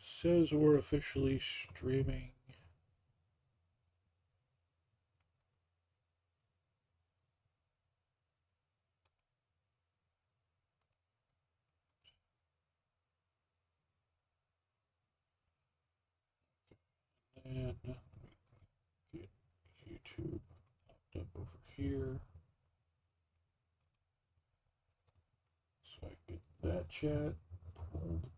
says we're officially streaming. And get YouTube up over here. So I get that chat pulled up.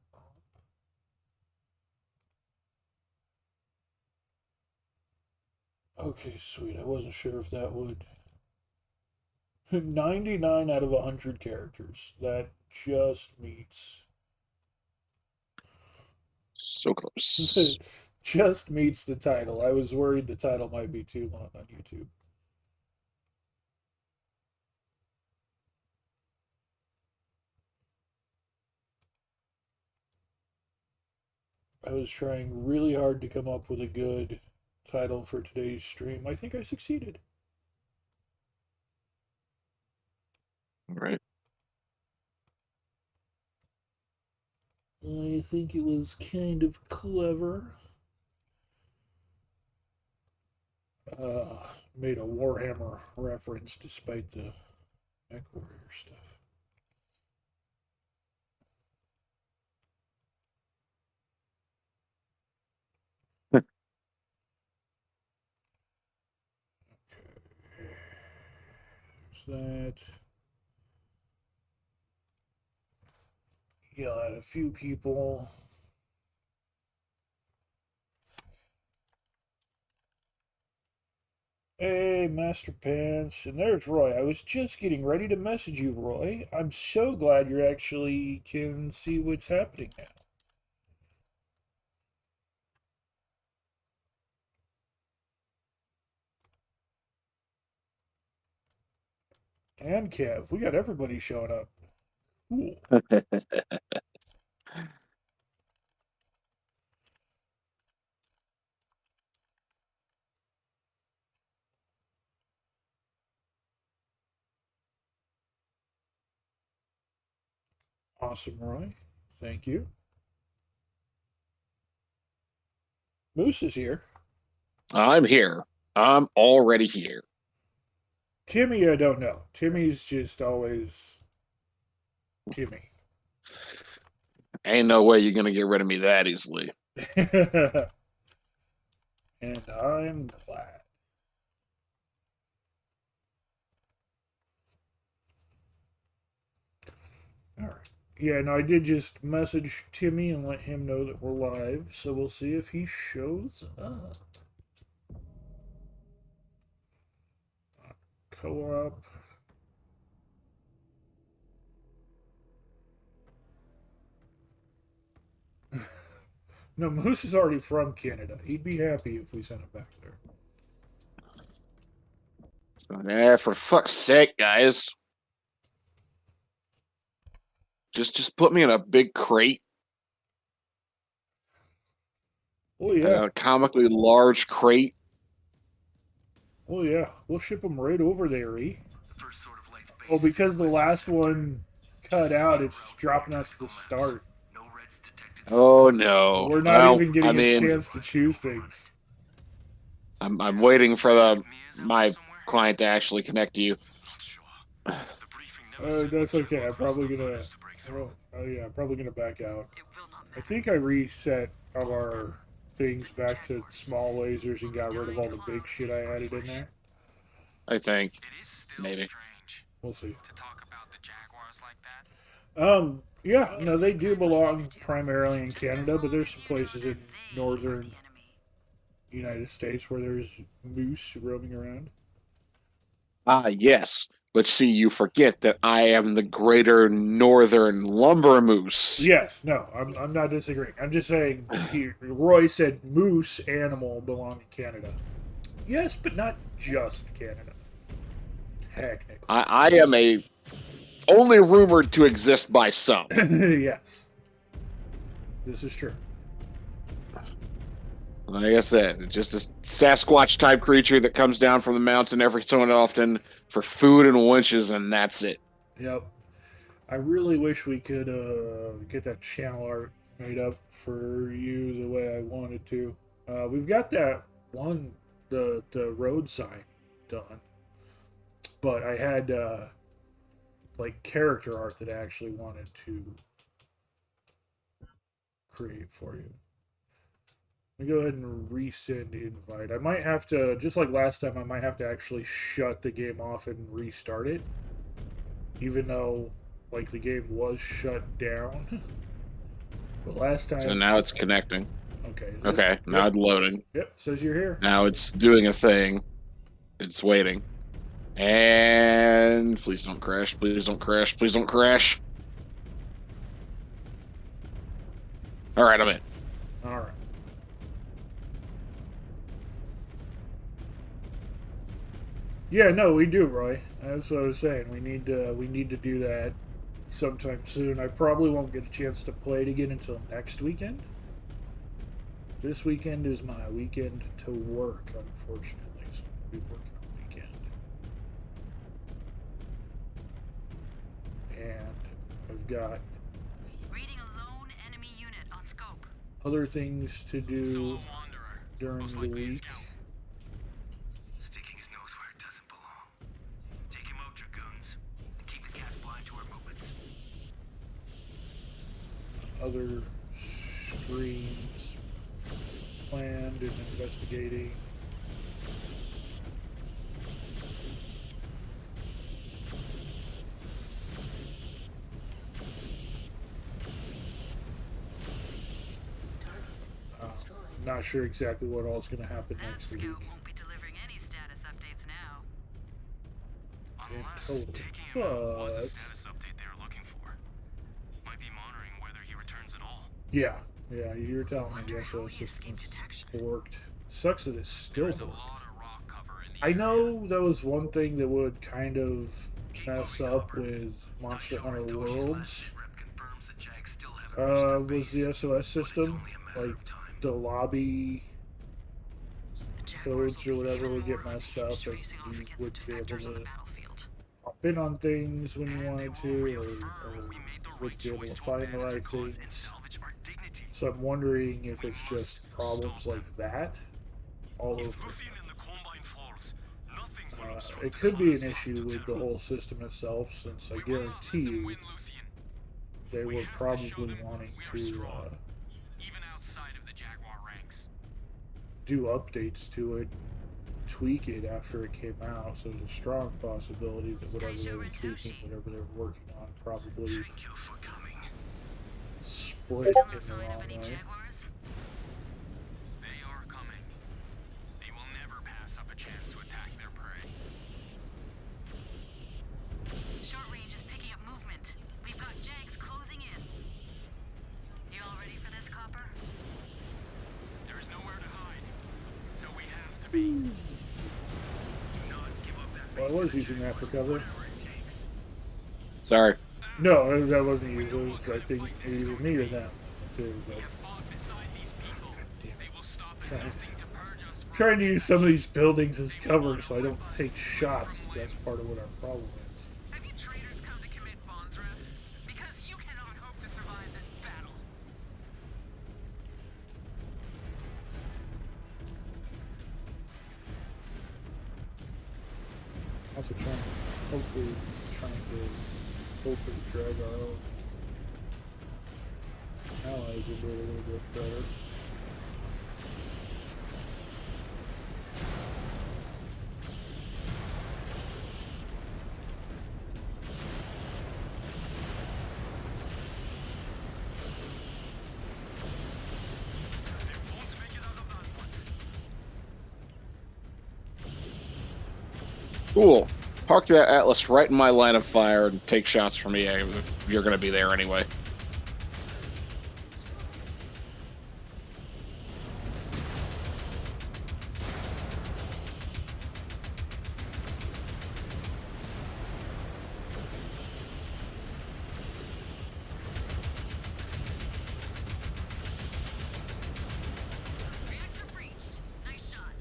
Okay, sweet. I wasn't sure if that would. 99 out of 100 characters. That just meets. So close. Just meets the title. I was worried the title might be too long on YouTube. I was trying really hard to come up with a good title for today's stream. I think I succeeded. All right. I think it was kind of clever. Made a Warhammer reference despite the Mech Warrior stuff. Okay. There's that. Yell at a few people. Hey, Master Pants. And there's Roy. I was just getting ready to message you, Roy. I'm so glad you actually can see what's happening now. And Kev. We got everybody showing up. Cool. Awesome, Roy. Thank you. Moose is here. I'm here. I'm already here. Timmy, I don't know. Timmy's just always Timmy. Ain't no way you're gonna get rid of me that easily. And I'm glad. All right. Yeah, no, I did just message Timmy and let him know that we're live, so we'll see if he shows up. Co-op. No, Moose is already from Canada. He'd be happy if we sent him back there. Yeah, for fuck's sake, guys. Just put me in a big crate. Oh yeah. A comically large crate. Oh yeah. We'll ship them right over there, E. Oh, because the last one cut out, it's dropping us at the start. Oh no. We're not even getting a chance to choose things. I'm waiting for my client to actually connect to you. That's okay. I'm probably gonna. Oh yeah, I'm probably gonna back out. I think I reset our things back to small lasers and got rid of all the big shit I added in there. I think maybe. We'll see. Yeah, no, they do belong primarily in Canada, but there's some places in northern United States where there's moose roaming around. Ah, yes. But see, you forget that I am the greater northern LumberMoose. Yes, no, I'm not disagreeing. I'm just saying, Roy said moose animal belong in Canada. Yes, but not just Canada. Technically. I am only rumored to exist by some. Yes. This is true. Like I said, just a Sasquatch type creature that comes down from the mountain every so often for food and winches, and that's it. Yep. I really wish we could get that channel art made up for you the way I wanted to. We've got that one, the road sign done, but I had like character art that I actually wanted to create for you. Let me go ahead and resend invite. I might have to, just like last time, I might have to actually shut the game off and restart it, even though like the game was shut down. But last time. So now it's connecting. Okay. Okay, now it's loading. Yep, says you're here. Now it's doing a thing. It's waiting. And please don't crash. Please don't crash. Please don't crash. All right, I'm in. All right. Yeah, no, we do, Roy. That's what I was saying. We need to do that sometime soon. I probably won't get a chance to play it again until next weekend. This weekend is my weekend to work, unfortunately, so I'll be working on the weekend. And I've got reading a lone enemy unit on scope. Other things to do during the week. Sticking his nose where it doesn't belong. Take him out, dragoons, and keep the cats blind to our movements. Other streams planned and investigating. Not sure exactly what all is going to happen next week. Scout won't be delivering any status updates now. Unless taking him out was a status update they were looking for. Might be monitoring whether he returns at all. Yeah, you were telling me the SOS system worked. Sucks that it's still working. I know that was one thing that would kind of mess up with Monster Hunter Worlds. Was the SOS system, like the lobby codes or whatever would get messed up, and you would be able to hop in on things when you wanted to, or would be able to find the right things. So I'm wondering if it's just problems like that all over. It could be an issue with the whole system itself, since I guarantee you they were probably wanting to do updates to it, tweak it after it came out. So there's a strong possibility that whatever they were tweaking, whatever they were working on, probably split in the wrong way. They are coming. They will never pass up a chance to attack their prey. Short range is picking up movement. We've got Jags closing in. You all ready for this, Copper? There is nowhere to hide, so we have to be. Do not give up that. Well, I was using that for cover. Sorry. No, that wasn't you. It was, I think, either me or them, too. But trying to use some of these buildings as cover so I don't take shots. That's part of what our problem is. Have you traitors come to commit bonds rest? Because you cannot hope to survive this battle. Also hopefully drag our own allies into it a little bit better. Cool. Park that Atlas right in my line of fire and take shots from me if you're going to be there anyway. Reactor breached. Nice shot.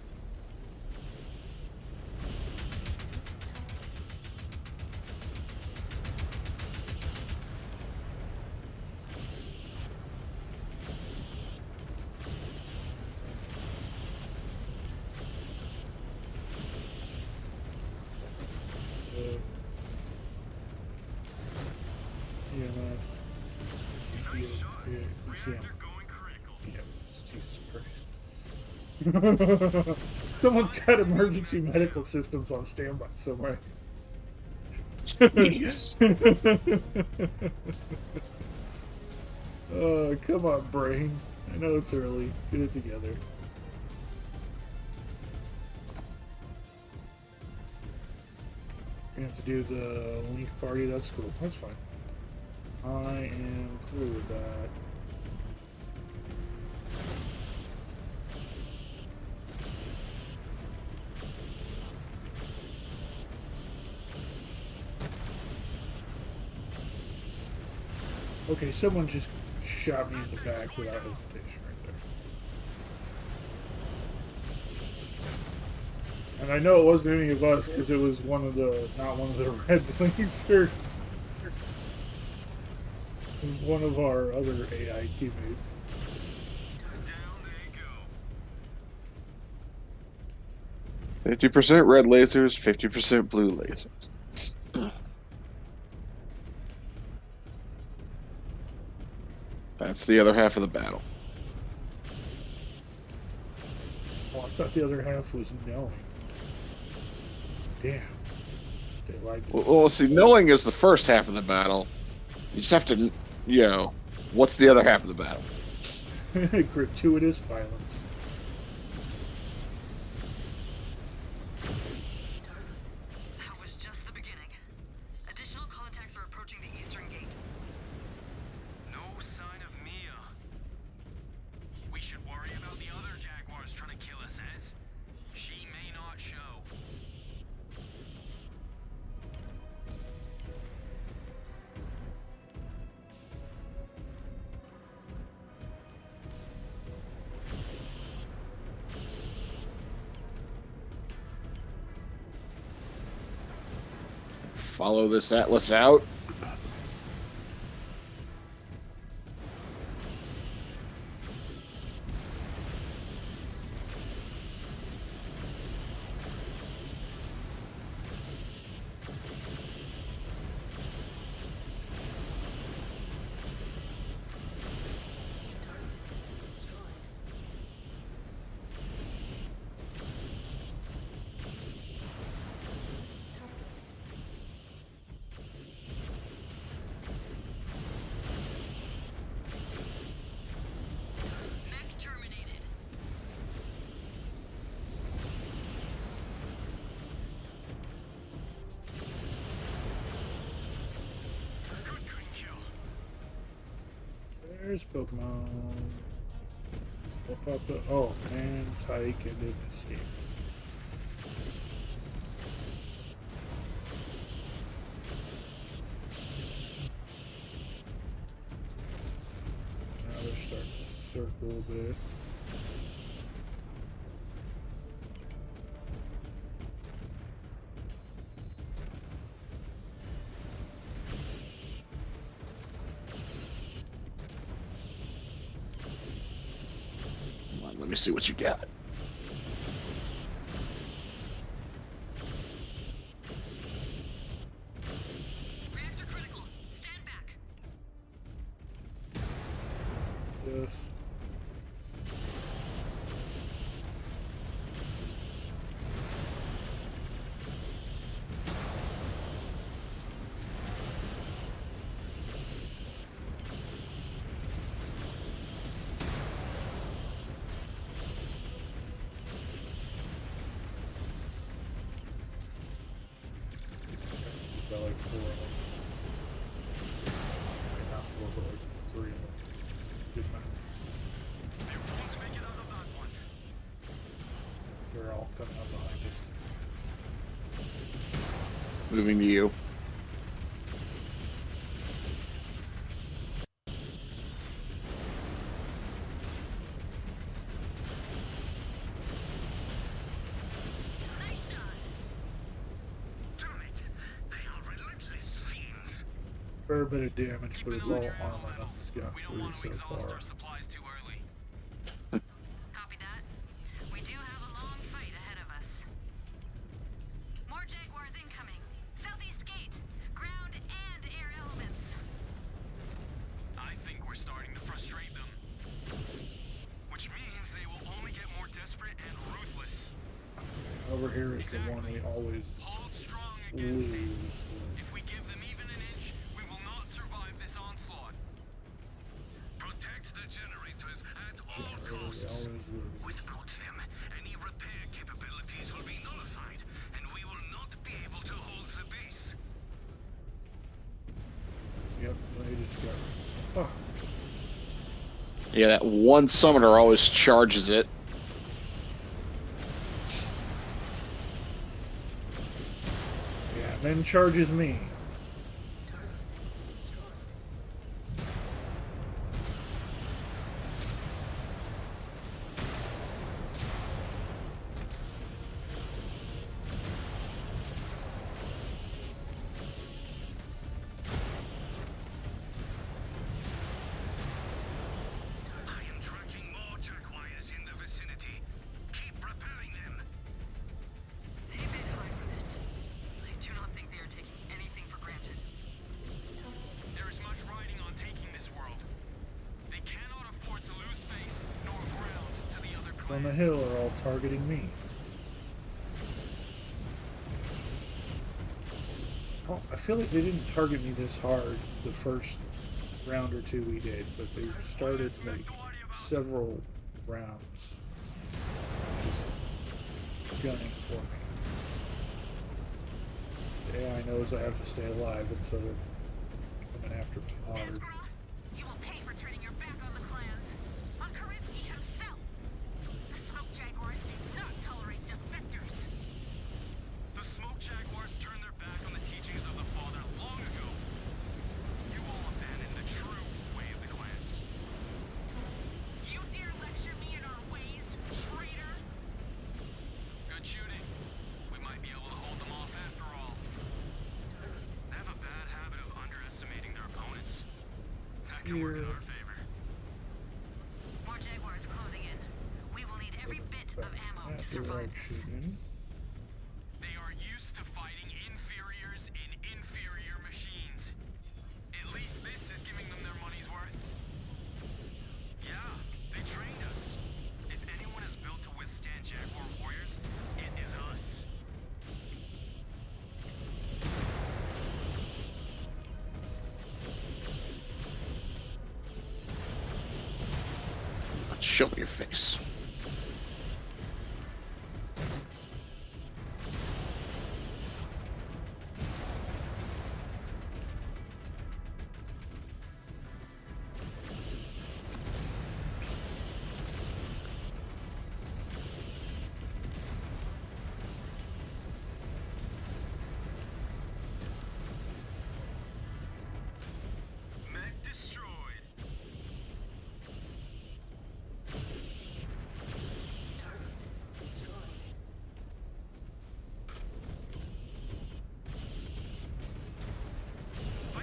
actually am. Reactor going critical. Yeah, Jesus Christ. Someone's got emergency medical systems on standby somewhere. Jeez. Come on, brain. I know it's early. Get it together. You have to do the link party. That's cool. That's fine. I am cool with that. Okay, someone just shot me in the back without hesitation right there. And I know it wasn't any of us because it was not one of the red lasers. It was one of our other AI teammates. Down they go. 50% red lasers, 50% blue lasers. That's the other half of the battle. Oh, I thought the other half was knowing. Damn. They lied to me. Well, see, knowing is the first half of the battle. You just have to, what's the other half of the battle? Gratuitous violence. That was just the beginning. Additional contacts are approaching the eastern gate. No sign of Mia. We should worry about the other Jaguars trying to kill us, as she may not show. Follow this Atlas out. Mech terminated. Good kill. There's Pokemon. What popped up? Oh, and Tyke and an escape. Now they're starting to circle a bit. Come on, let me see what you got. Reactor critical. Stand back. Yes. Got like 4 of them. Not 4, but like 3 of them. Good man. They won't make it out of that one. They're all coming up behind us. Moving to you. Nice shot. Damn it. They are relentless fiends. Fair bit of damage, Keep but an it's eye on all your armor. levels. Nothing's got We don't through want to so exhaust far. our supplies too early. Copy that. We do have a long fight ahead of us. More Jaguars incoming. Southeast gate. Ground and air elements. I think we're starting to frustrate them. Over here is the one we always Hold strong against lose. it. If we give them even an inch, we will not survive this onslaught. Protect the generators at all Generator we costs. always lose. Without them, any repair capabilities will be nullified, and we will not be able to hold the base. Yep, they just got. Oh, Yeah, that one summoner always charges it. yeah, and then charges me. I am tracking more Jaguars in the vicinity. Keep repelling them. They bid high for this. I do not think they are taking anything for granted. There is much riding on taking this world. They cannot afford to lose face nor ground to the other clans. On the hill are all targeting me. Oh, I feel like they didn't target me this hard the first round or two we did, but they started like several rounds just gunning for me. The AI knows I have to stay alive, and so they're coming after me hard. Ezra, you will pay for turning your back on the clans. On Kerensky himself. The Smoke Jaguars do not tolerate defectors. The Smoke Jaguars turned their back on the teachings of the Father long ago. You all abandoned the true way of the clans. You dare lecture me in our ways, traitor? Good shooting. We might be able to hold them off after all. They have a bad habit of underestimating their opponents. That can work in our favor. More Jaguars closing in. We will need every bit of ammo to After survive that this. shooting. They are used to fighting inferiors in inferior machines. At least this is giving them their money's worth. Yeah, they trained us. If anyone is built to withstand Jaguar warriors, it is us. Show me your face. Mech destroyed.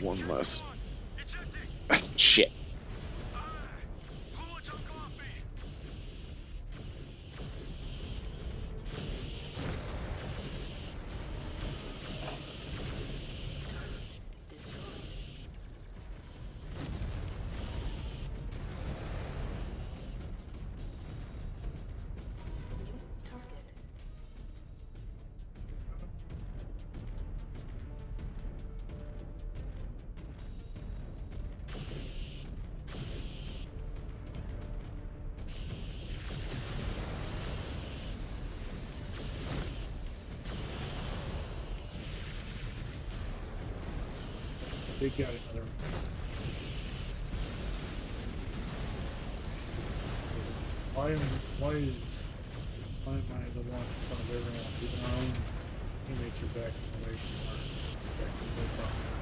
One less. Ejecting. Shit. Pull a chunk off me. They got another one. Why am I the one in front of everyone? Even our own teammates are backing away from our backing.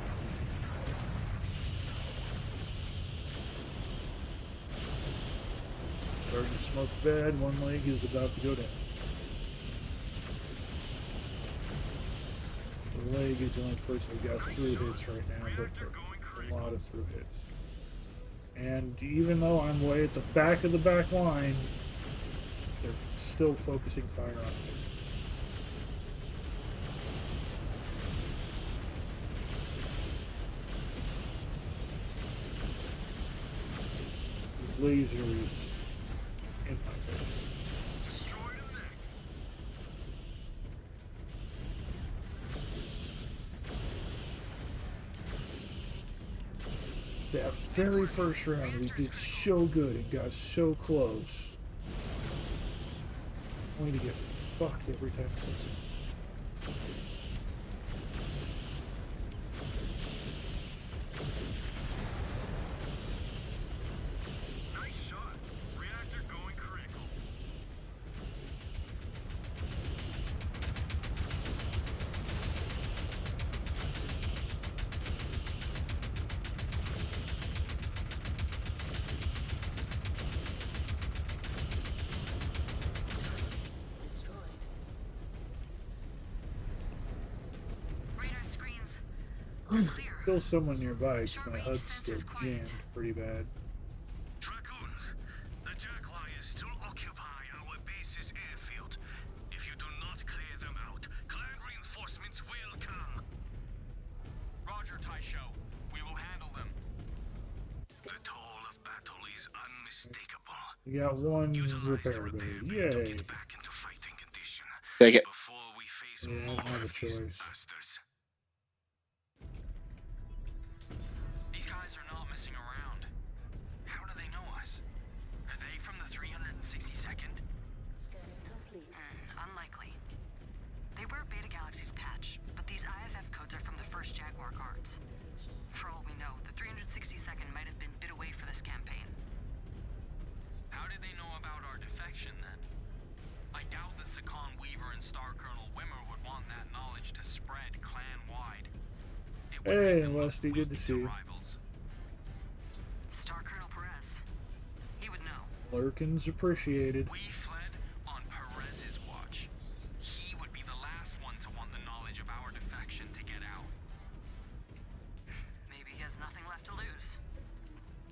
Starting to smoke bad. One leg is about to go down. The leg is the only place I've got through hits right now, but a lot of through hits. And even though I'm way at the back of the back line, they're still focusing fire on me. The laser is in my face. Destroyed a mech. very first round, we did so good and got so close. Only to get fucked every time since then. Nice shot. Reactor going critical. Radar screens. All clear. Still someone nearby because my HUD's still jammed pretty bad. Dragoons, the Jaguars still occupy our base's airfield. If you do not clear them out, clan reinforcements will come. Roger, Taisho. We will handle them. The toll of battle is unmistakable. We got one Utilize the repair repair ability. bay to Yay! get back into fighting condition Take it. before we face Yeah, I more don't have a of these choice. bastards. These guys are not messing around. How do they know us? Are they from the 362nd? Unlikely. They wear Beta Galaxy's patch, but these IFF codes are from the first Jaguar guards. For all we know, the 362nd might have been bid away for this campaign. How did they know about our defection then? I doubt that Sakan Weaver and Star Colonel Wimmer would want that knowledge to spread clan-wide. It would Hey, make them look Lusty, good to weak see you. rivals. Star Colonel Perez. He would know. Lurkins appreciated. We fled on Perez's watch. He would be the last one to want the knowledge of our defection to get out. Maybe he has nothing left to lose.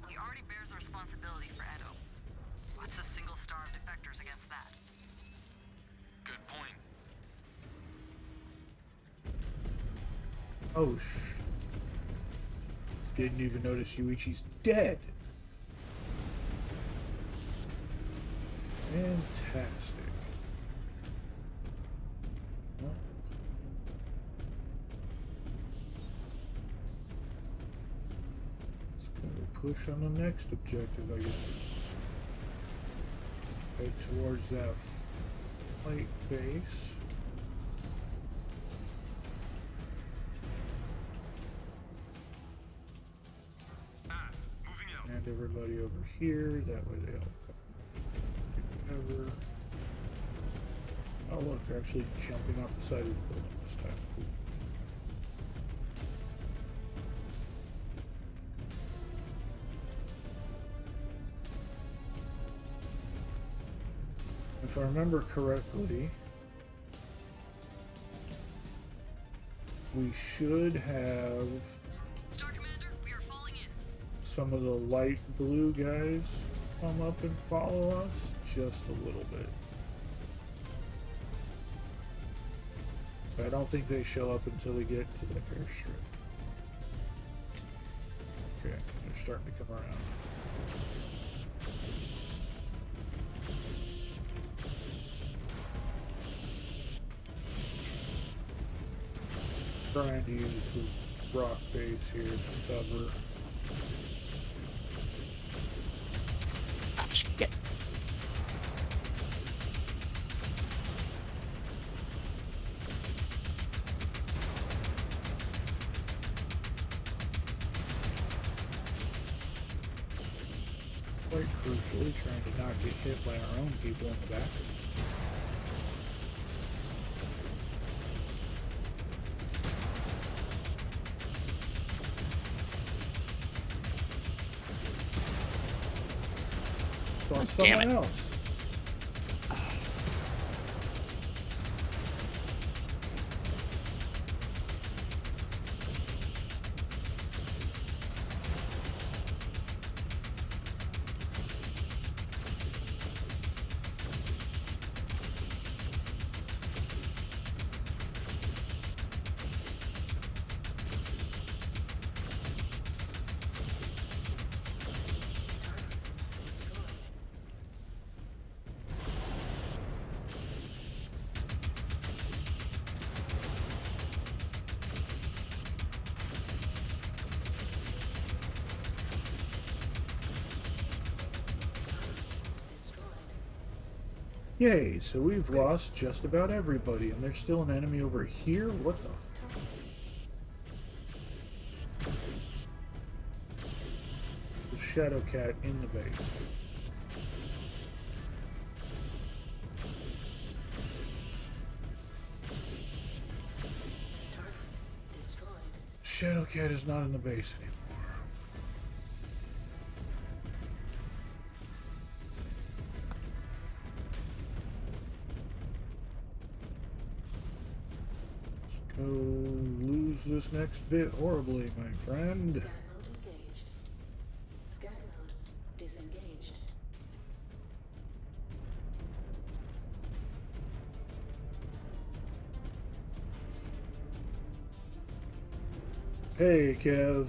He already bears the responsibility for Edo. What's a single star of defectors against that? Good point. Oh, didn't even notice Yuichi's dead. Fantastic. Well, let's go push on the next objective, I guess. Head towards that flight base. Moving out. And everybody over here, that way they all come over. Oh look, they're actually jumping off the side of the building this time. Cool. If I remember correctly, we should have Star Commander, we are falling in. some of the light blue guys come up and follow us just a little bit. But I don't think they show up until we get to the airstrip. Okay, they're starting to come around. Trying to use the rock base here to cover. Ah, shit. Quite crucially, trying to not get hit by our own people in the back. Saw Damn someone it. else. Yay, so we've lost just about everybody, and there's still an enemy over here? What the? The Shadow Cat in the base. Shadow Cat is not in the base anymore. Let's go lose this next bit horribly, my friend. Scan mode engaged. Scan mode disengaged. Hey, Kev.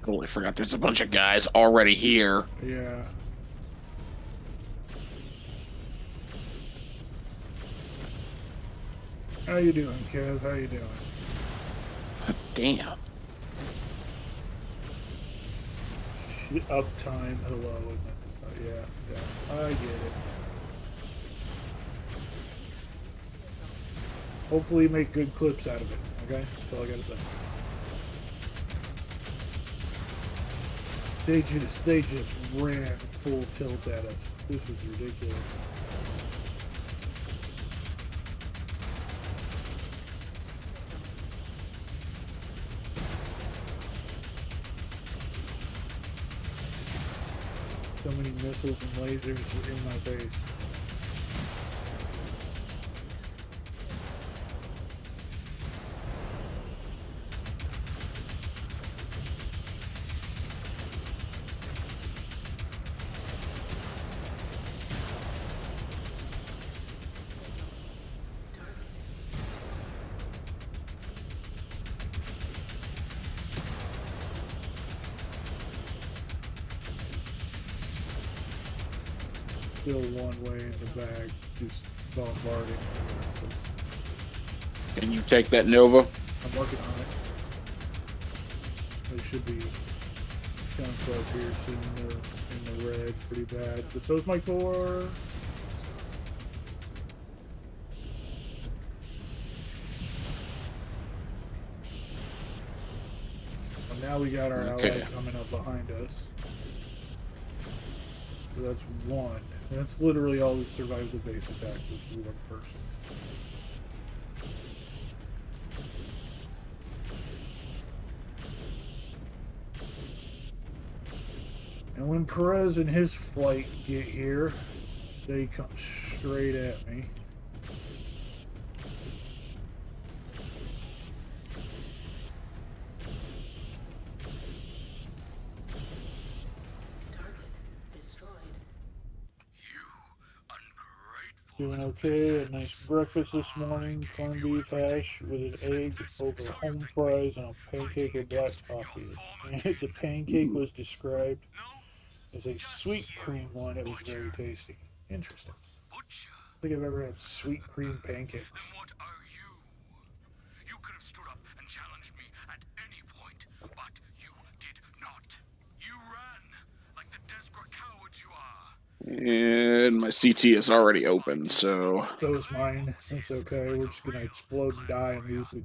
Totally forgot there's a bunch of guys already here. Yeah. How you doing, Kev? How you doing? Damn. Uptime, hello. Yeah, yeah. I get it. Hopefully make good clips out of it, okay? That's all I gotta say. They just ran full tilt at us. This is ridiculous. So many missiles and lasers in my face. Still one way in the bag, just bombarding. Can you take that Nova? I'm working on it. They should be down close here, sitting in the red pretty bad. But so is my core. And now we got our ally coming up behind us. So that's one. That's literally all that survived the base attack was one person. And when Perez and his flight get here, they come straight at me. Doing okay. A nice breakfast this morning. Corned beef hash with an egg over home fries and a pancake with black coffee. The pancake was described as a sweet cream one. It was very tasty. Interesting. I don't think I've ever had sweet cream pancakes. What are you? You could have stood up and challenged me at any point, but you did not. You ran like the desperate cowards you are. And my CT is already open, so... So is mine. That's okay. We're just going to explode and die and lose the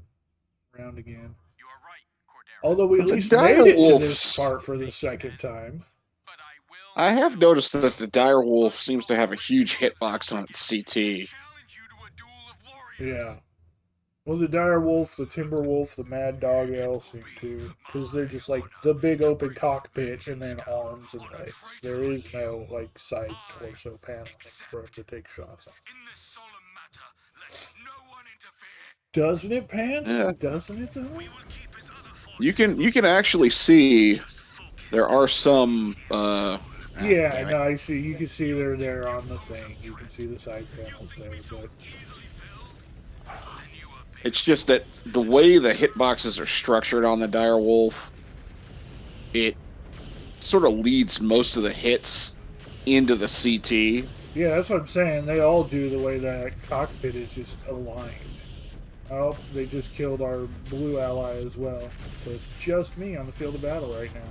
round again. You are right, Cordero. Although we at The least made it to direwolves- this part for the second time. But I will I have noticed that the direwolf seems to have a huge hitbox on its CT. challenge you to a duel of warriors. Yeah. Well, the direwolf, the timberwolf, the mad dog, they all seem to. Because they're just like the big open cockpit and then arms and legs. There is no, like, side torso paneling for him to take shots on. In this solemn matter, let no one interfere. Doesn't it, Pants? Yeah. Doesn't it, though? We will keep his other forces. You can actually see Just focus. there are some Yeah, damn it. no, I see. You can see they're there on the thing. You can see the side panels there, but Easily filled. Then you are big. It's just that the way the hitboxes are structured on the direwolf, it sort of leads most of the hits into the CT. yeah, that's what I'm saying. They all do the way that cockpit is just aligned. Oh, they just killed our blue ally as well. So it's just me on the field of battle right now.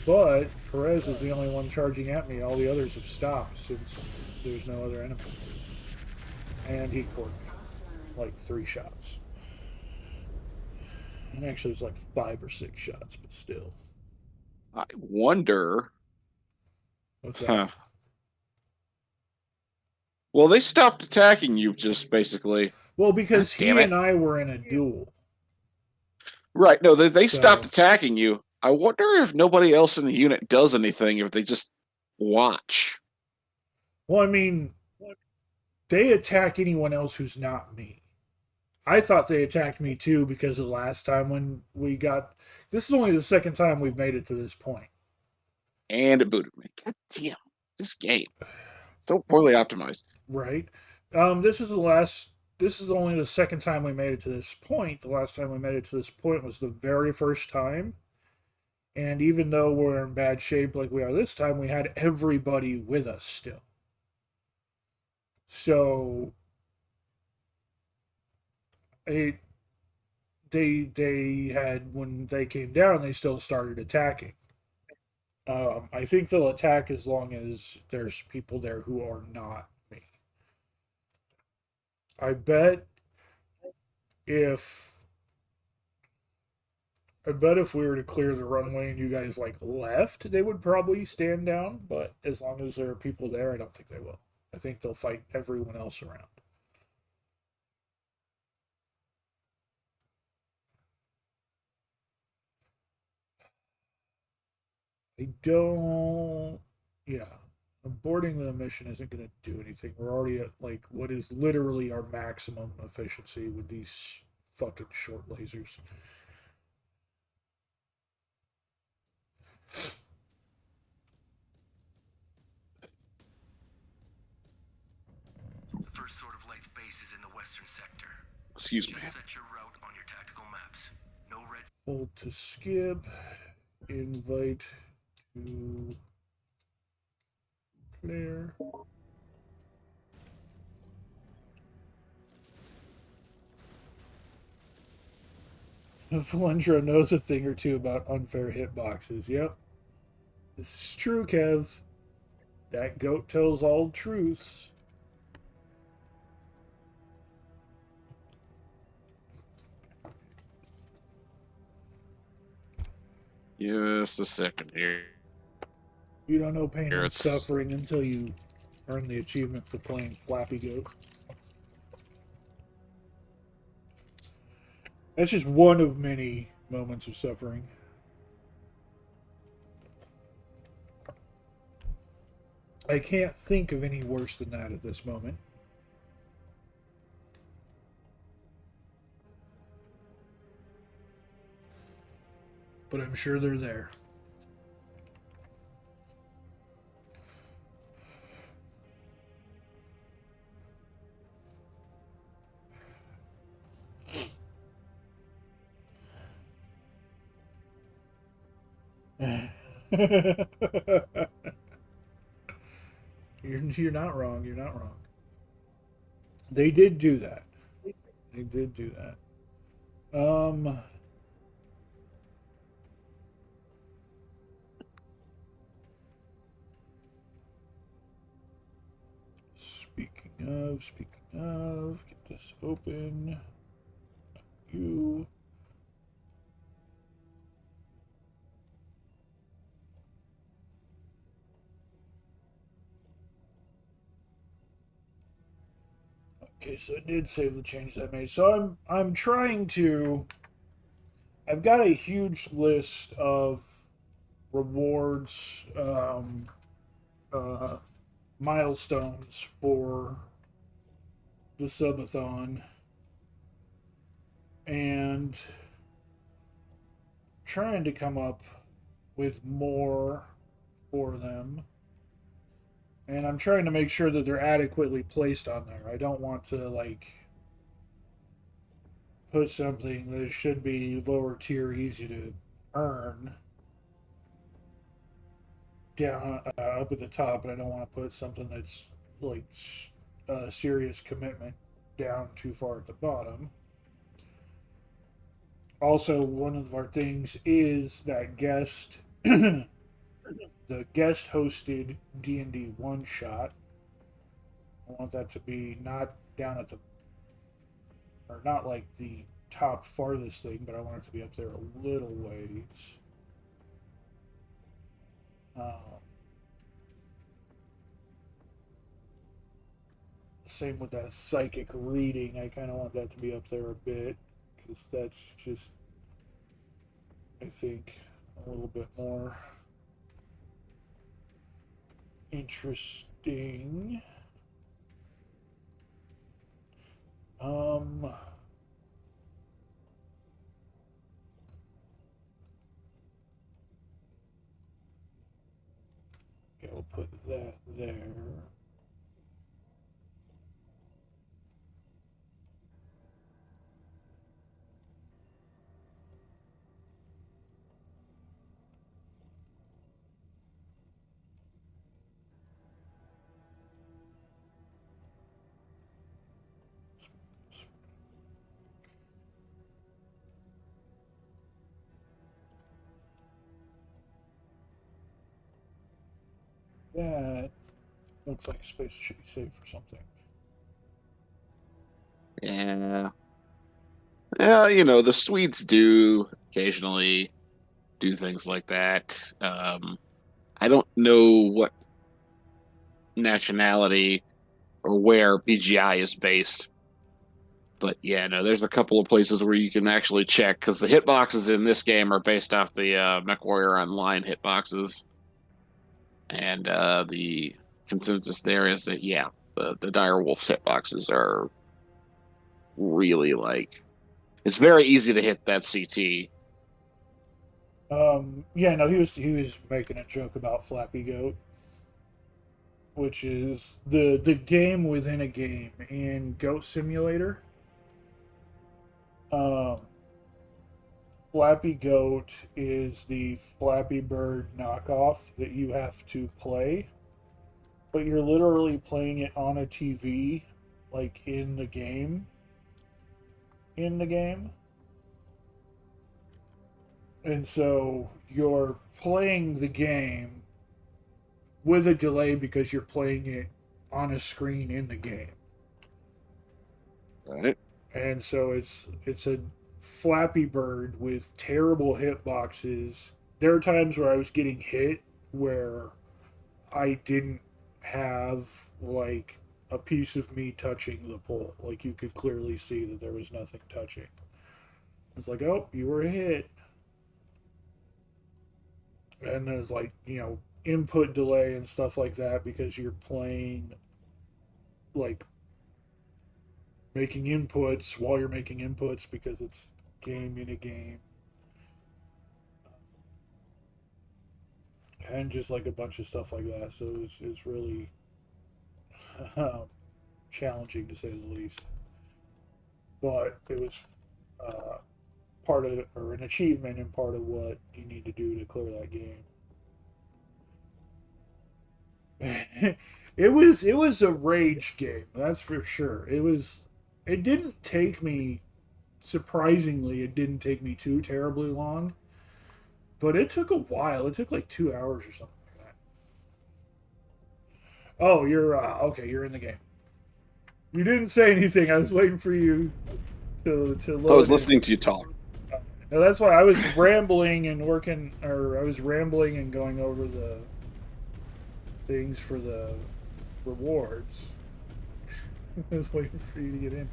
But Perez is the only one charging at me. All the others have stopped since there's no other enemy. And he caught me. Like 3 shots. And actually, it was like 5 or 6 shots, but still. I wonder. What's that? Huh. Well, they stopped attacking you, just basically. Well, because God damn he it. and I were in a duel. Right. No, they So- stopped attacking you. I wonder if nobody else in the unit does anything, if they just watch. Well, I mean, they attack anyone else who's not me. I thought they attacked me too because the last time when we got. This is only the second time we've made it to this point. And it booted me. God damn. This game. So poorly optimized. Right. This is the last. This is only the second time we made it to this point. The last time we made it to this point was the very first time. And even though we're in bad shape like we are this time, we had everybody with us still. So they had, when they came down, they still started attacking. I think they'll attack as long as there's people there who are not me. I bet if we were to clear the runway and you guys like left, they would probably stand down. But as long as there are people there, I don't think they will. I think they'll fight everyone else around. I don't. Yeah. Aborting the mission isn't going to do anything. We're already at like what is literally our maximum efficiency with these fucking short lasers. First Sword of Light's base is in the western sector. Excuse me. Just set your route on your tactical maps. No red. Hold to skip. Invite to clear. Valendra knows a thing or two about unfair hitboxes. Yep. This is true, Kev. That goat tells all truths. Just a second here. You don't know pain Here and it's- suffering until you earn the achievement for playing Flappy Goat. That's just one of many moments of suffering. I can't think of any worse than that at this moment. But I'm sure they're there. You're not wrong. You're not wrong. They did do that. They did do that. Speaking of, get this open. You. Okay, so it did save the changes I made. So I'm trying to. I've got a huge list of rewards, milestones for the subathon, and trying to come up with more for them. And I'm trying to make sure that they're adequately placed on there. I don't want to like put something that should be lower tier, easy to earn, down up at the top, and I don't want to put something that's like a serious commitment down too far at the bottom. Also, one of our things is that guest the guest hosted D&D one shot. I want that to be not down at the, or not like the top farthest thing, but I want it to be up there a little ways. Same with that psychic reading. I kind of want that to be up there a bit because that's just, I think, a little bit more interesting. Okay, we'll put that there. That looks like a space that should be saved for something. Yeah. Yeah, you know, the Swedes do occasionally do things like that. I don't know what nationality or where PGI is based, but yeah, no, there's a couple of places where you can actually check because the hitboxes in this game are based off the MechWarrior Online hitboxes, and the consensus there is that yeah, the Direwolf's hitboxes are really like it's very easy to hit that CT. Yeah, no, he was making a joke about Flappy Goat, which is the game within a game in Goat Simulator. Um, Flappy Goat is the Flappy Bird knockoff that you have to play, but you're literally playing it on a TV, like in the game. In the game. And so you're playing the game with a delay because you're playing it on a screen in the game. Right. And so it's a Flappy Bird with terrible hitboxes. There are times where I was getting hit where I didn't have like a piece of me touching the pole. Like you could clearly see that there was nothing touching. It's like, oh, you were hit. And there's like, input delay and stuff like that because you're playing like making inputs while you're making inputs because it's game in a game. And just like a bunch of stuff like that. So it's really challenging to say the least. But it was part of, or an achievement and part of what you need to do to clear that game. It was a rage game, that's for sure. It didn't take me, surprisingly, it didn't take me too terribly long. But it took a while. It took like 2 hours or something like that. Oh, you're okay. You're in the game. You didn't say anything. I was waiting for you to load. I was listening to you talk. No, that's why I was rambling and working, or I was rambling and going over the things for the rewards. I was waiting for you to get in.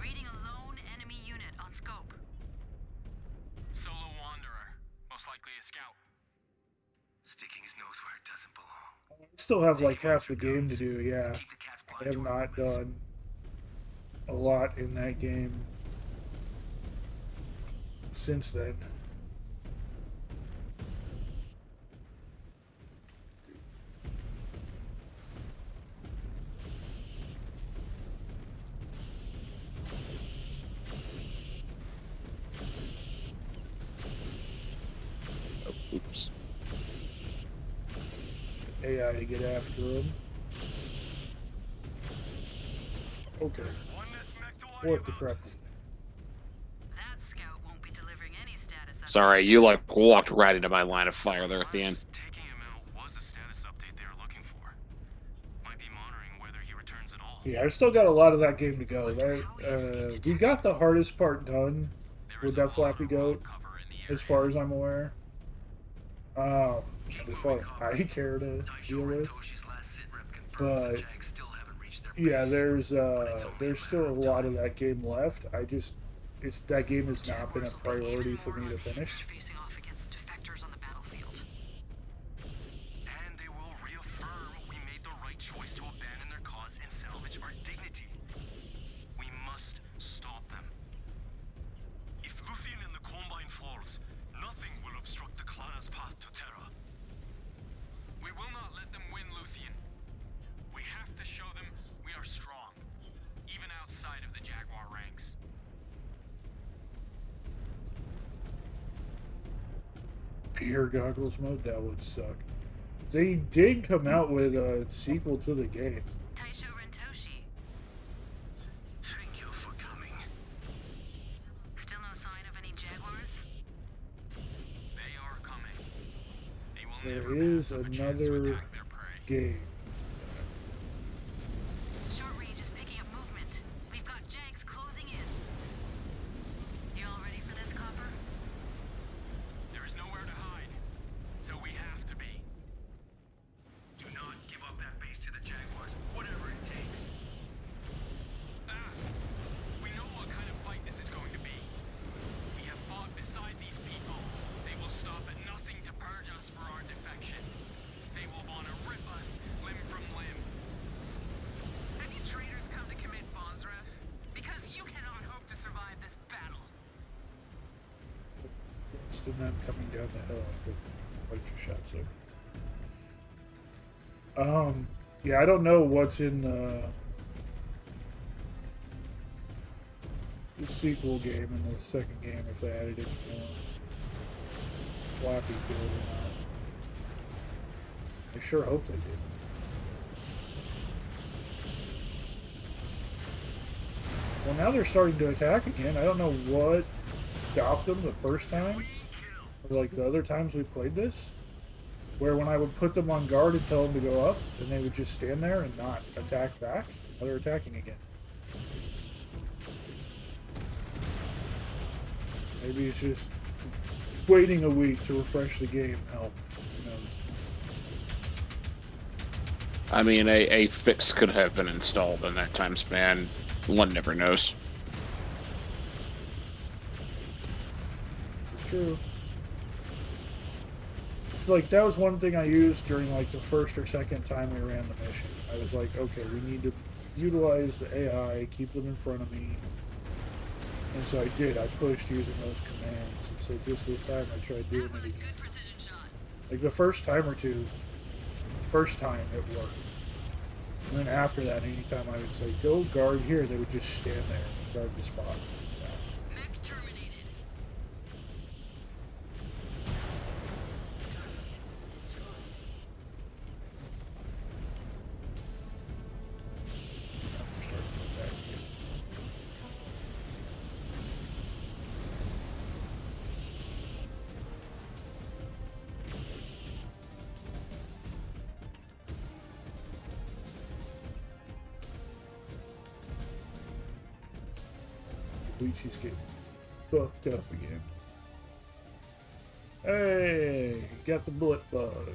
Reading a lone enemy unit on scope. Solo wanderer. Most likely a scout. Sticking his nose where it doesn't belong. I still have like half the game to do. Yeah, Keep the cat's I blind have to not our movements. done a lot in that game since then. Oops. AI to get after him. Okay. One less mech to worry What the about. crap is That scout won't be delivering any status updates. Sorry, you like walked right into my line of fire there at the end. Unless taking him out was a status update they were looking for. Might be monitoring whether he returns at all. Yeah, I've still got a lot of that game to go. We got the hardest part done There with is that a Flappy lot of Goat, rock cover in the as area. far as I'm aware. As far as I care to deal with. Toshi's last sit rep confirms But the Jags still haven't reached their yeah, base. there's still a lot of that game left. That game has not been a Jaguars will be priority even for more me to unhinged finish. facing off against defectors on the battlefield. And they will reaffirm we made the right choice to abandon their cause and salvage our dignity. We must stop them. If Luthien and the Combine falls, nothing will obstruct the Klana's path to Terra. We will not let them win, Luthien. We have to show them we are strong, even outside of the Jaguar ranks. Beer goggles mode, that would suck. They did come out with a sequel to the game. Taisho Rentoshi, Thank you for coming. still no sign of any Jaguars? They are coming. They will There never is pass up a chance to another attack their prey. game. Short range is picking up movement. We've got Jags closing in. You all ready for this, Copper? There is nowhere to hide, so we have to be. Do not give up that base to the Jaguars, whatever it takes. We know what kind of fight this is going to be. We have fought beside these people. They will stop at nothing to purge us for our defection. They will want to rip us limb from limb. Have you traitors come to commit bonds, Ref? Because you cannot hope to survive this battle. Still not coming down the hill. I took quite a few shots there. Yeah, I don't know what's in the sequel game and the second game, if they added any more Flappy Goat or not. I sure hope they did. Well, now they're starting to attack again. I don't know what stopped them the first time, or like the other times we played this, where when I would put them on guard and tell them to go up, then they would just stand there and not attack back. Now they're attacking again. Maybe it's just waiting a week to refresh the game helped. Who knows? I mean, a fix could have been installed in that time span. One never knows. This is true. It's like that was one thing I used during like the first or second time we ran the mission. I was like, okay, we need to utilize the AI, keep them in front of me. And so I did. I pushed using those commands. And so just this time I tried doing That was it a again. good precision shot. Like the first time or two, first time it worked. And then after that, anytime I would say, go guard here, they would just stand there and guard the spot. Yeah. Mech terminated. Destroyed. Now we're starting to attack again. Luigi's getting fucked up again. Hey, got the bullet bug.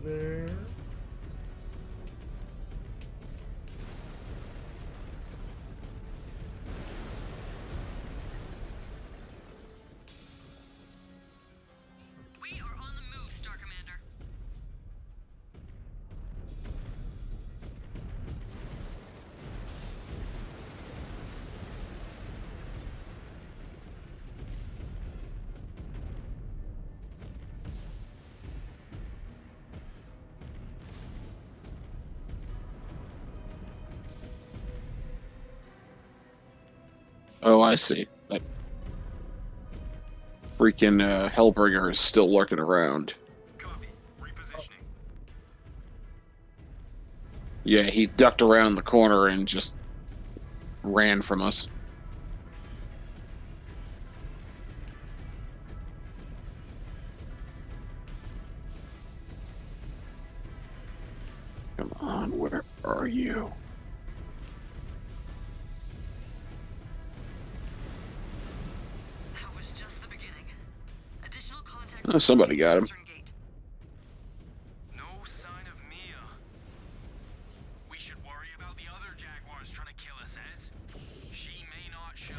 there. We are on the move, Star Commander. Oh, I see. That freaking Hellbringer is still lurking around. Copy. Repositioning. Yeah, he ducked around the corner and just ran from us. Come on, where are you? That was just the beginning. Additional contact. Oh, somebody got him. Western Gate. No sign of Mia. We should worry about the other Jaguars trying to kill us, Ez. She may not show.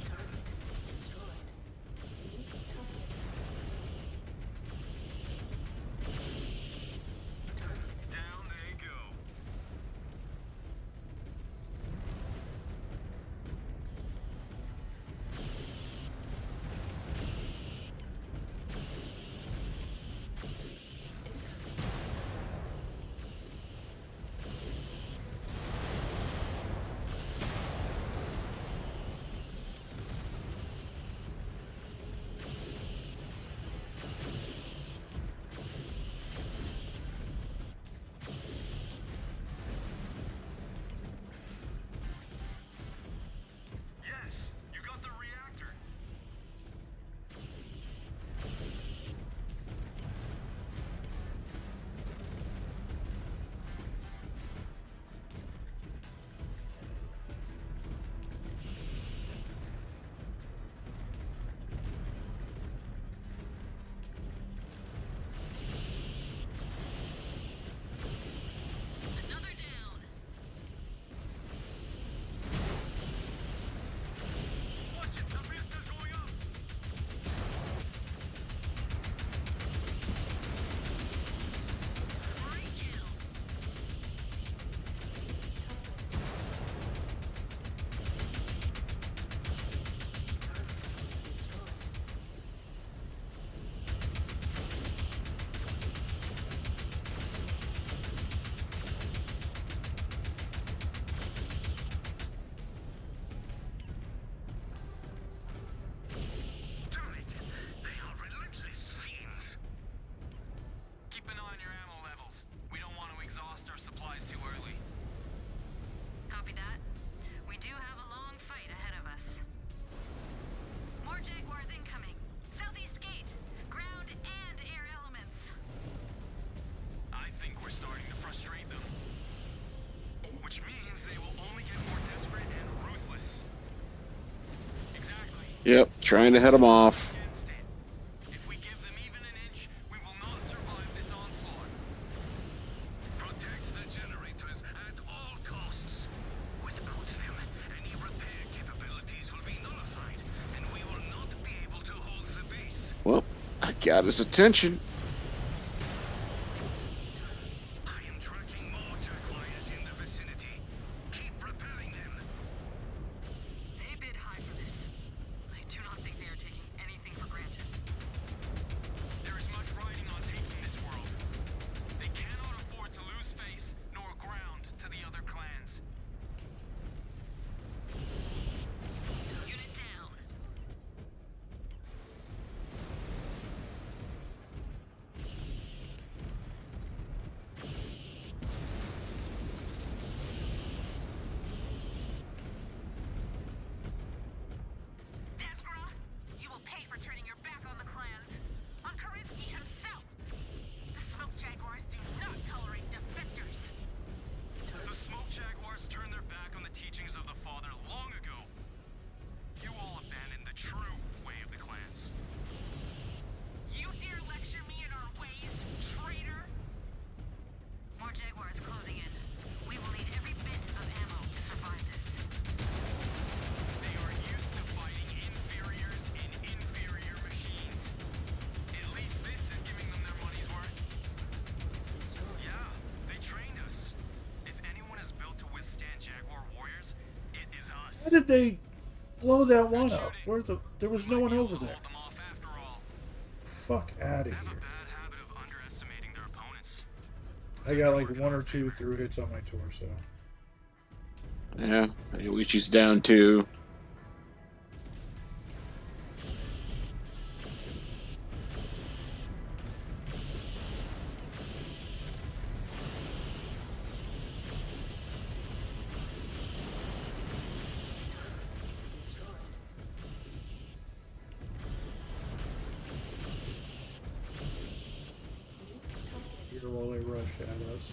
Target destroyed. New target. Target. Down they go. Incoming missile. Yes, you got the reactor. Another down. Watch it, the reactor's going up. Great kill. Target destroyed. Damn it. They are relentless fiends. Keep an eye on your ammo levels. We don't want to exhaust our supplies too early. Copy that. We do have a long fight ahead of us. More Jaguars incoming. Southeast gate. Ground and air elements. I think we're starting to frustrate them. Which means they will only get more desperate and ruthless. Exactly. Yep, trying to head him off. Against it. If we give them even an inch, we will not survive this onslaught. Protect the generators at all costs. Without them, any repair capabilities will be nullified, and we will not be able to hold the base. Well, I got his attention. I am tracking more Jaguars in the vicinity. Keep repelling How did they blow that one up? There was no one over there. Hold them off after all. Fuck out They of have a here. bad habit of underestimating their opponents. I got like one or two through hits on my torso. Yeah, Yoichi's down 2. Destroyed. New target. Here while they rush at us.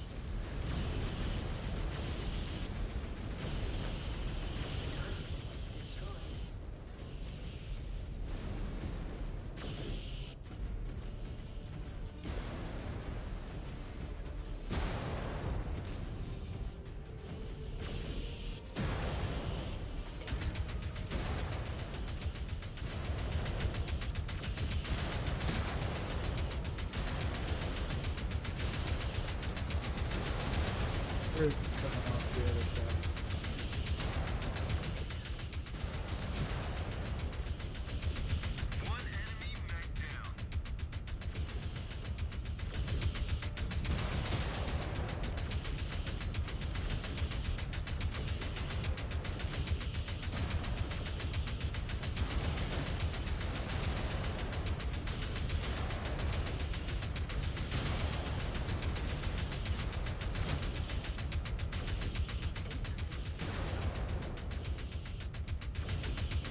Destroyed. They're coming off the other side. One enemy mech down.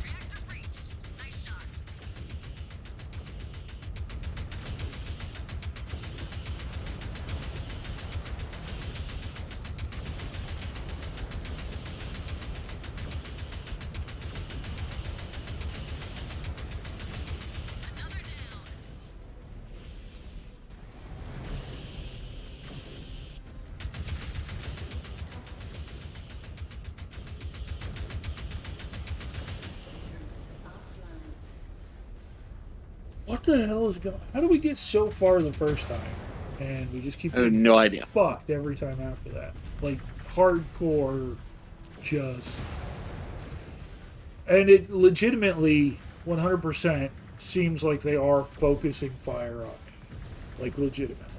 Reactor breached. Nice shot. Another down. Systems offline. What the hell is going? How do we get so far the first time, and we just keep I have getting no idea. fucked every time after that? Like hardcore, just. And it legitimately, 100% seems like they are focusing fire on me, like legitimately.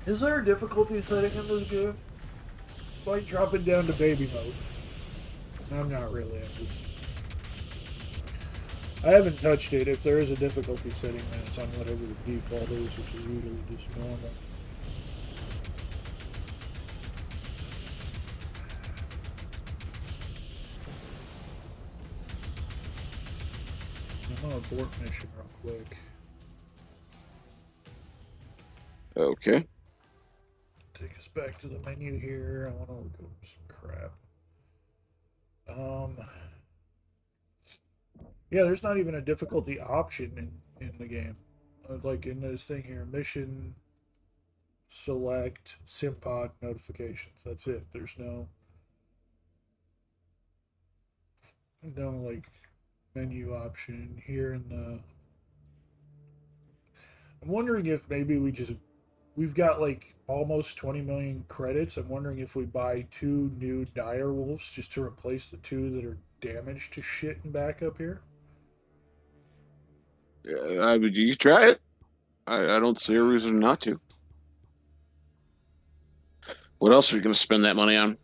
Is there a difficulty setting in this game? Like dropping down to baby mode. I'm not really. I haven't touched it. If there is a difficulty setting, then it's on whatever the default is, which is usually just normal. I'm gonna abort mission real quick. Okay. Take us back to the menu here. I want to look over some crap. Yeah, there's not even a difficulty option in the game. Like in this thing here, mission, select, simpod notifications. That's it. There's no like menu option here in the. I'm wondering if maybe we've got like almost 20 million credits. I'm wondering if we buy 2 new dire wolves just to replace the 2 that are damaged to shit and back up here. I mean, you try it. I don't see a reason not to. What else are you going to spend that money on?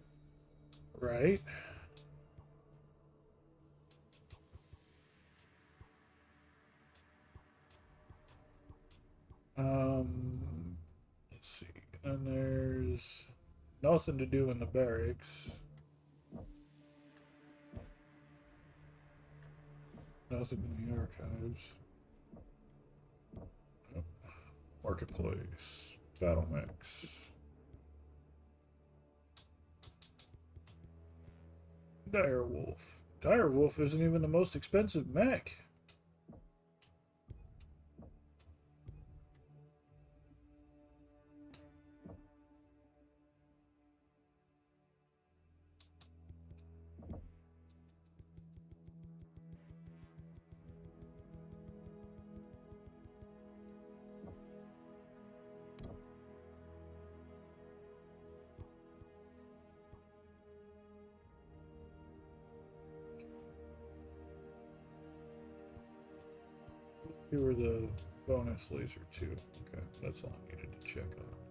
Right. Let's see. And there's nothing to do in the barracks. Nothing in the archives. Yep. Marketplace. Battle mechs. Direwolf. Direwolf isn't even the most expensive mech. Here were the bonus laser too. Okay, that's all I needed to check on.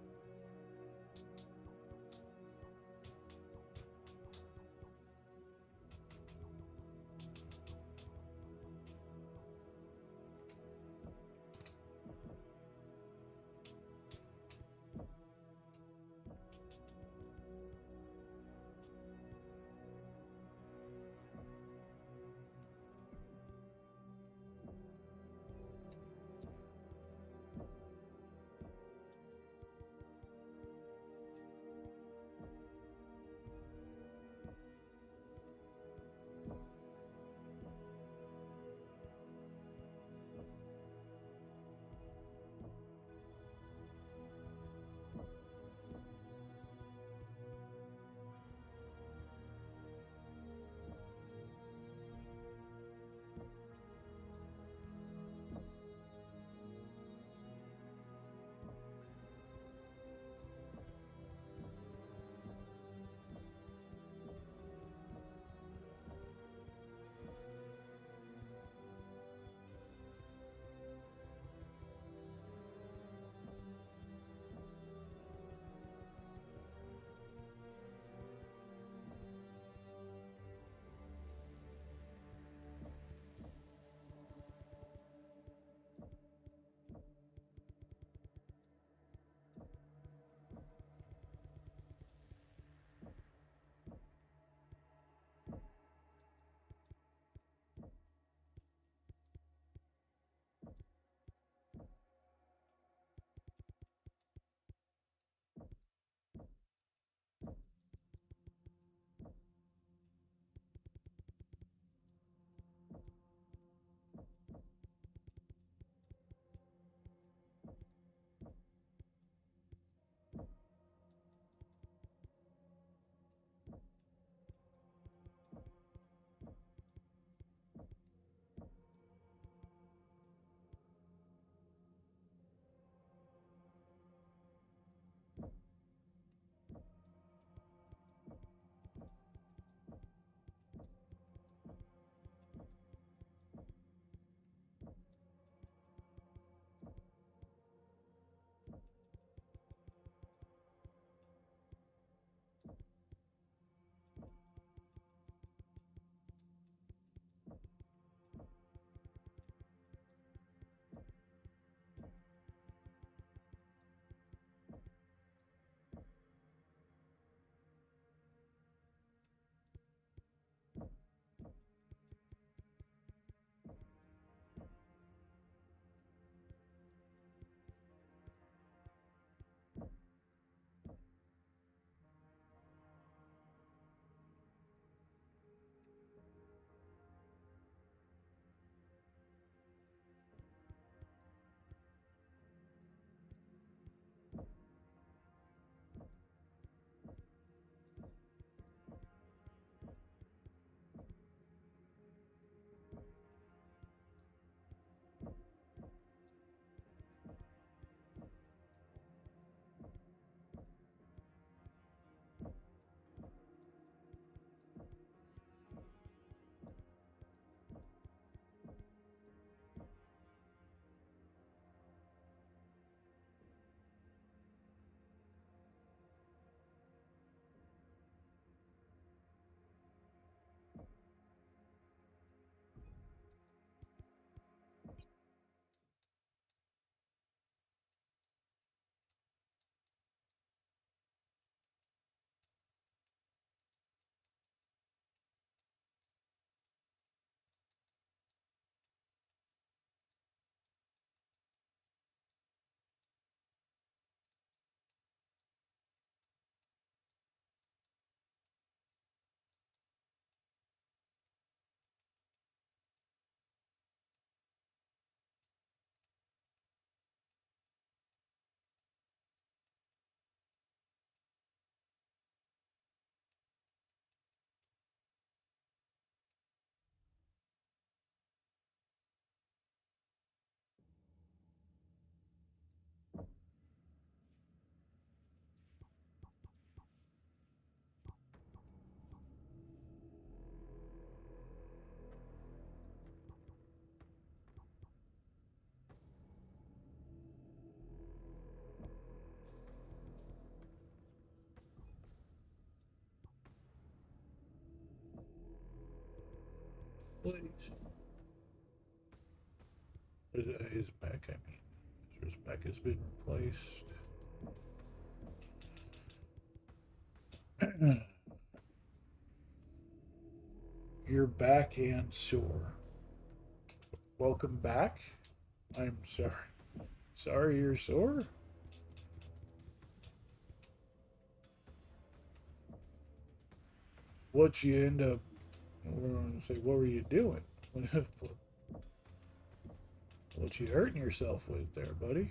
replaced. His back, I mean. His back has been replaced. Your backhand sore. Welcome back. I'm sorry. Sorry you're sore? What you end up... We're going to say, what were you doing? What you hurting yourself with there, buddy?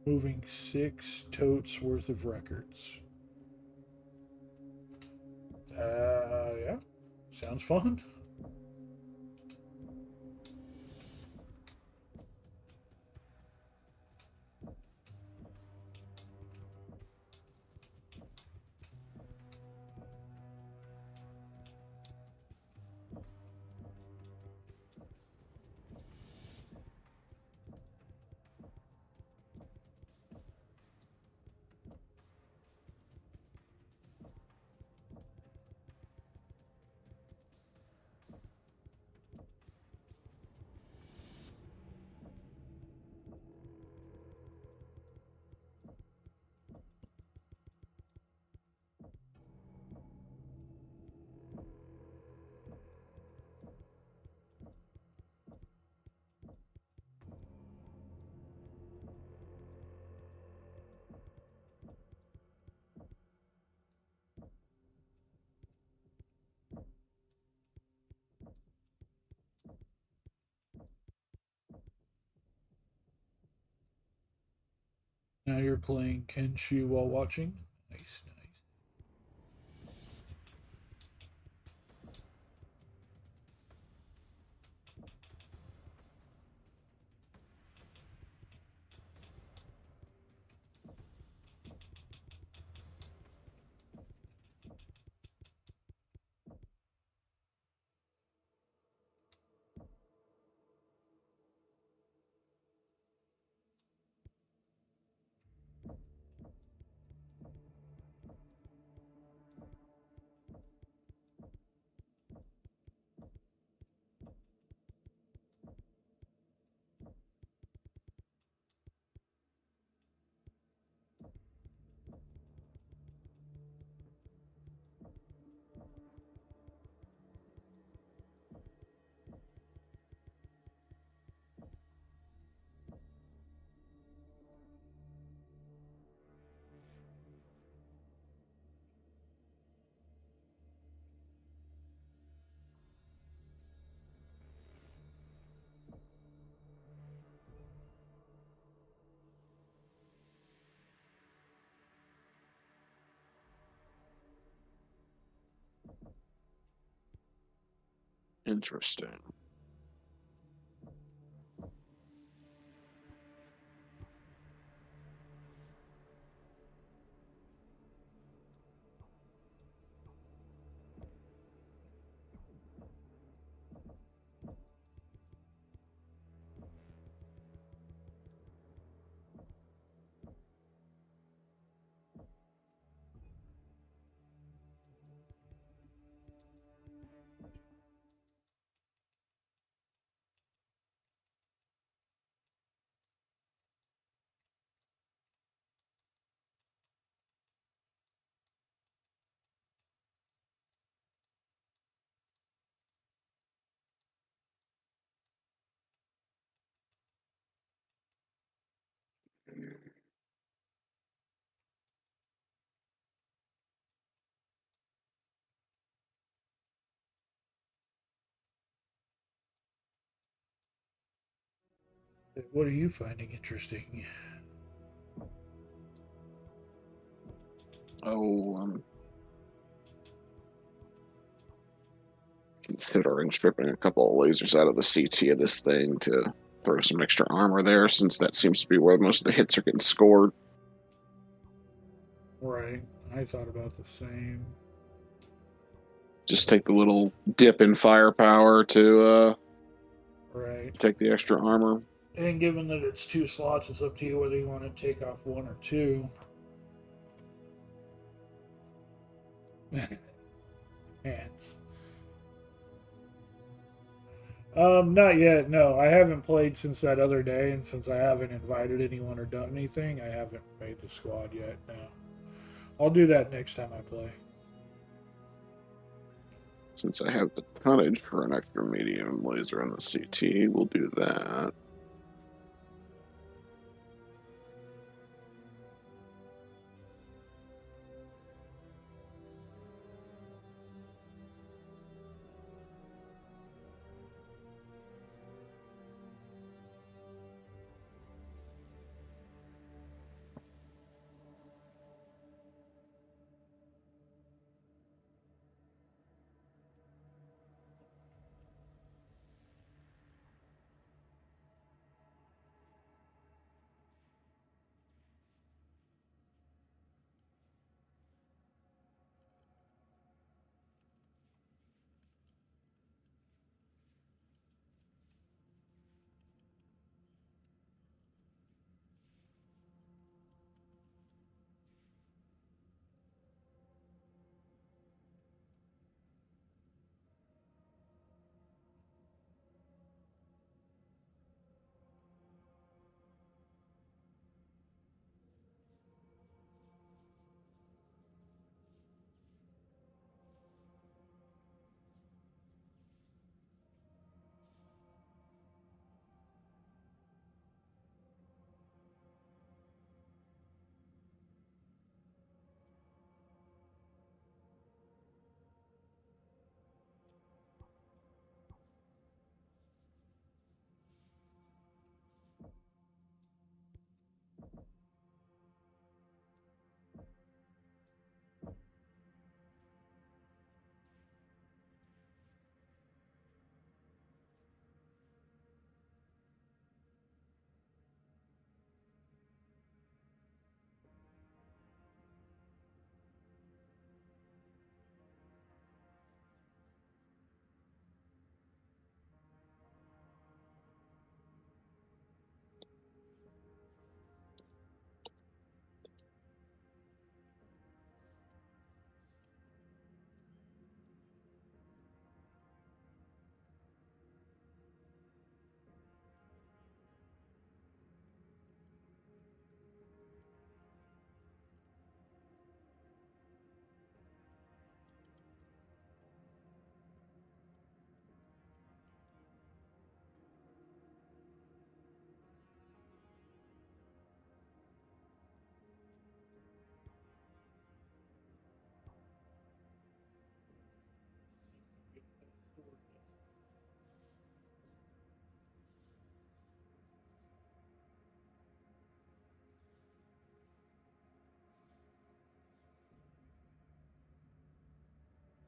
Moving 6 totes worth of records. Yeah. Sounds fun. Now you're playing Kenshi while watching. Nice, nice. Interesting. What are you finding interesting? Oh, I'm considering stripping a couple of lasers out of the CT of this thing to throw some extra armor there, since that seems to be where most of the hits are getting scored. Right. I thought about the same. just take the little dip in firepower to Right. take the extra armor. And given that it's 2 slots, it's up to you whether you want to take off 1 or 2. Hands. Not yet. No, I haven't played since that other day, and since I haven't invited anyone or done anything, I haven't made the squad yet. No, I'll do that next time I play. Since I have the tonnage for an extra medium laser on the CT, we'll do that.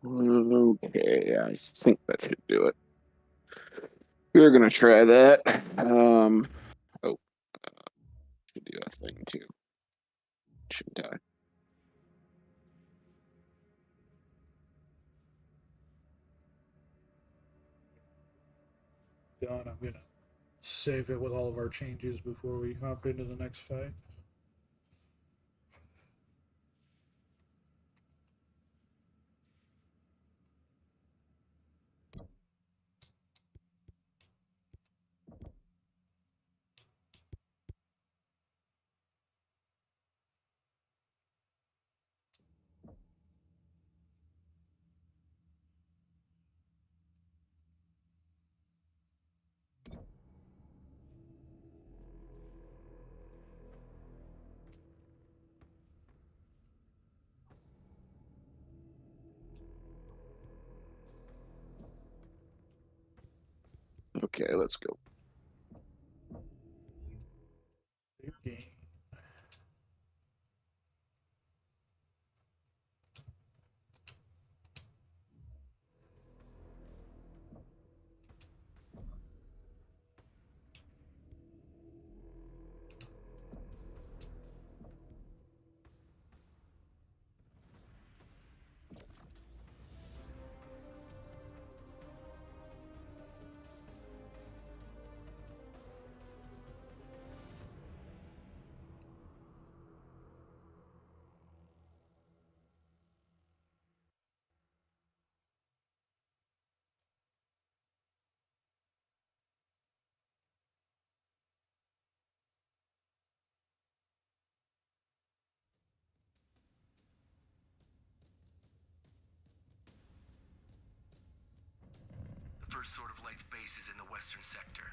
Okay, I think that should do it. We're gonna try that. Oh, should do a thing too, shouldn't I? Done. I'm gonna save it with all of our changes before we hop into the next fight. Okay, let's go. Okay. Sword of Light's base is in the western sector.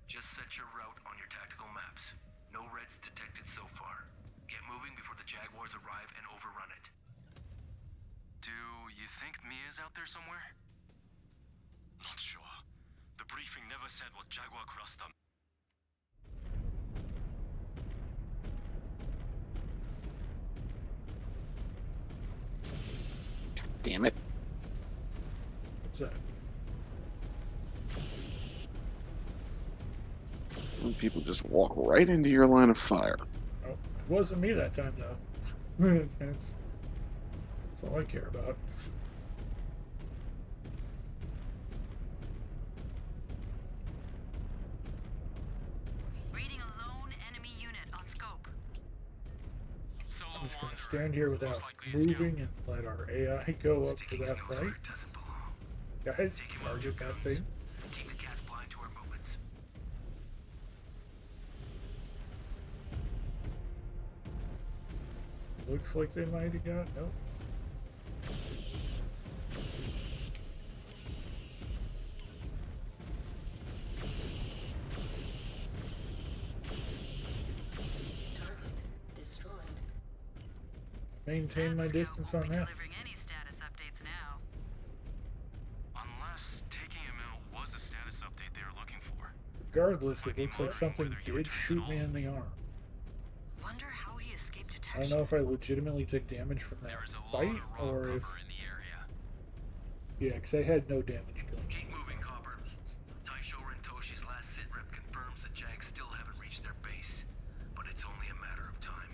Just set your route on your tactical maps. No Reds detected so far. Get moving before the Jaguars arrive and overrun it. Do you think Mia's out there somewhere? Not sure. The briefing never said what Jaguar crossed them. Damn it. What's that? People just walk right into your line of fire. Oh, it wasn't me that time, though. that's all I care about. Reading a lone enemy unit on scope. Solo I'm just gonna Wanderer, stand here without most likely a scout. moving and let our AI go up for Sticking that his nose fight. where it doesn't belong. Guys, Take him out your target that guns. thing. Keep the cats blind to our movements. Looks like they might have got. Nope. Target destroyed. Maintain my That scout distance won't on be that. delivering any status updates now. Unless taking him out was a status update they were looking for. Regardless, Might it be looks like wondering something whether he did returns shoot at me all. in the arm. Wonder how he escaped I detection. don't know if I legitimately took damage from that There is a lot fight, of rock or if... cover in the area. Yeah, because I had no damage going. Keep moving, Copper. Taisho Rentoshi's last sitrep confirms the Jags still haven't reached their base, but it's only a matter of time.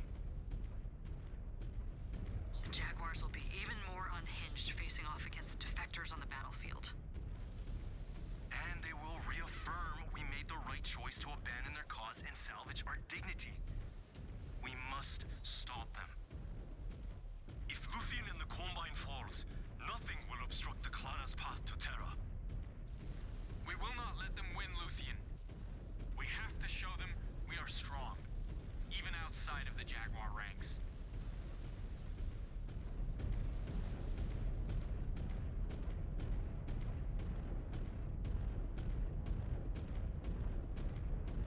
The Jaguars will be even more unhinged facing off against defectors on the battlefield. And they will reaffirm we made the right choice to abandon their cause and salvage our dignity. We must stop them. If Luthien and the Combine falls, nothing will obstruct the Clana's path to Terra. We will not let them win Luthien. We have to show them we are strong, even outside of the Jaguar ranks.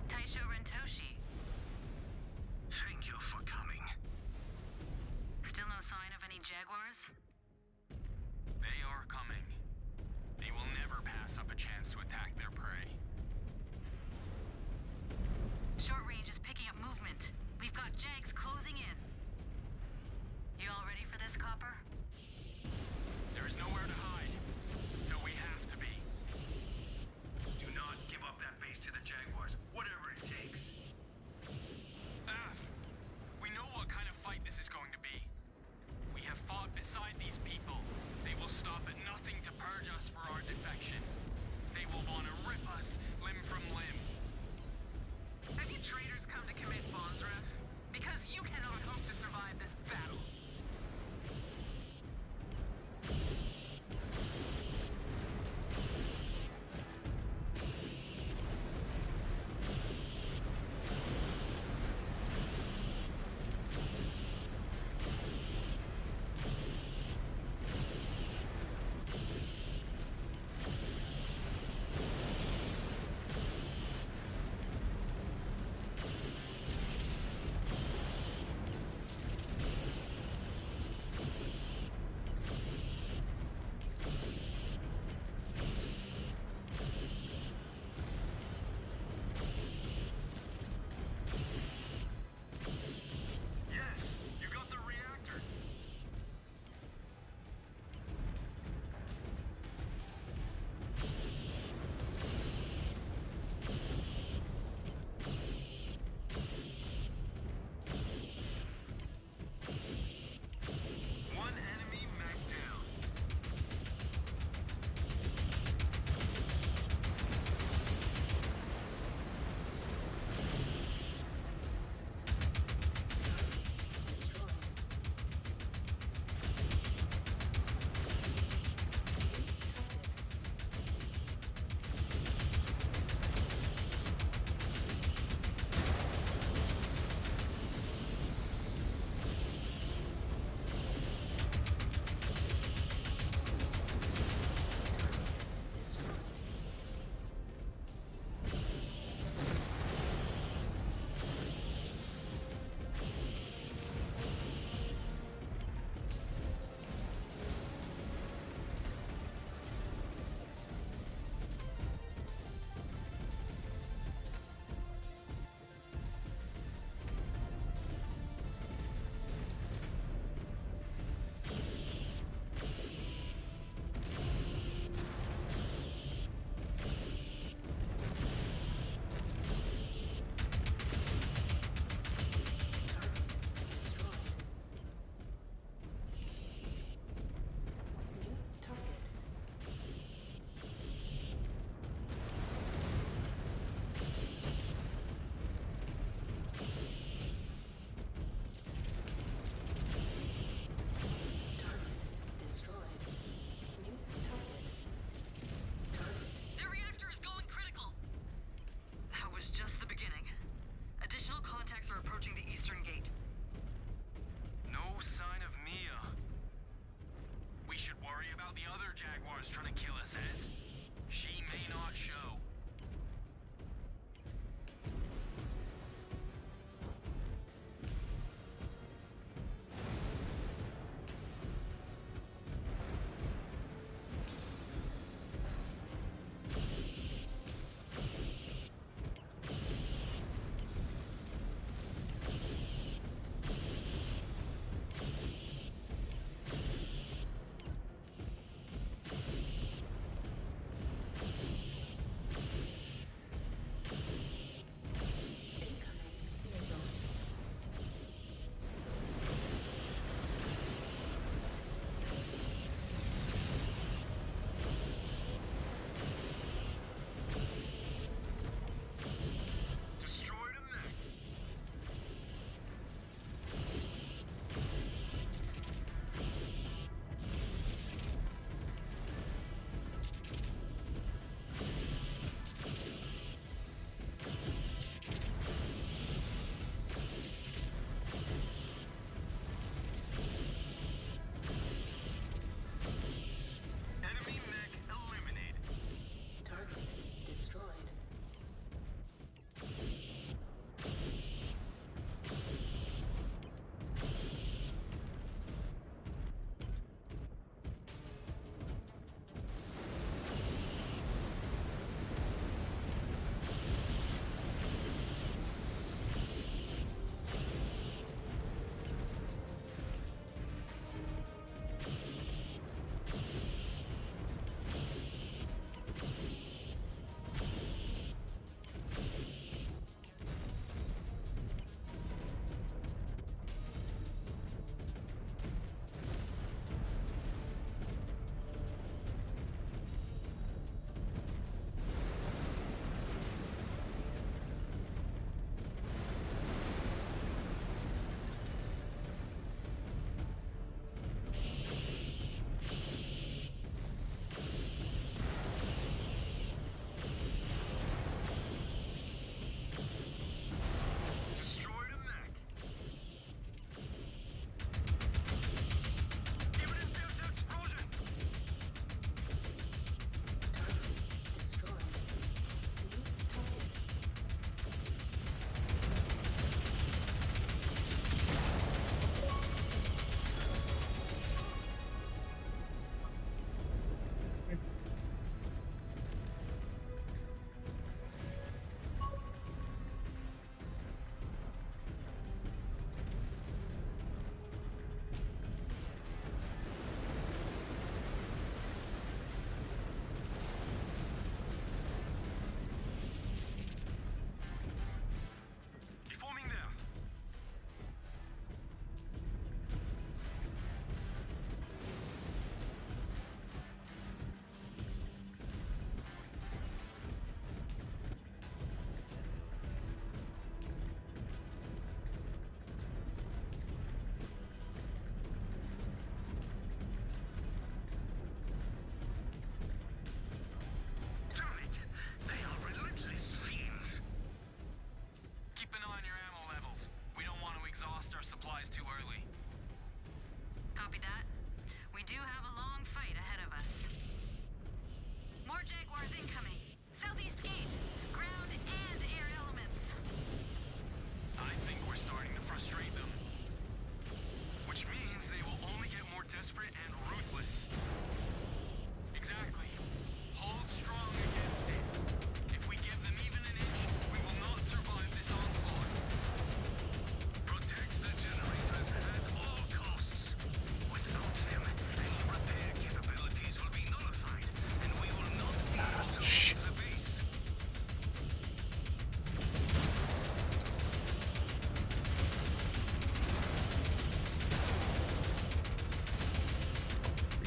Taisho Rentoshi, Thank you for coming. still no sign of any Jaguars? They are coming. They will never pass up a chance to attack their prey. Short range is picking up movement. We've got Jags closing in. You all ready for this, Copper? There is nowhere to hide, so we have to be. Do not give up that base to the Jaguars, whatever it takes. We know what kind of fight this is going to be. We have fought beside these people. They will stop at nothing to purge us for our defection. They will want to rip us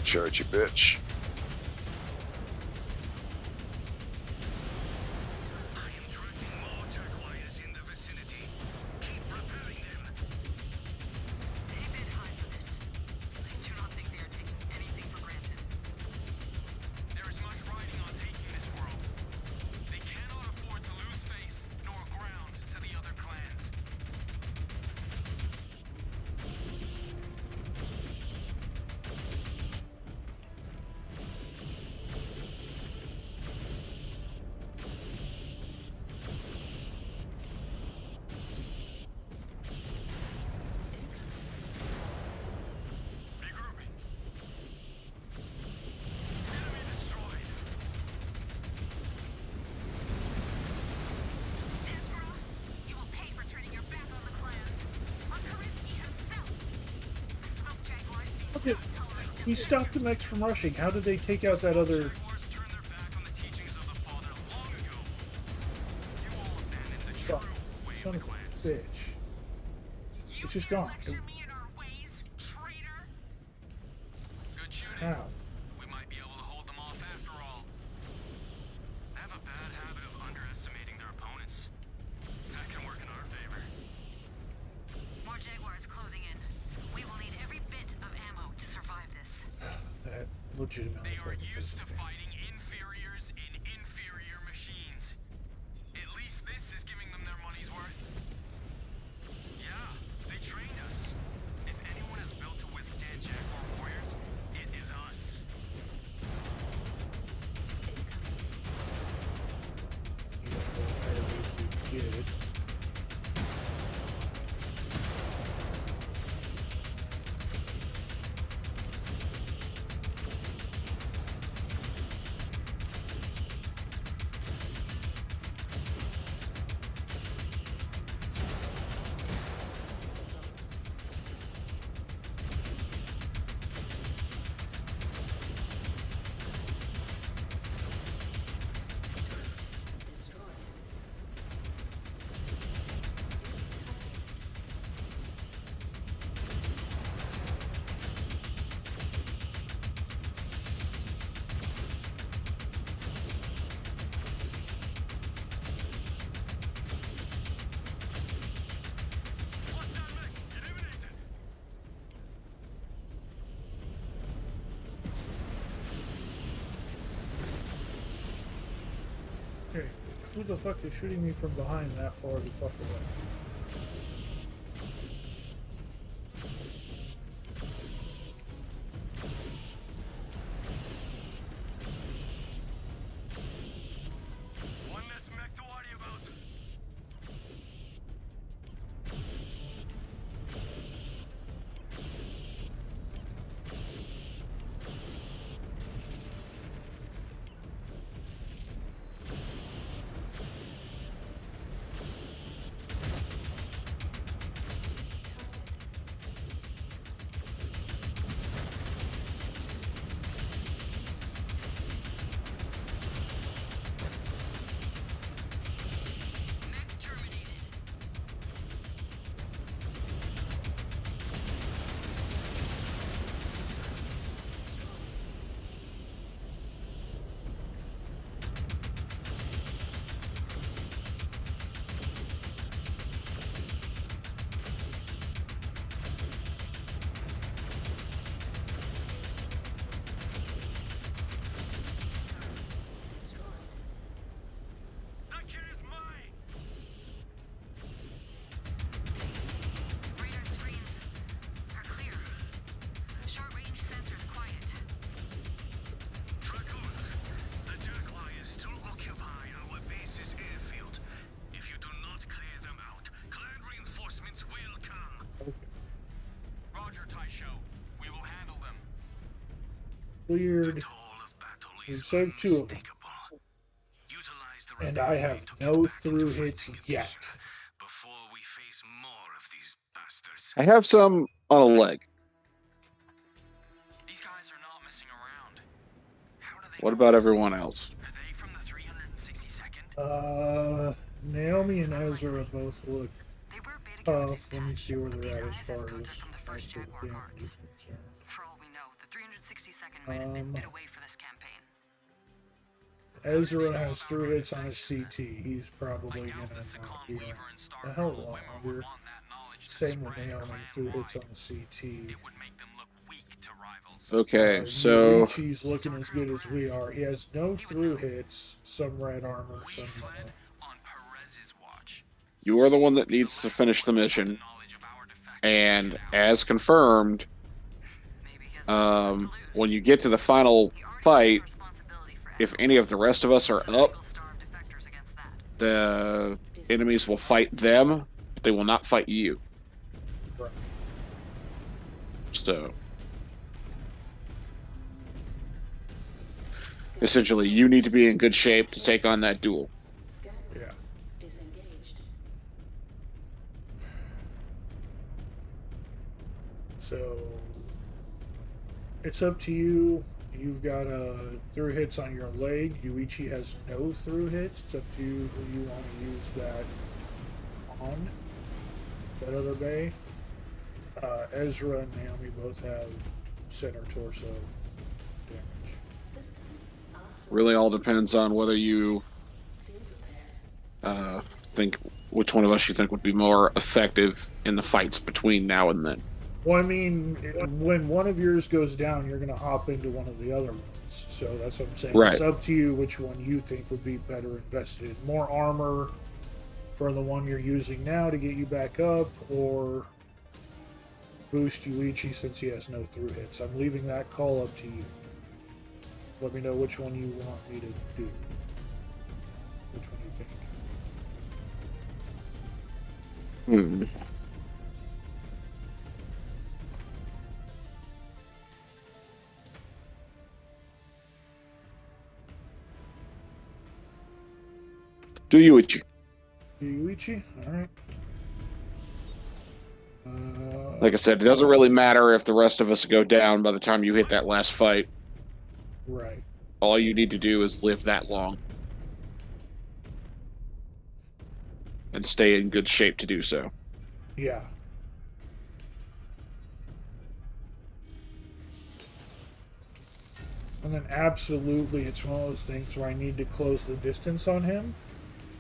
Charge you, bitch. I am tracking more jaguars in the vicinity. Keep repairing them. They bid high for this. I do not think they are taking anything for granted. There is much riding on taking this world. They cannot afford to lose face nor ground to the other clans. Regrouping. Enemy destroyed. Ezra, you will pay for turning your back on the clans. On Karinsky himself. The smoke jaguars do Okay. not tolerate We stopped the mechs from rushing. How did they take out that other... Jaguars turned their back on the teachings of the Father long ago. You all abandoned the true way Son of of the a clans. bitch. You It's just dare gone. lecture me in our ways, traitor? Good shooting. How? We might be able to hold them off after all. They have a bad habit of underestimating their opponents. That can work in our favor. More jaguars closing in. We will need every bit of ammo to survive this. That legitimately... They are fucking used to pissed me. fighting inferiors in inferior machines. At least this is giving them their money's worth. Yeah, they trained us. If anyone is built to withstand Jaguar warriors, it is us. You don't know how to basically get it. Destroyed. Hostile mech eliminated. Okay. Who the fuck is shooting me from behind that far the fuck away? One less mech to worry about. Mech terminated. Destroyed. That kid is mine. Radar screens are clear. Short-range sensors quiet. Dragoons, the jaguars still occupy our base's airfield. If you do not clear them out, clan reinforcements will come. Roger, Taisho. We will handle them. Cleared. The toll of battle We've is saved 2 of them. unmistakable. Utilize the And I have rebellion to no get back through into hits fighting yet. condition before we face more of these bastards. I have some on a leg. These guys are not messing around. How do they What know about us? everyone else? Are they from the 362nd? Naomi and Ezra both look They were Beta tough. Galaxy's Let me patch, see where but they're these at as guys far have as contact from the first actual Jaguar damage guards. is concerned. For all we know, the 362nd We might have been bid away for this campaign. Ezra has 3 hits on his CT. He's probably Like gonna Alpha not Secon be Weaver a and Star hell of a Colonel lot Wimmer would longer. want that knowledge to Same with spread Naomi, 3 hits on clan-wide. the CT. It would make them look weak to rivals. Okay, so Yuichi's looking as good as we are. He has no through hits, some red armor, We some fled on Perez's watch. you are the one that needs to finish the mission, Knowledge of our defective and DNA. as confirmed, Maybe he has nothing left to lose. when you get to the final He already fight, takes responsibility for if Admiral. any of the rest of us are It's a up, single star of defectors against that. the enemies will fight them, but they will not fight you. Right. So, essentially, you need to be in good shape to take on that duel. Scan Yeah. mode disengaged. So it's up to you. You've got through hits on your leg. Yuichi has no through hits. It's up to you who you want to use that on. That other bay. Ezra and Naomi both have center torso damage. Systems are Really all depends on whether you field repairs. think which one of us you think would be more effective in the fights between now and then. Well, I mean, when one of yours goes down, you're going to hop into one of the other ones. So that's what I'm saying. Right. It's up to you which one you think would be better invested in. More armor for the one you're using now to get you back up, or boost Yuichi since he has no through hits. I'm leaving that call up to you. Let me know which one you want me to do. Which one you think. Do Yuichi. Yuichi? Alright. Like I said, it doesn't really matter if the rest of us go down by the time you hit that last fight. Right. All you need to do is live that long. And stay in good shape to do so. Yeah. And then absolutely, it's one of those things where I need to close the distance on him.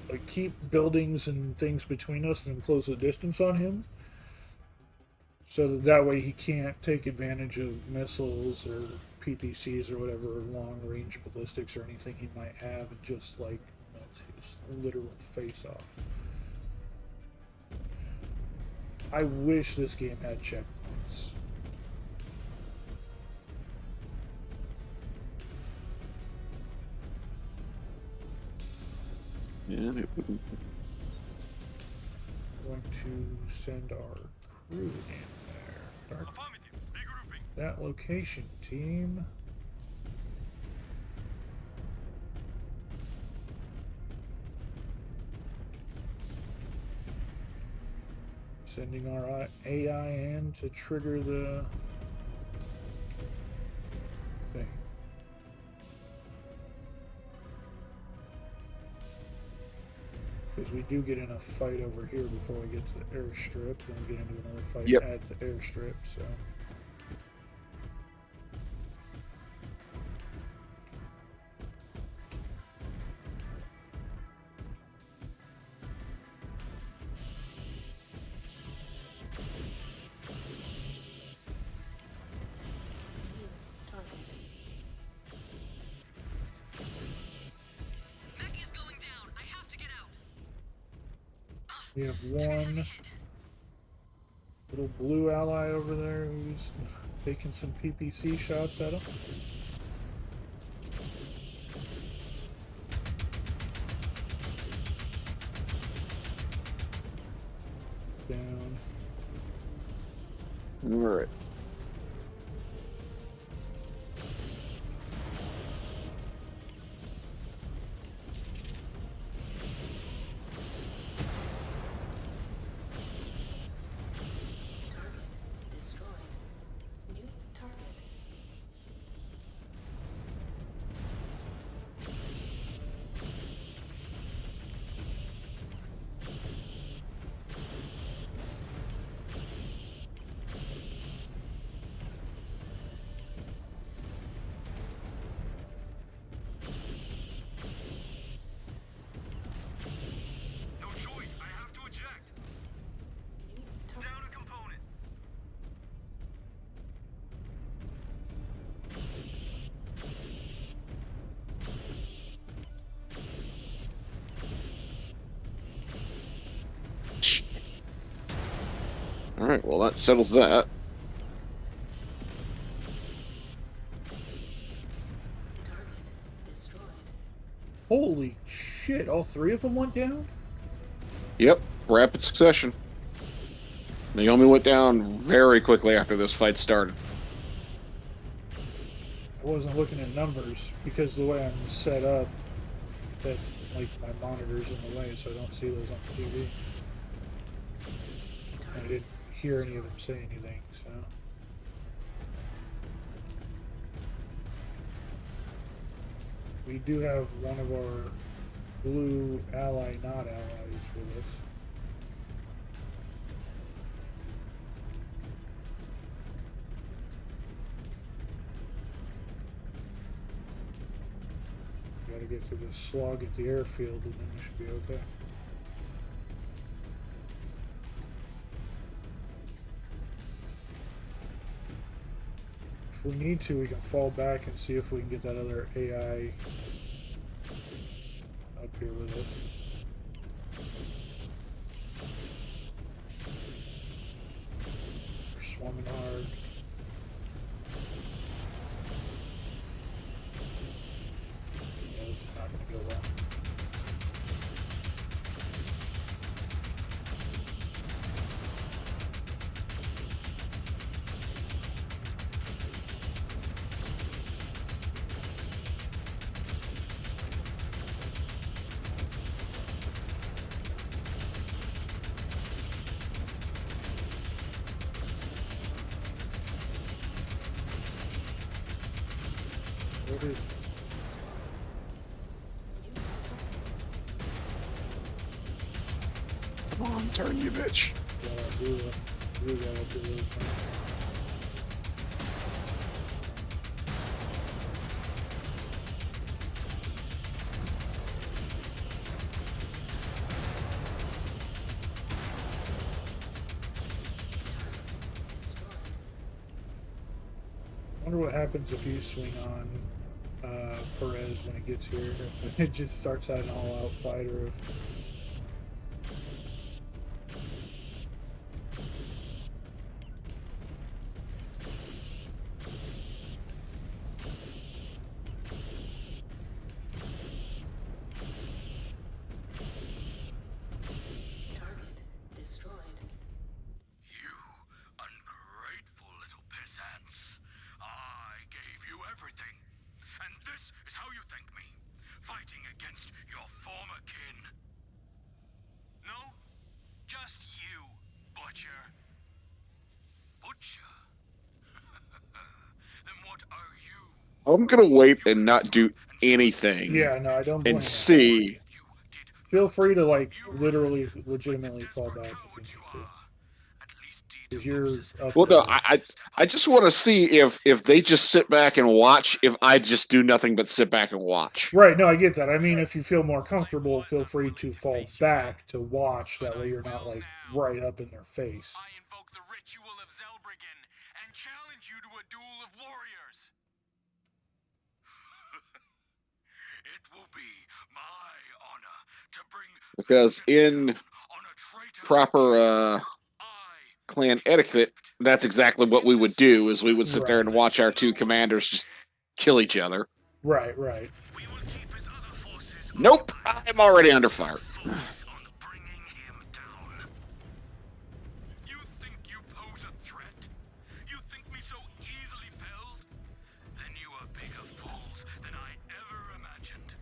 Like, keep buildings and things between us and then close the distance on him. So that way he can't take advantage of missiles or PPCs or whatever long-range ballistics or anything he might have and just, like, melt his literal face off. I wish this game had checkpoints. Yeah, Going to send our crew in there. Affirmative. Regrouping. That location, team. Sending our AI in to trigger the thing. Because we do get in a fight over here before we get to the airstrip, then we get into another fight Yep. at the airstrip, so. Target. Mech is going down. I have to get out. We have Took a heavy one hit. little blue ally over there who's taking some PPC shots at him. Down. alright. Target destroyed. New target. Alright, well, that settles that. Target destroyed. Holy shit! All three of them went down. Yep, rapid succession. They only went down very quickly after this fight started. I wasn't looking at numbers because the way I'm set up, that like my monitor's in the way, so I don't see those on the TV. And I didn't hear any of them say anything, so. We do have one of our blue ally, not allies, with us. Gotta get through this slog at the airfield, and then we should be okay. If we need to, we can fall back and see if we can get that other AI up here with us. We're swarming hard. Yeah, this is not going to go well. What is Come on, turn, you bitch. blue guy up here really fast? Wonder what happens if you swing on Perez when it gets here. It just starts out an all-out fighter. Target destroyed. You ungrateful little peasants. I gave you everything. And this is how you thank me. Fighting against your former kin. No? Just you, Butcher. Butcher? Then what are you? I'm gonna wait and not do anything. Yeah, no, I don't blame And you. see. You did Feel free to, like, literally, legitimately fall back if you need to. at least Because you're up Well, no, there. I just want to see if they just sit back and watch. If I just do nothing but sit back and watch. Right, no, I get that. I mean, if you feel more comfortable, feel free to fall back to watch. That way you're not, like, right up in their face. I invoke the ritual of Zelbrigan and challenge you to a duel of warriors. It will be my honor to bring Because in on a traitor proper I clan etiquette, that's exactly what we would do. Is we would sit there and Right. watch our two commanders just kill each other. Right, right. we will keep his other forces Nope, I'm already under fire. focus on bringing him down. You think you pose a threat? You think me so easily felled? Then you are bigger fools than I ever imagined.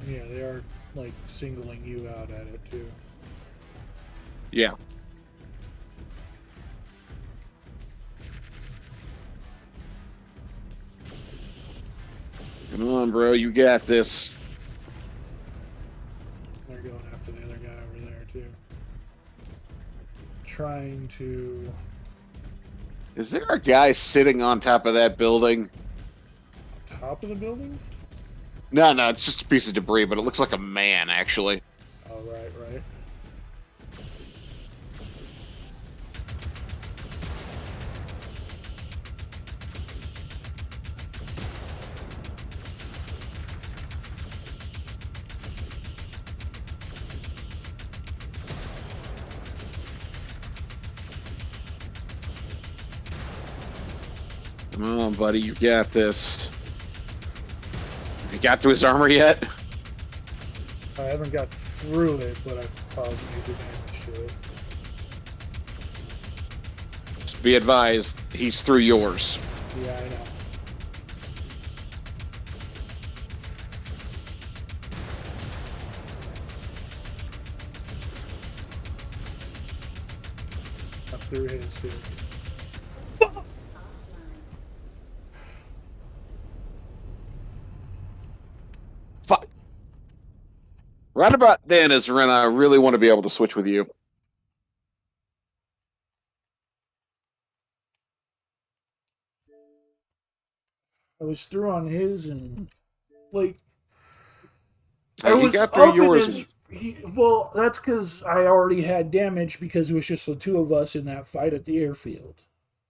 Yeah, they are, like, singling you out at it, too. Yeah. Come on, bro, you got this. They're going after the other guy over there, too. Trying to... Is there a guy sitting on top of that building? Top of the building? No, it's just a piece of debris, but it looks like a man, actually. Oh, right, right. Come on, buddy, you got this. Have you got to his armor yet? I haven't got through it, but I probably need to manage it. Just be advised, he's through yours. Yeah, I know. I'm through his too. Systems offline. Fuck. Right about then is when I really want to be able to switch with you. I was through on his and like Hey, I he was got through up yours. against. Well, that's because I already had damage because it was just the two of us in that fight at the airfield.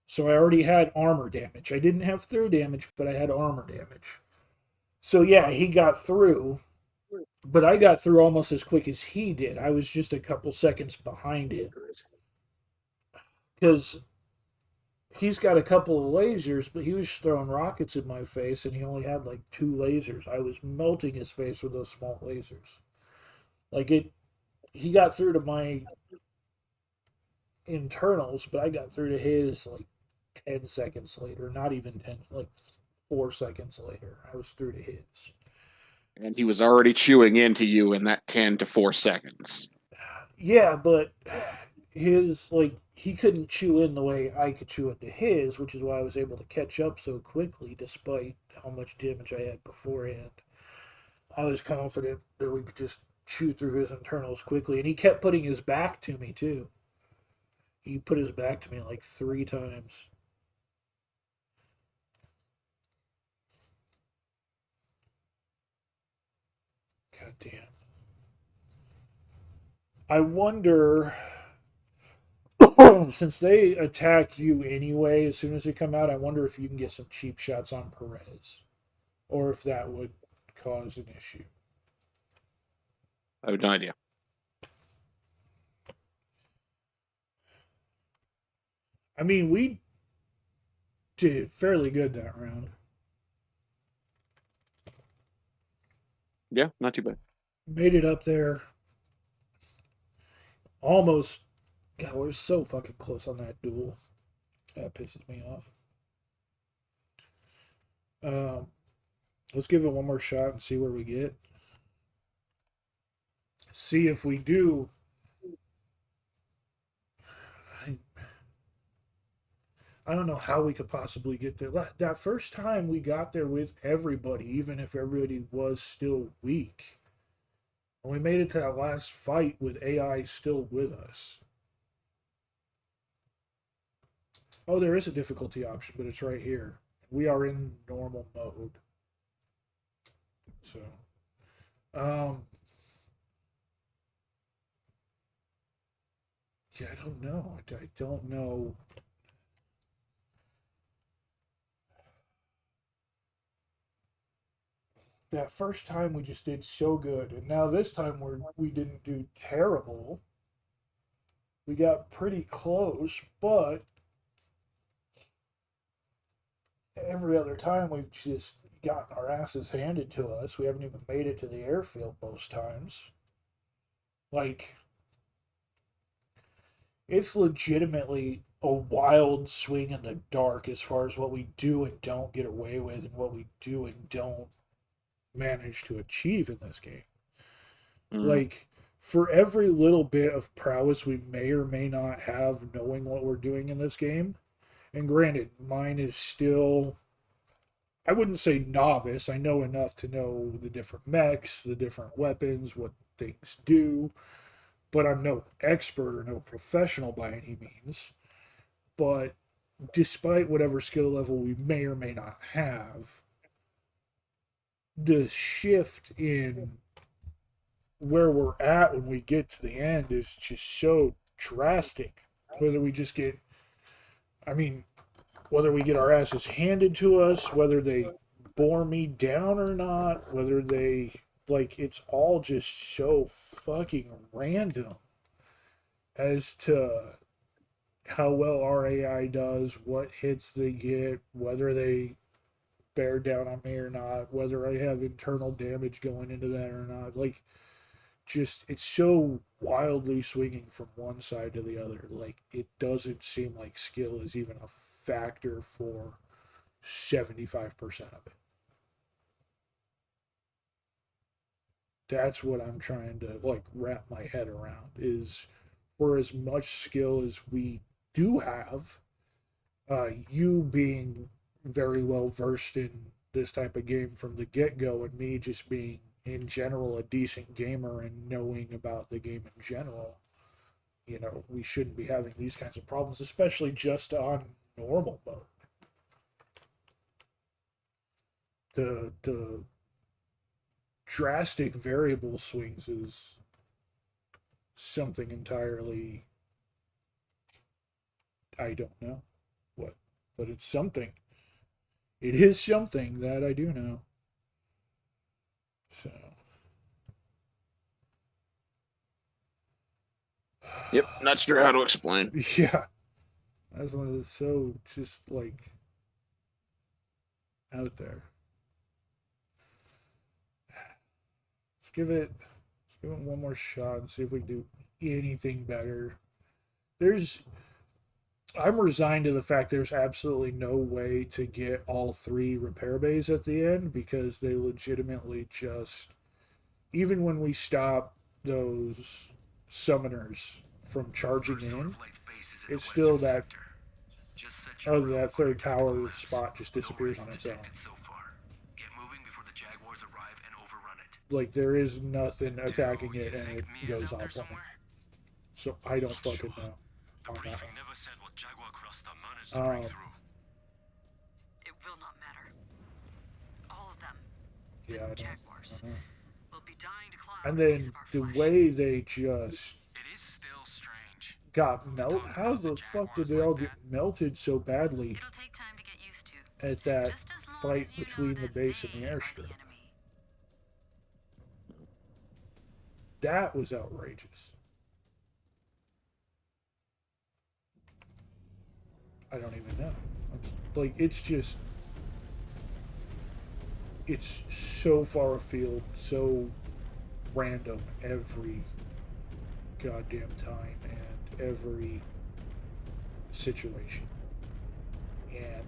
So I already had armor damage. I didn't have through damage, but I had armor damage. So yeah, he got through, but I got through almost as quick as he did. I was just a couple seconds behind him because he's got a couple of lasers, but he was throwing rockets in my face, and he only had like two lasers. I was melting his face with those small lasers. Like it, he got through to my internals, but I got through to his like 10 seconds later. Not even 10, like 4 seconds later. I was through to his. And he was already chewing into you in that 10 to 4 seconds. Yeah, but his like he couldn't chew in the way I could chew into his, which is why I was able to catch up so quickly despite how much damage I had beforehand. I was confident that we could just chew through his internals quickly, and he kept putting his back to me too. He put his back to me like 3 times. God damn. I wonder, since they attack you anyway as soon as they come out, I wonder if you can get some cheap shots on Perez, or if that would cause an issue. I have no idea. I mean, we did fairly good that round. Yeah, not too bad. Made it up there. Almost. God, we're so fucking close on that duel. That pisses me off. Um, let's give it one more shot and see where we get. See if we do. I don't know how we could possibly get there. That first time we got there with everybody, even if everybody was still weak. And we made it to that last fight with AI still with us. Oh, there is a difficulty option, but it's right here. We are in normal mode. So, um, yeah, I don't know. I don't know. That first time we just did so good, and now this time we didn't do terrible. We got pretty close, but every other time we've just gotten our asses handed to us. We haven't even made it to the airfield most times. Like, it's legitimately a wild swing in the dark as far as what we do and don't get away with and what we do and don't manage to achieve in this game. Like, for every little bit of prowess we may or may not have knowing what we're doing in this game, and granted, mine is still, I wouldn't say novice. I know enough to know the different mechs, the different weapons, what things do, but I'm no expert or no professional by any means. But despite whatever skill level we may or may not have, the shift in where we're at when we get to the end is just so drastic. Whether we just get, I mean, whether we get our asses handed to us, whether they bore me down or not, whether they, like, it's all just so fucking random as to how well our AI does, what hits they get, whether they bear down on me or not, whether I have internal damage going into that or not. Like, just it's so wildly swinging from one side to the other. Like, it doesn't seem like skill is even a factor for 75% of it. That's what I'm trying to like wrap my head around is for as much skill as we do have, you being very well versed in this type of game from the get go, and me just being in general a decent gamer and knowing about the game in general, we shouldn't be having these kinds of problems, especially just on normal mode. The drastic variable swings is something entirely, I don't know what, but it's something. It is something that I do know. So. Yep, not sure how to explain. Yeah. That's so just like out there. Let's give it one more shot and see if we do anything better. I'm resigned to the fact there's absolutely no way to get all 3 repair bays at the end because they legitimately just, even when we stop those summoners from charging in, it's still that that third power spot just disappears on its own. Like, there is nothing attacking it and it goes offline. So I don't fucking know on that one. Never said what Jaguar Cluster managed to break through. It will not matter. All of them, Yeah, the Jaguars, will be dying to climb and the base then of our the flesh. way they just It is still strange. got melt. How the fuck did they all get melted so badly It'll take time to get used to. at that Just as long fight as you know between the that base and they the are airstrip? the enemy. That was outrageous. I don't even know. It's so far afield, so random every goddamn time and every situation. And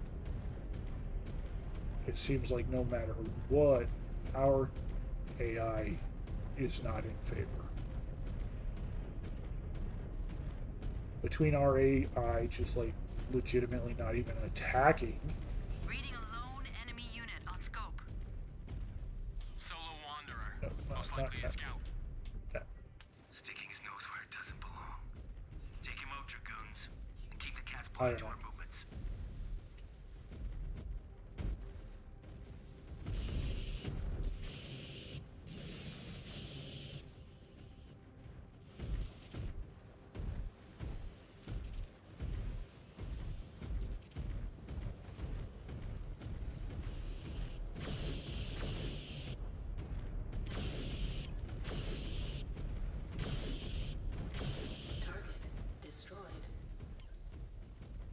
it seems like no matter what, our AI is not in favor. Between our AI just like legitimately not even attacking. Reading a lone enemy unit on scope. Solo Wanderer. No, Most likely a scout. Sticking his nose where it doesn't belong. Take him out, Dragoons, and keep the cats I blind don't to know. our movements. Target destroyed.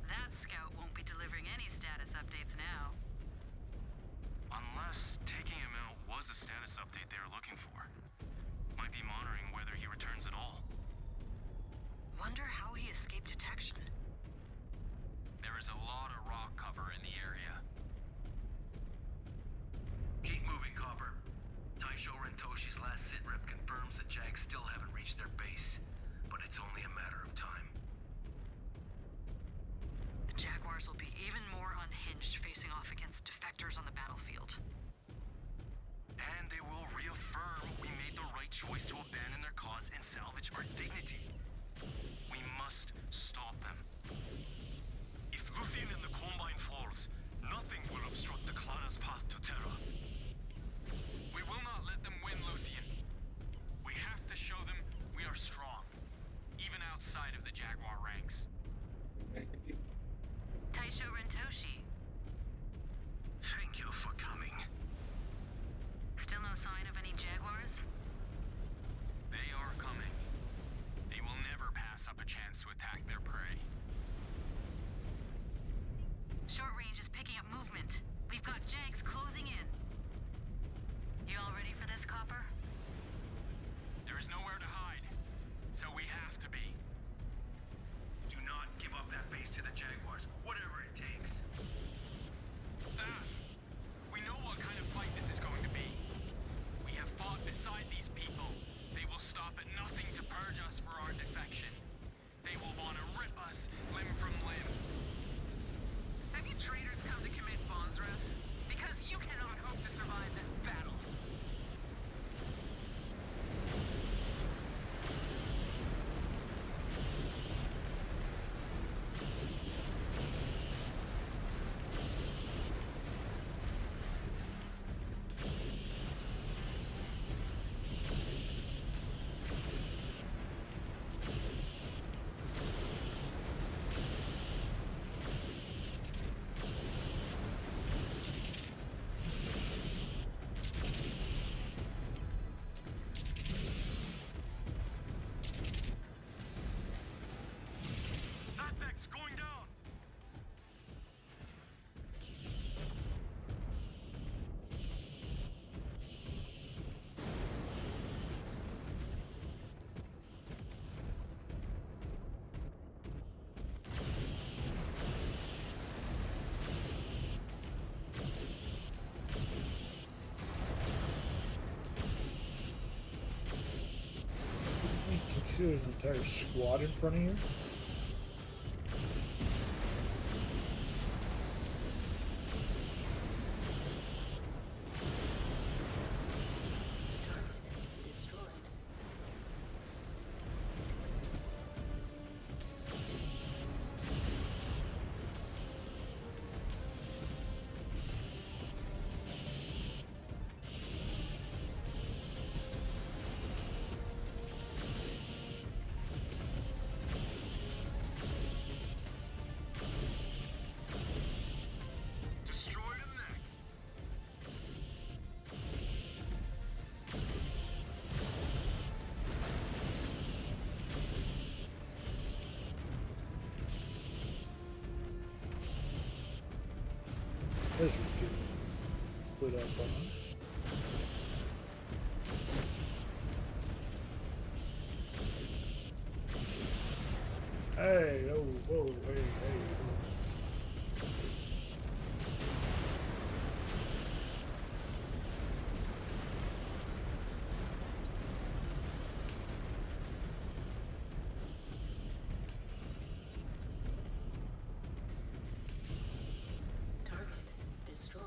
That scout won't be delivering any status updates now. Unless taking him out was a status update they were looking for. Might be monitoring whether he returns at all. Wonder how he escaped detection. There is a lot of rock cover in the area. Keep moving, Copper. Taisho Rentoshi's last sitrep confirms the Jags still haven't reached their base, but it's only a matter of time. The Jaguars will be even more unhinged facing off against defectors on the battlefield. And they will reaffirm we made the right choice to abandon their cause and salvage our dignity. We must stop them. If Luthien and the Combine falls, nothing will obstruct the Clana's path to Terra. We will not let them win, Luthien. We have to show them we are strong, even outside of the Jaguar ranks. Taisho Rentoshi, Thank you for coming. still no sign of any Jaguars? They are coming. They will never pass up a chance to attack their prey. See, there's an entire squad in front of you. Target destroyed. Destroyed a mech. This was good. Put up on. Hey, oh, whoa, hey, hey. Target destroyed.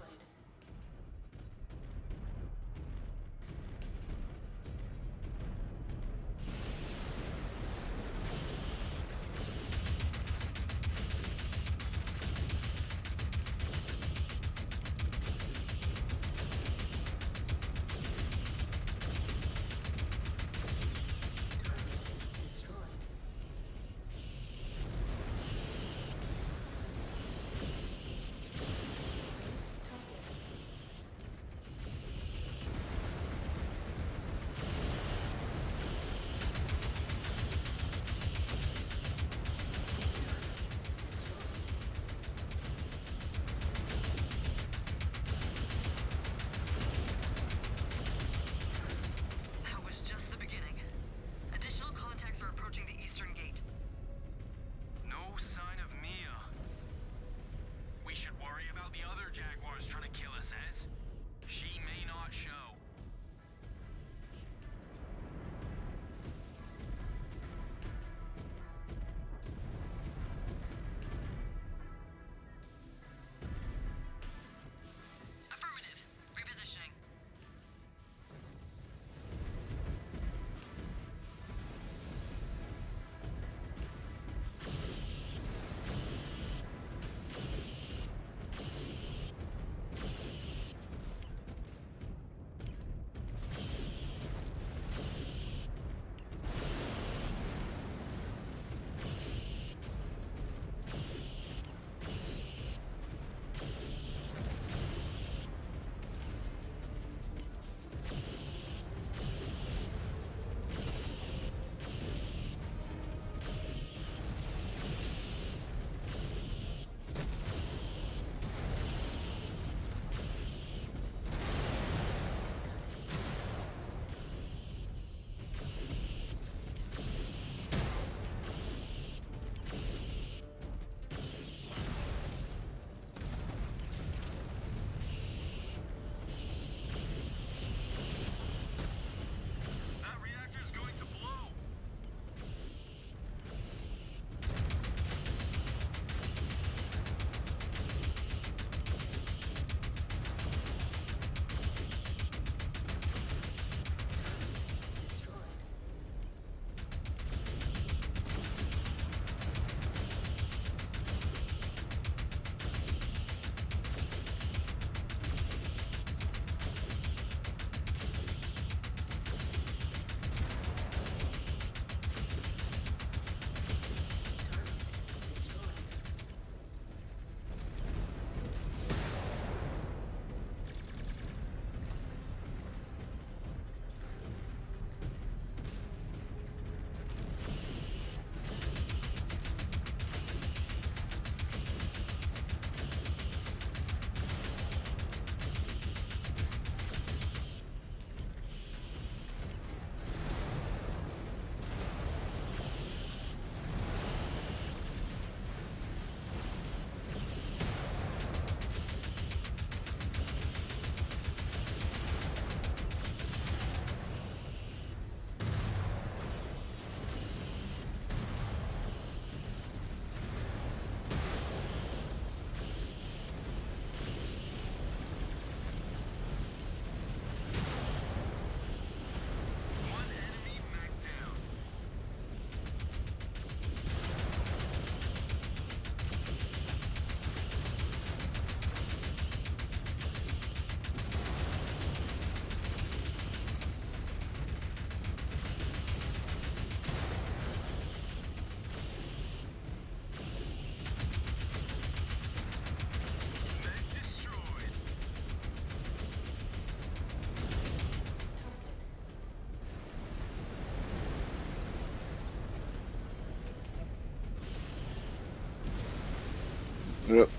Yep.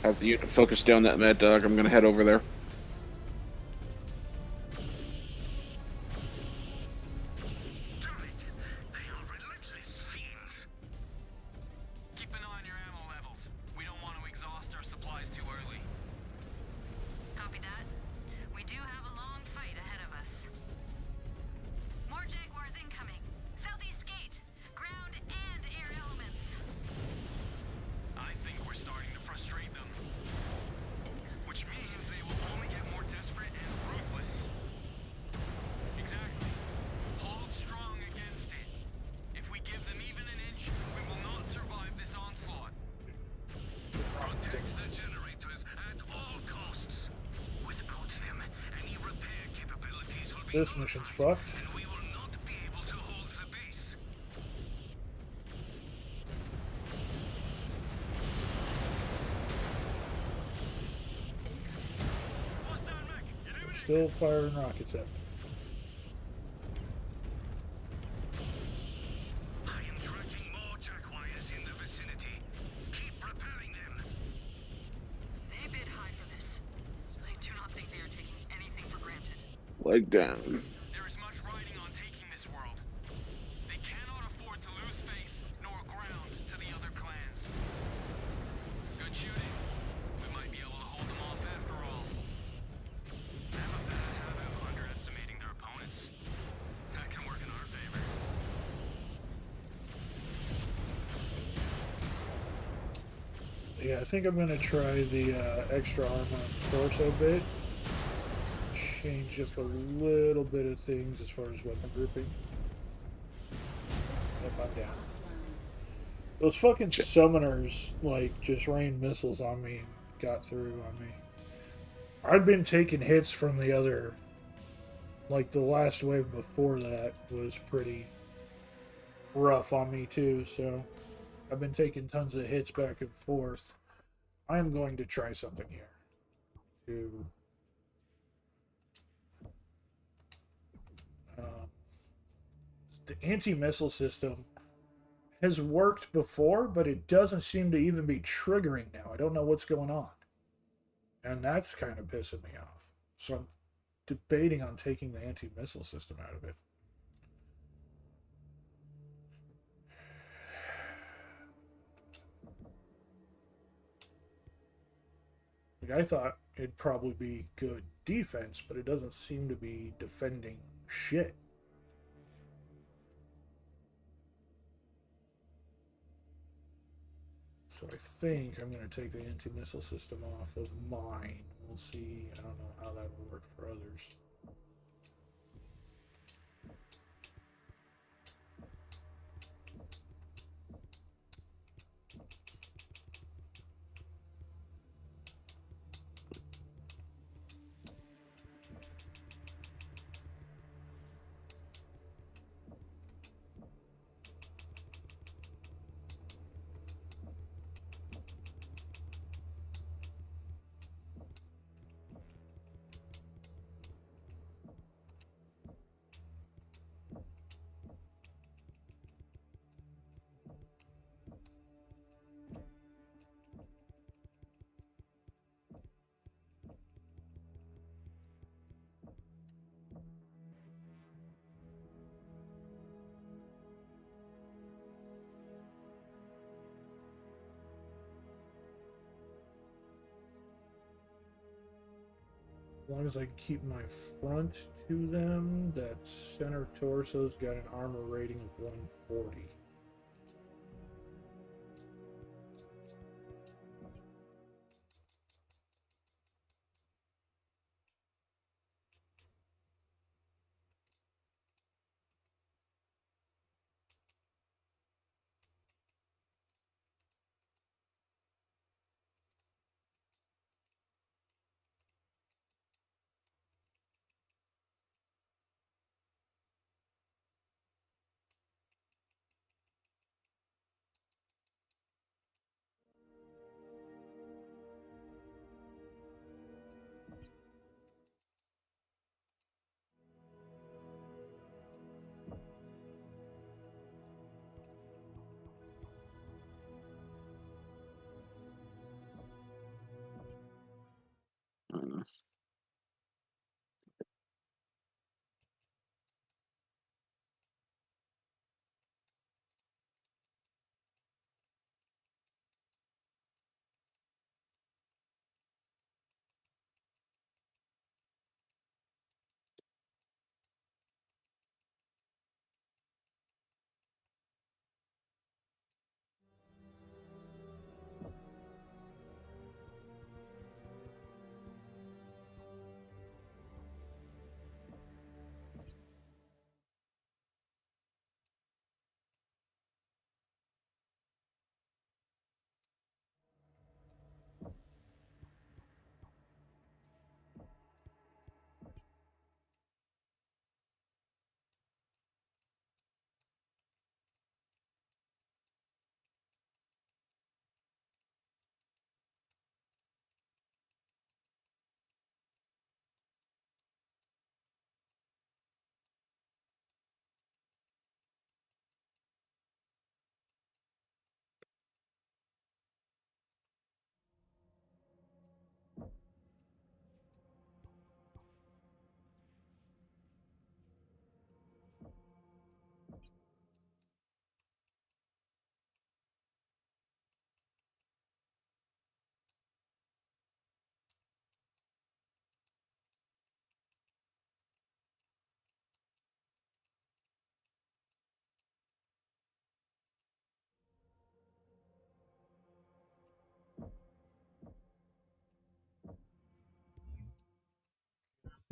Have the unit focus down that Mad Dog. I'm gonna head over there. Damn it! They are relentless fiends. Keep an eye on your ammo levels. We don't want to exhaust our supplies too early. Copy that. We do have a long fight ahead of us. More Jaguars incoming. Southeast gate. Ground and air elements. I think we're starting to frustrate them. Which means they will only get more desperate and ruthless. Exactly. Hold strong against it. If we give them even an inch, we will not survive this onslaught. Protect the generators at all costs. Without them, any repair capabilities will be This mission's fucked. and we will not be able to hold the base. Hostile mech! You do it! Still firing rockets at me. I am tracking more Jaguars in the vicinity. Keep repelling them. They bid high for this. I do not think they are taking anything for granted. Leg down. There is much riding on taking this world. They cannot afford to lose face nor ground to the other clans. Good shooting. We might be able to hold them off after all. They have a bad habit of underestimating their opponents. That can work in our favor. Yeah, I think I'm gonna try the extra armor on the torso bit. Change up a little bit of things as far as weapon grouping. Yep, I'm down. Those fucking summoners, like, just rained missiles on me and got through on me. I'd been taking hits from the other, like, the last wave before that was pretty rough on me too, so I've been taking tons of hits back and forth. I am going to try something here. To the anti-missile system has worked before, but it doesn't seem to even be triggering now. I don't know what's going on. And that's kind of pissing me off. So I'm debating on taking the anti-missile system out of it. Like, I thought it'd probably be good defense, but it doesn't seem to be defending shit. So I think I'm going to take the anti-missile system off of mine. We'll see. I don't know how that will work for others. As long as I keep my front to them, that center torso's got an armor rating of 140.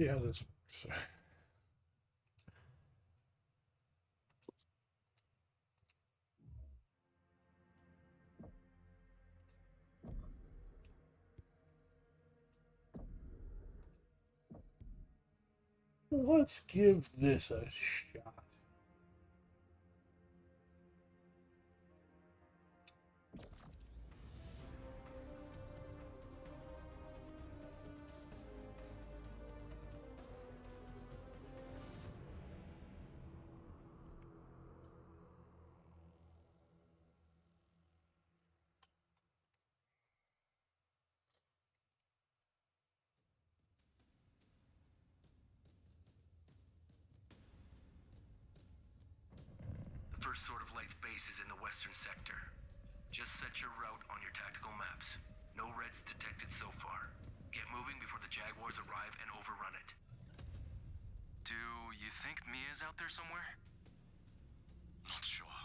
See how this works. Let's give this a shot. The first Sword of Light's base is in the western sector. Just set your route on your tactical maps. No Reds detected so far. Get moving before the Jaguars arrive and overrun it. Do you think Mia's out there somewhere? Not sure.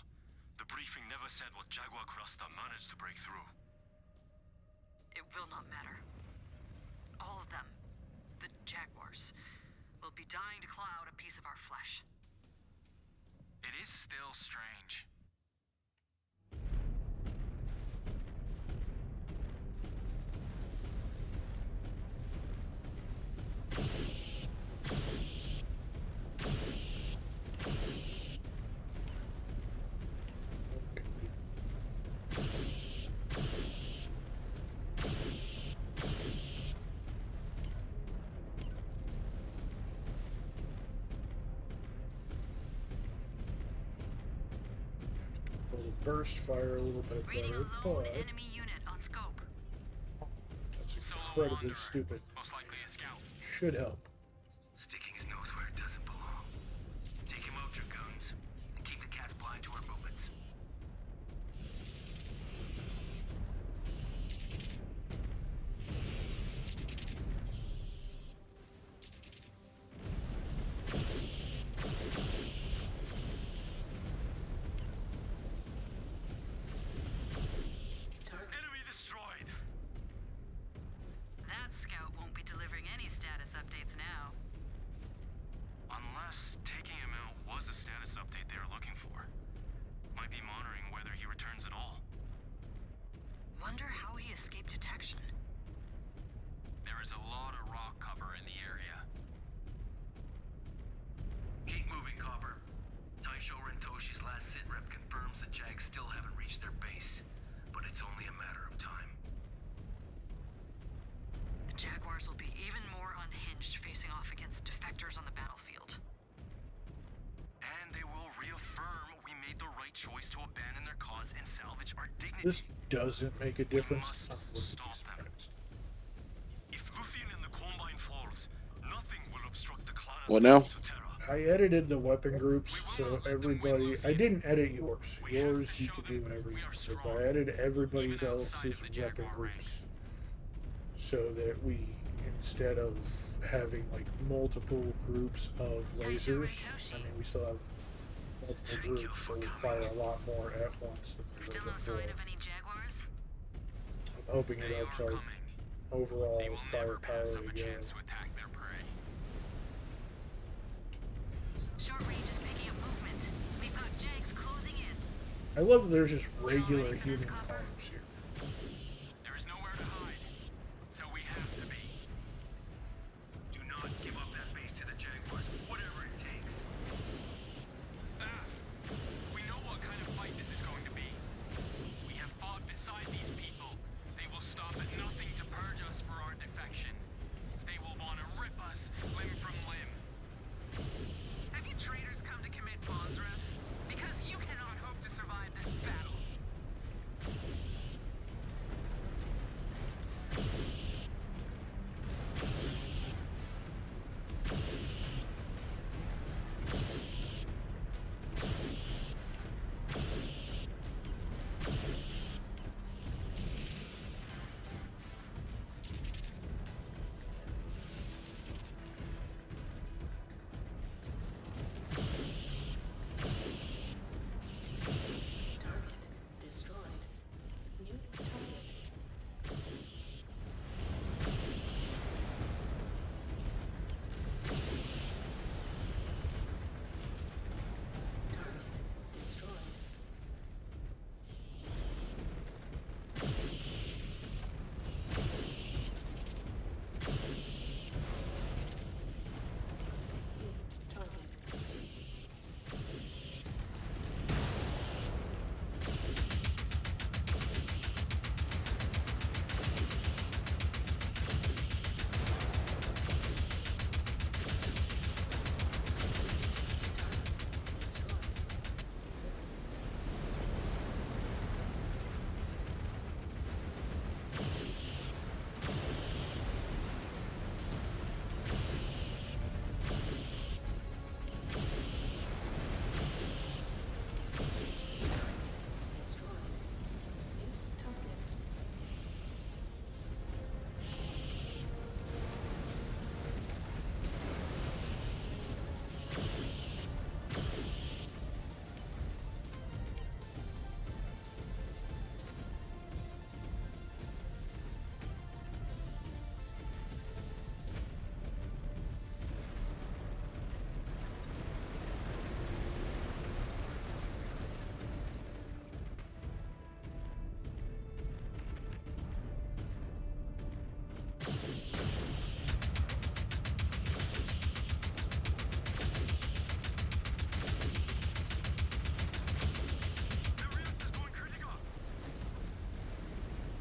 The briefing never said what Jaguar cluster managed to break through. It will not matter. All of them, the Jaguars, will be dying to claw out a piece of our flesh. It is still strange. Burst fire a little bit Reading better, a lone but enemy unit on scope. that's Solo incredibly wanderer, stupid. most likely a scout. Should help. Sticking his nose where it doesn't belong. Take him out, Dragoons, and keep the cats blind to our movements. Enemy destroyed! That scout won't be delivering any status updates now. Unless taking him out was a status update they were looking for. Might be monitoring whether he returns at all. Wonder how he escaped detection. There is a lot of rock cover in the area. Keep moving, Copper. Taisho Rentoshi's last sitrep confirms the Jags still haven't reached their base, but it's only a matter of time. The Jaguars will be even more unhinged facing off against defectors on the battlefield. And they will reaffirm we made the right choice to abandon their cause and salvage our dignity. This doesn't make a difference. must I wouldn't be stop them. surprised. If Luthien and the Combine falls, nothing will obstruct the clan. What now? I edited the weapon groups, so everybody. I didn't edit yours. Yours you can do whenever you want, but I edited everybody else's weapon groups so that we, instead of having like multiple groups of lasers, I mean we still have multiple groups, so we fire a lot more at once than we Still did no before. sign of any Jaguars? I'm hoping it They ups are our coming. overall They will never pass firepower up a again. chance to attack their prey. Short range is picking up movement. We've got Jags closing in. I love that there's just ready regular for this, human Copper? arms here. There is nowhere to hide, so we have to be. Do not give up that base to the Jaguars, whatever it takes. We know what kind of fight this is going to be. We have fought beside these people. They will stop at nothing to purge us for our defection. They will want to rip us limb from limb. Have you traitors come to commit Bonzra? Because you cannot hope to survive this battle.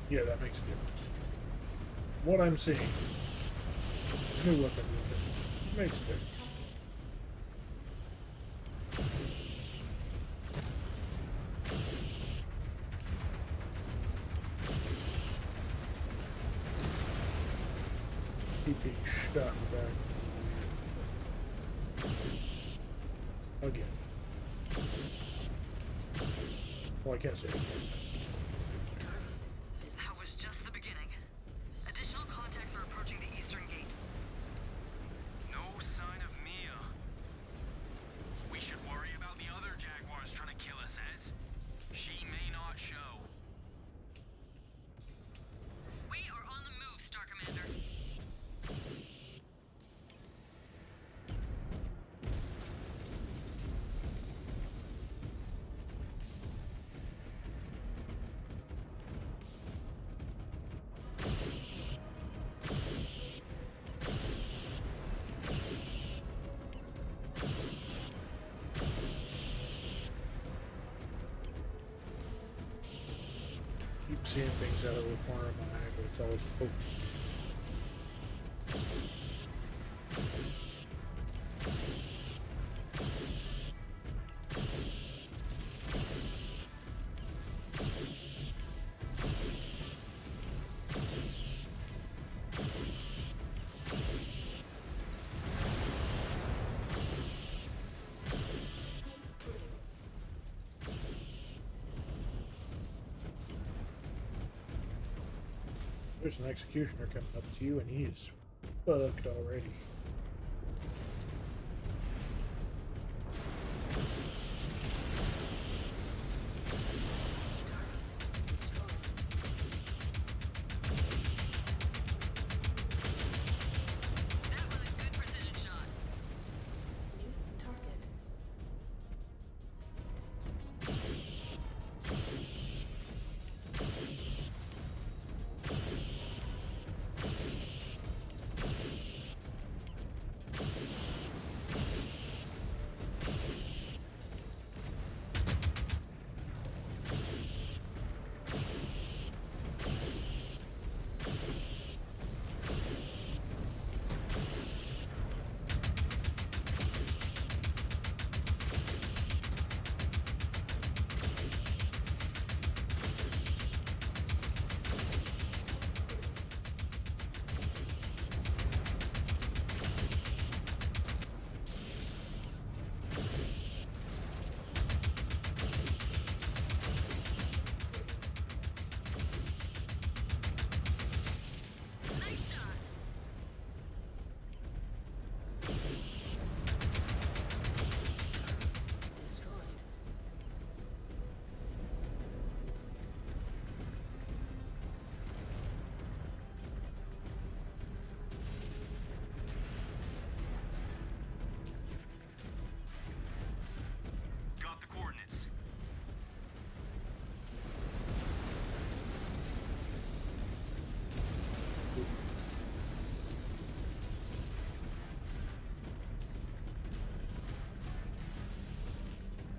Yeah, that makes a difference. What I'm seeing. New weapon movement. Makes a difference. Keep being shot in the back. Again. Well, I can't say it again. That was just the beginning. Additional contacts are approaching the eastern gate. No sign of Mia. We should worry about the other Jaguars trying to kill us, Ez. She may not show. We are on the move, Star Commander. Keep seeing things out of the corner of my eye, but it's always open. There's an executioner coming up to you, and he is fucked already. Destroyed. That was a good precision shot. New target. Nice shot. Destroyed. Got the coordinates.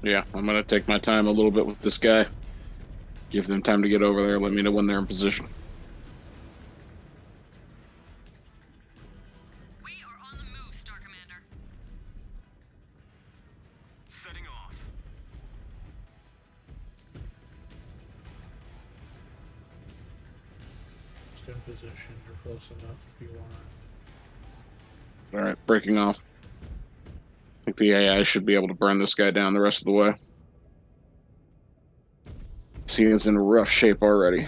Yeah, I'm gonna take my time a little bit with this guy. Give them time to get over there. Let me know when they're in position. We are on the move, Star Commander. Setting off. Just in position. You're close enough if you want. All right, breaking off. I think the AI should be able to burn this guy down the rest of the way. See, he's in rough shape already.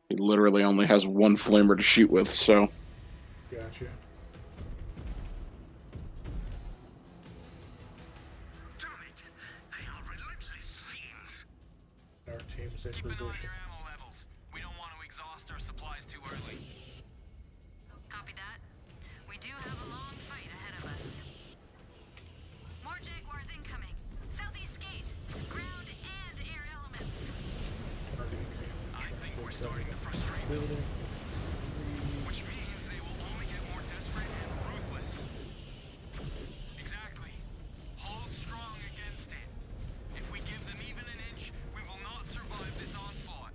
He literally only has one flamer to shoot with, so Gotcha. Damn it! They are relentless fiends. Our team's in Keep an eye on position. your ammo levels. We don't want to exhaust our supplies too early. Copy that. We do have a long fight ahead of us. More Jaguars incoming. Southeast gate. Ground and air elements. I think we're starting to frustrate them, Building. which means they will only get more desperate and ruthless. Exactly. Hold strong against it. If we give them even an inch, we will not survive this onslaught.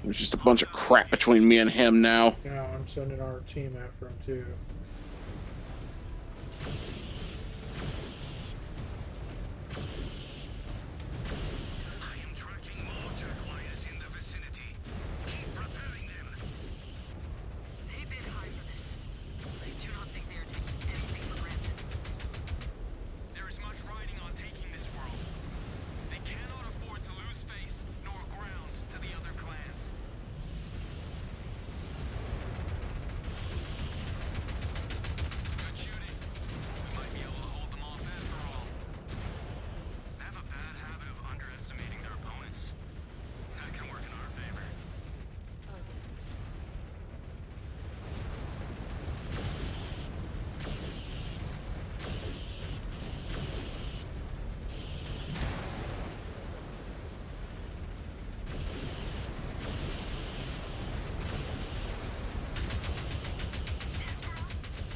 There's just a bunch of crap between me and him now. Now I'm sending our team after him too. I am tracking more jaguars in the vicinity. Keep preparing them. They bid high for this. I do not think they are taking anything for granted. There is much riding on taking this world. They cannot afford to lose face nor ground to the other clans. Good shooting. We might be able to hold them off after all. They have a bad habit of underestimating their opponents. That can work in our favor. Desperal,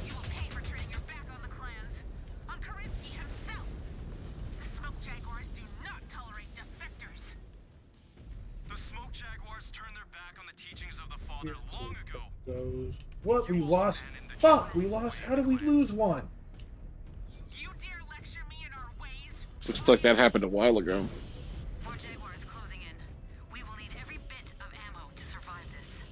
you will pay for turning your back on the clans. On Kerensky himself. The smoke jaguars do not tolerate defectors. The smoke jaguars turned their back on the teachings of the Father long ago. Those. What? We lost. Fuck! We lost. How did we lose one? You dare lecture me in our ways? Looks like that happened a while ago. More jaguars closing in. We will need every bit of ammo to survive this.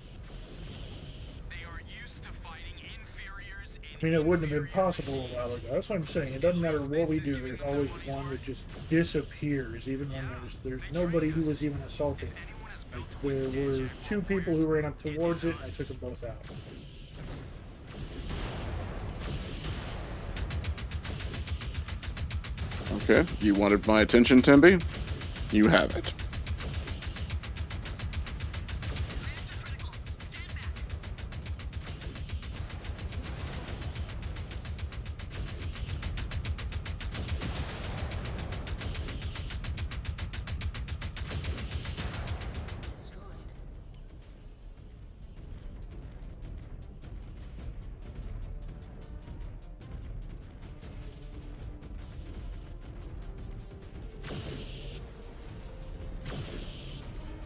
They are used to fighting inferiors in I mean, it wouldn't have been possible a while ago. That's what I'm saying. It doesn't matter what we do. There's always one that just disappears, even when there's nobody who was even assaulting. anyone is built to There withstand were two people who ran up towards it, and I took them both out. Okay, you wanted my attention, Timby? You have it. Reactor critical. Stand back. Destroyed.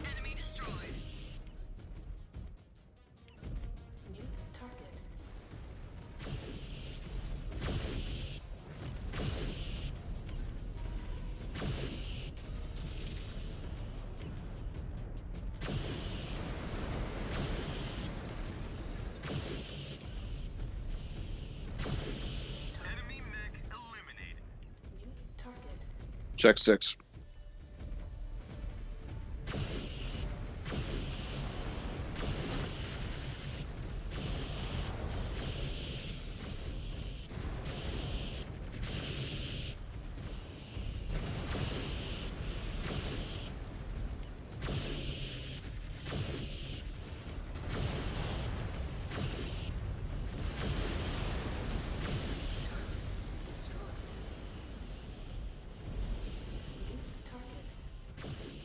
Enemy destroyed. New target. enemy mech eliminated. New target. Check 6. Destroyed. New target.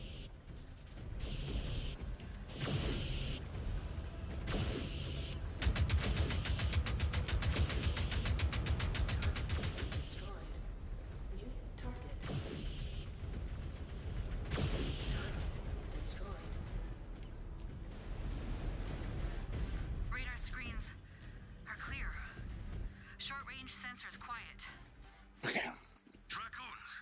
Destroyed. New target. Destroyed. Radar screens are clear. Short-range sensors quiet. Okay. Dracoons,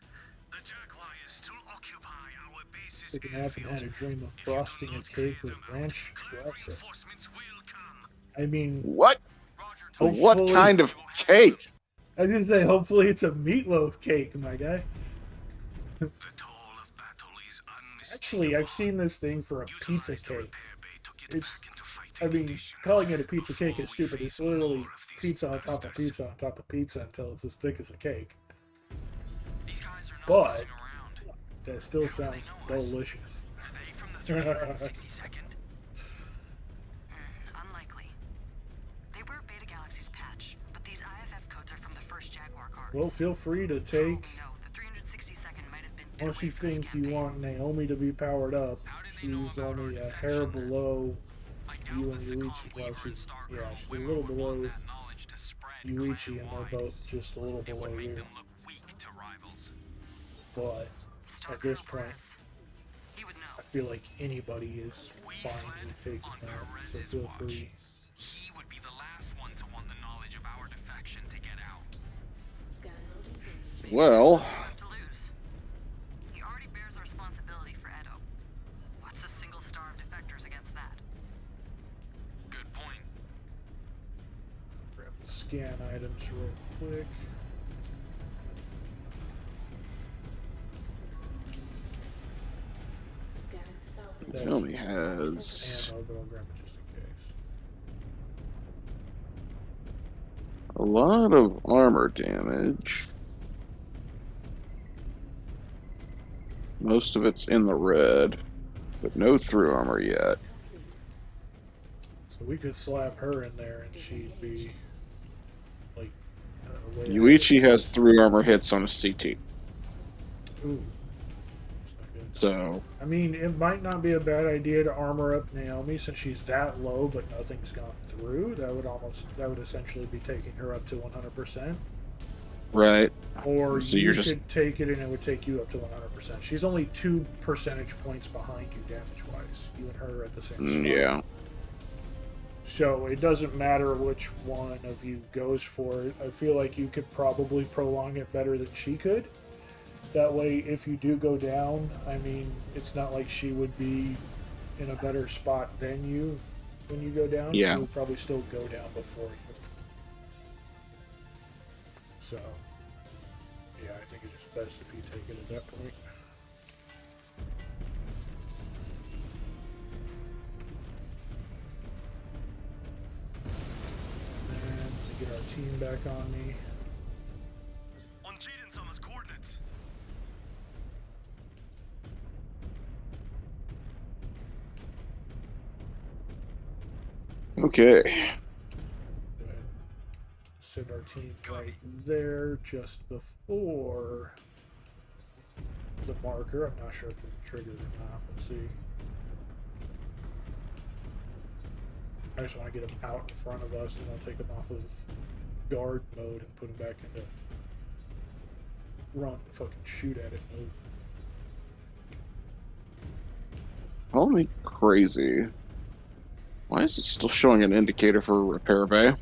the jaguars still occupy our bases It can happen. Had a airfield. dream of If you do frosting a not cake clear with them out, ranch clan dressing. reinforcements will come. I mean, What? Roger, What Hopefully- kind of cake? I was gonna say, hopefully it's a meatloaf cake, my guy. The toll of battle is unmistakable. Actually, I've seen this thing for a pizza Utilize the cake. repair bay to get It's, back into fighting I mean, condition calling it a pizza before cake is we stupid. face It's literally more of these pizza on top of bastards. pizza on top of pizza until it's as thick as a cake. these guys are not But messing around. that still sounds know us? delicious. Are they from the 362nd? Unlikely. They wear Beta Galaxy's patch, but these IFF codes are from the first Jaguar cards. Well, feel free to For all we take. know, the 362nd might have been bid Unless away you from this think you campaign. want Naomi to be powered up, How did they know she's about only our a defection hair then? below I doubt you the and Sakon Yuichi. Well, Weaver and she's, Stargirl yeah, she's a Wimmer little would below want that knowledge to spread Yuichi, and clan-wide. they're both just a little It below would make you. them look weak to rivals. But Stargirl at this for point, us. He would know. I feel like anybody is We fine fled with taking on that, so Perez's feel watch. free. He would be the last one to want the knowledge of our defection to get out. Scan mode engaged. Well, Left to lose. He already bears the responsibility for Edo. What's a single star of defectors against that? Good point. Grab the scan items real quick. Scan salvage. That's it only has ammo, but I'll grab it just in case. a lot of armor damage. Most of it's in the red, but no through armor yet. Complete. So we could slap her in there and she'd be like way Yuichi has through armor hits on a CT, Ooh. That's not good. so I mean, it might not be a bad idea to armor up Naomi since she's that low, but nothing's gone through. That would essentially be taking her up to 100%. right. Or So you you're just- could take it and it would take you up to 100%. She's only 2 percentage points behind you damage-wise. You and her are at the same spot. Yeah. So it doesn't matter which one of you goes for it. I feel like you could probably prolong it better than she could. That way, if you do go down, I mean, it's not like she would be in a better spot than you when you go down. Yeah. She would probably still go down before you. So, yeah, I think it's just best if you take it at that point. And let me get our team back on me. On Jaden-sama's coordinates. Okay. Go ahead. Send our team right there just before the marker. I'm not sure if it's triggered or not. Let's see. I just want to get them out in front of us, and I'll take them off of guard mode and put them back into run, fucking shoot at it mode. Call me crazy. Why is it still showing an indicator for a repair bay?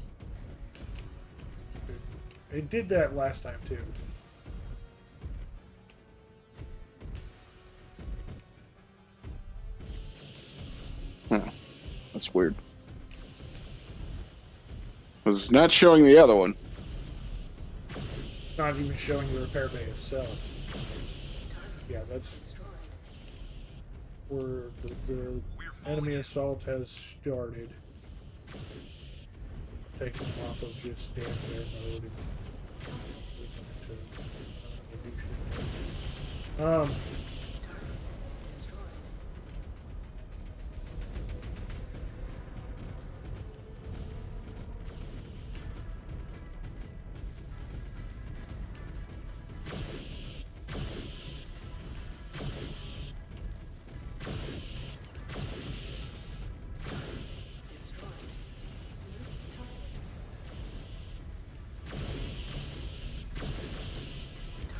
It did that last time too. Huh. That's weird. Because it's not showing the other one. It's not even showing the repair bay itself. Yeah, that's Destroyed. where the enemy assault has started. Taking them off of just stand there mode and Destroyed. Destroyed. New target.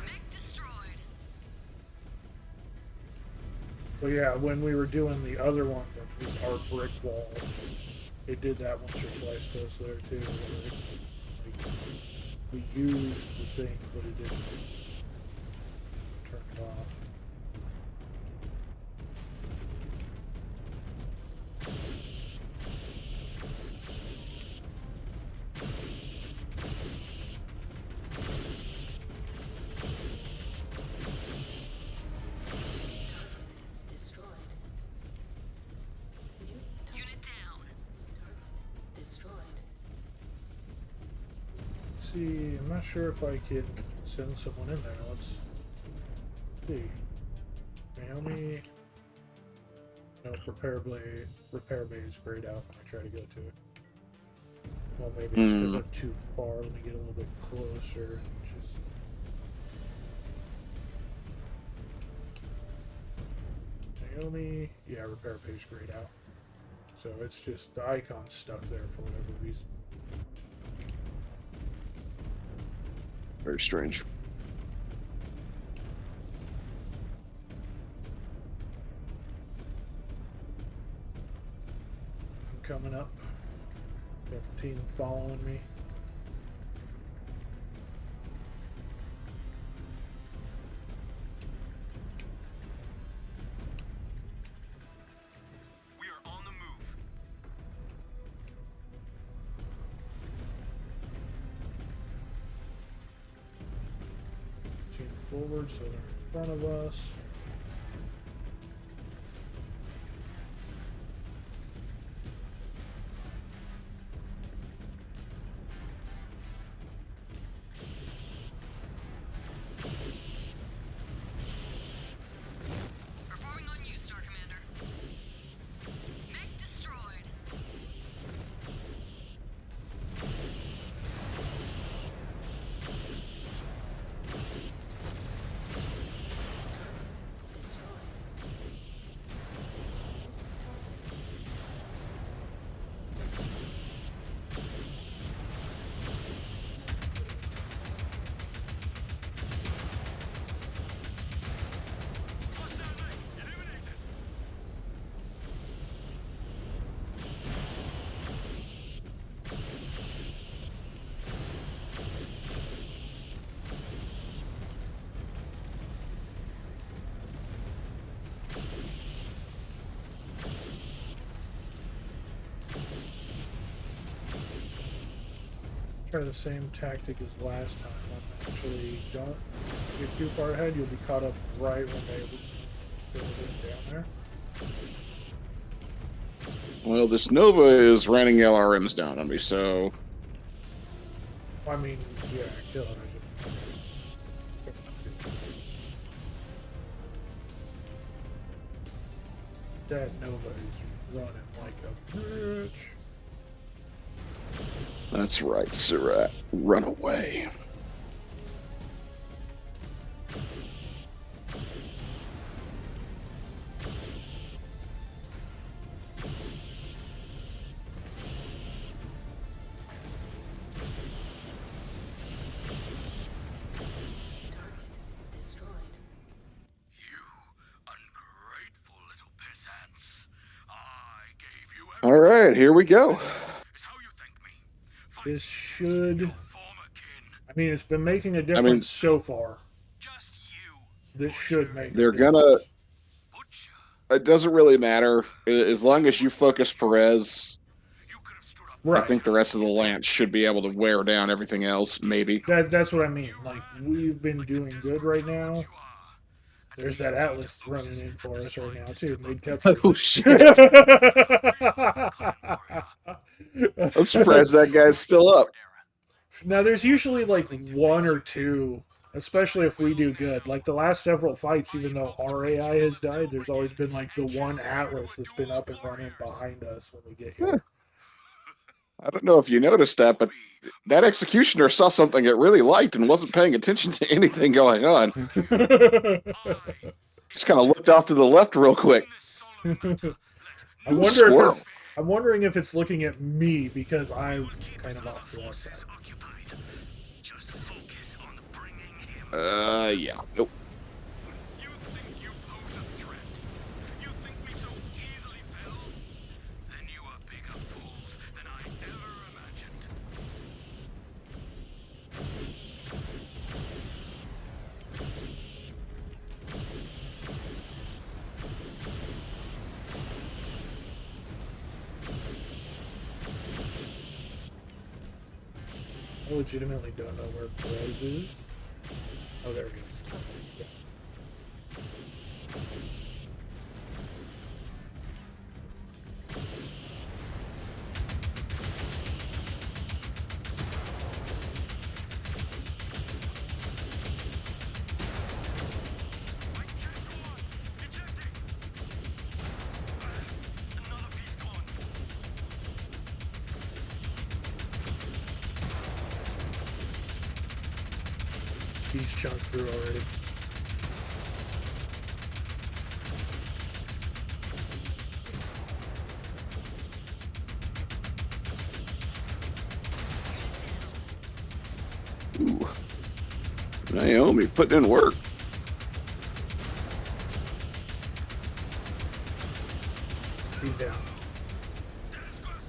Mech destroyed. But yeah, when we were doing the other one, that was our brick wall, it did that once or twice to us there too. Where it, like, we used the thing, but it didn't turn it off. Destroyed. New target. Unit down. Destroyed. See, I'm not sure if I can send someone in there. Let's see. Naomi. No, repair bay is grayed out when I try to go to it. Well, maybe it's because I'm too far. Let me get a little bit closer. Just Naomi, yeah, repair page grayed out. So it's just the icon stuck there for whatever reason. Very strange. coming up. Got the team following me. We are on the move. Team forward, so they're in front of us. Reporting on you, Star Commander. Mech destroyed. Destroyed. Hostile mech eliminated. Try the same tactic as last time. Actually, don't get too far ahead. You'll be caught up right when they build it down there. Well, this Nova is running LRMs down on me, so I mean, yeah, kill it. That Nova is running like a bitch. that's right, Surat. Run away. Target destroyed. You ungrateful little peasants. I gave you All right, here we go. is how you thank me. Fight This should. your former kin. I mean, it's been making a difference so far. Just you. This should make. They're a difference. gonna. Butcher. It doesn't really matter as long as you focus Perez. You could have stood up. Right. I think the rest of the Lance should be able to wear down everything else. Maybe. That's what I mean. Like, we've been doing good right now. You are. There's that Atlas running in for us right now too. Mid Oh shit! I'm surprised that guy's still up. Now there's usually like one or two, especially if we do good. Like the last several fights, even though our AI has died, there's always been like the one Atlas that's been up and running behind us when we get here. I don't know if you noticed that, but that executioner saw something it really liked and wasn't paying attention to anything going on. Just kind of looked off to the left real quick. I wonder Squirrel. if it's. I'm wondering if it's looking at me because I'm kind of off to that side. Just focus on bringing him. Yeah. Nope. You think you pose a threat? You think we so easily fell? Then you are bigger fools than I ever imagined. I legitimately don't know where Perez is. Oh, there he is. Yeah. Another piece gone. He's chunked through already. Ooh. Naomi putting in work. He's down. Discuss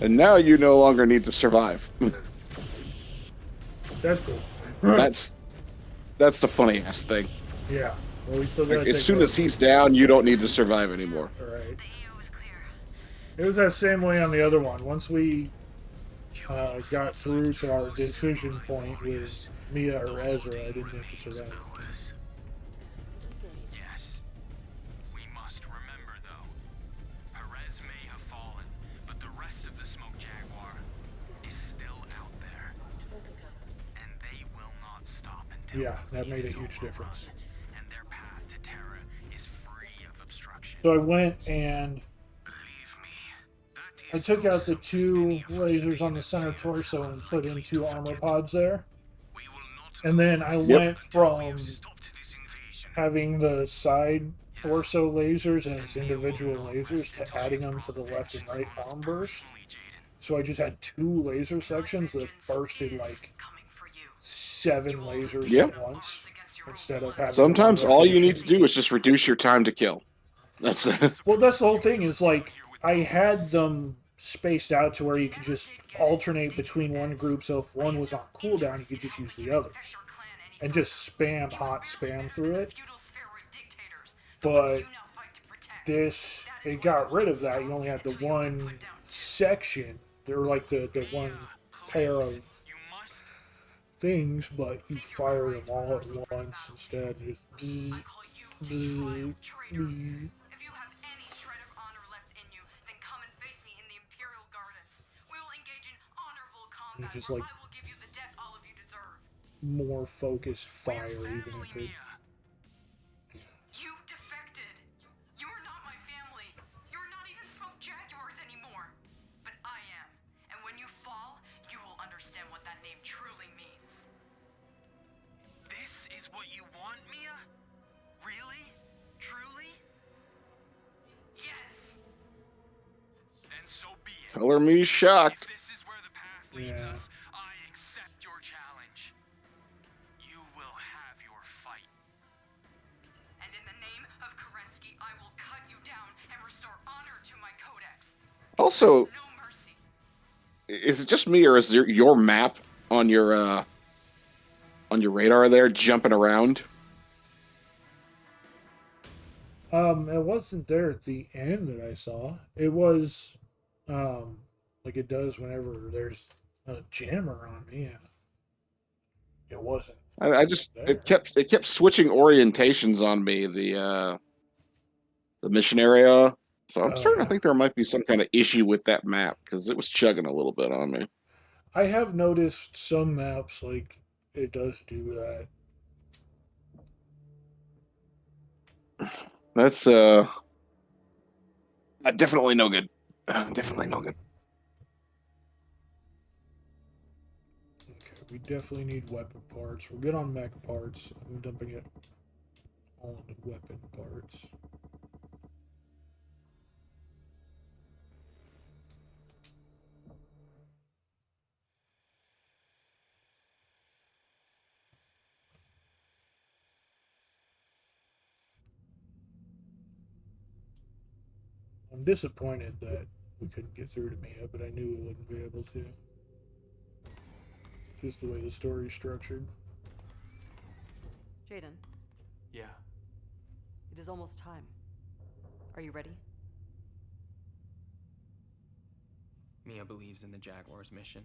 And now you no longer need to survive. That's cool. That's the funniest thing. Yeah. Well, we still got Like, as soon as he's down, you don't need to survive anymore. All right. The EO is clear. It was that same way on the other one. Once we got through to our decision point with Mia or Ezra, I didn't have to survive. Yes. We must remember, though. Perez may have fallen, but the rest of the Smoke Jaguar is still out there. And they will not stop until Yeah, that made a it's huge overrun, difference. and their path to Terra is free of obstruction. So I went and Believe me, that I is took no out the something two many of us lasers on the Venus center here torso are and put likely in two to armor forget. pods there. We will not And then I Yep. went until we have from stopped this invasion. having the side torso lasers as individual lasers to adding them to the left and right arm burst. So I just had two laser sections that bursted like Coming for you. 7 lasers Yep. at once instead of having Sometimes them on all you need to rotation. do is just reduce your time to kill. That's Well, that's the whole thing. Is like I had them spaced out to where you could just alternate between one group. So if one was on cooldown, you could just use the others and just spam hot spam through it. But this, it got rid of that. You only had the one section. There were like the one pair of You must things, but you fire them all at once instead. Just I call you disloyal traitor. If you have any shred of honor left in you, then come and face me in the Imperial Gardens. We will engage in honorable combat, just where like- I will give you the death all of you deserve. more focused fire, even family, if it. Mia. You defected. You are not my family. You are not even Smoke Jaguars anymore. But I am. And when you fall, you will understand what that name truly means. This is what you want, Mia? Really? Truly? Yes. Then so be it. color me shocked. If this is where the path leads Yeah. us, I accept your challenge. You will have your fight. And in the name of Kerensky, I will cut you down and restore honor to my codex. Also, No mercy. is it just me or is your map on your radar there jumping around? It wasn't there at the end that I saw. It was, like it does whenever there's a jammer on me. Yeah. It wasn't. I just it kept switching orientations on me, the mission area. So I'm starting to think there might be some kind of issue with that map because it was chugging a little bit on me. I have noticed some maps like it does do that. That's definitely no good. Definitely no good. Okay, we definitely need weapon parts. We're good on mech parts. I'm dumping it all into weapon parts. I'm disappointed that we couldn't get through to Mia, but I knew we wouldn't be able to. Just the way the story's structured. Jaden, Yeah. it is almost time. Are you ready? Mia believes in the Jaguar's mission.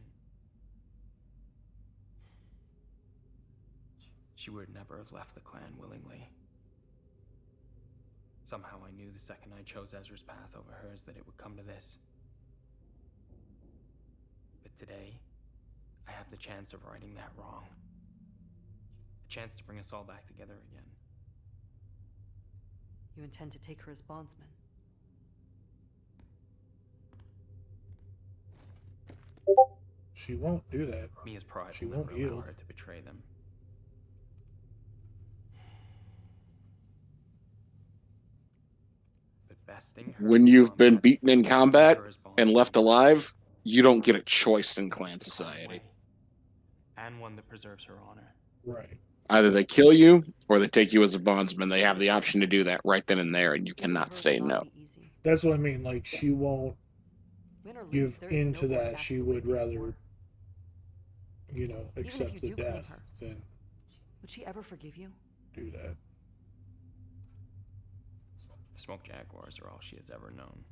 She would never have left the clan willingly. Somehow I knew the second I chose Ezra's path over hers that it would come to this. But today, I have the chance of righting that wrong. A chance to bring us all back together again. You intend to take her as bondsman. She won't do that. Mia's pride She will never won't allow yield. her to betray them. But besting her When in you've been combat, beaten in combat her as and bondsman, left alive, you don't get a choice in clan is the society. way, and one that preserves her honor. Right. Either they kill you or they take you as a bondsman. They have the option to do that right then and there, and you cannot Hers say will no. not be easy. That's what I mean. Like, she won't Win or lose, give there is into no going that. back She to the way would things rather, were. you know, Even if accept you the do claim death her, than would she ever forgive you? do that. Smoke jaguars are all she has ever known.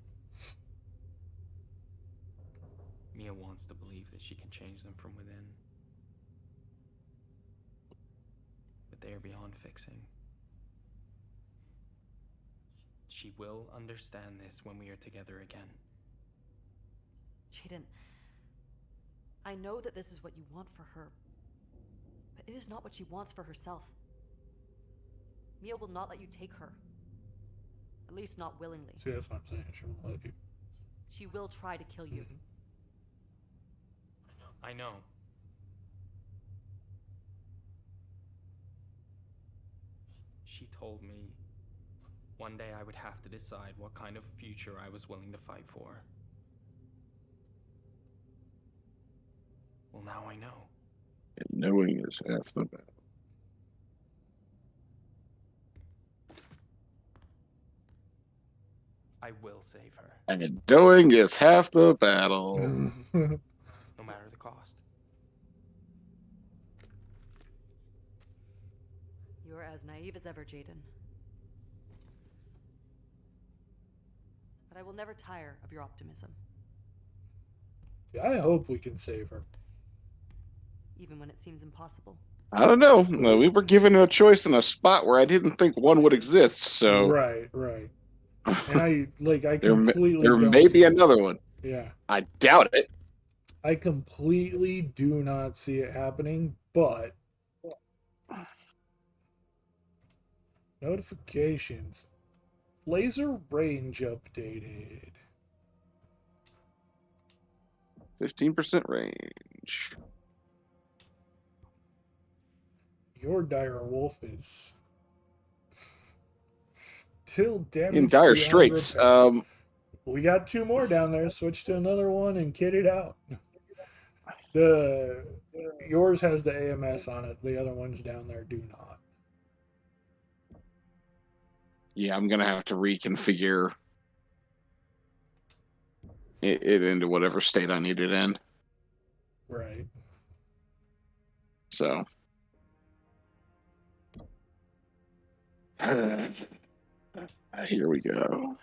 Mia wants to believe that she can change them from within. But they are beyond fixing. She will understand this when we are together again. Jaden, I know that this is what you want for her, but it is not what she wants for herself. Mia will not let you take her. At least not willingly. See, that's what I'm saying. She won't let you. She will try to kill you. I know. She told me one day I would have to decide what kind of future I was willing to fight for. Well, now I know. And knowing is half the battle. I will save her, And knowing is half the battle. no matter the cost. You are as naive as ever, Jaden. But I will never tire of your optimism, I hope we can save her. even when it seems impossible. I don't know. No, we were given a choice in a spot where I didn't think one would exist. So Right. And I there completely don't may see be it. another one. Yeah. I doubt it. I completely do not see it happening, but notifications. Laser range updated. 15% range. Your dire wolf is still damaged In dire beyond straits. repair. We got 2 more down there. Switch to another one and kit it out. Yours has the AMS on it. The other ones down there do not. Yeah, I'm gonna have to reconfigure it into whatever state I need it in. Right. So here we go.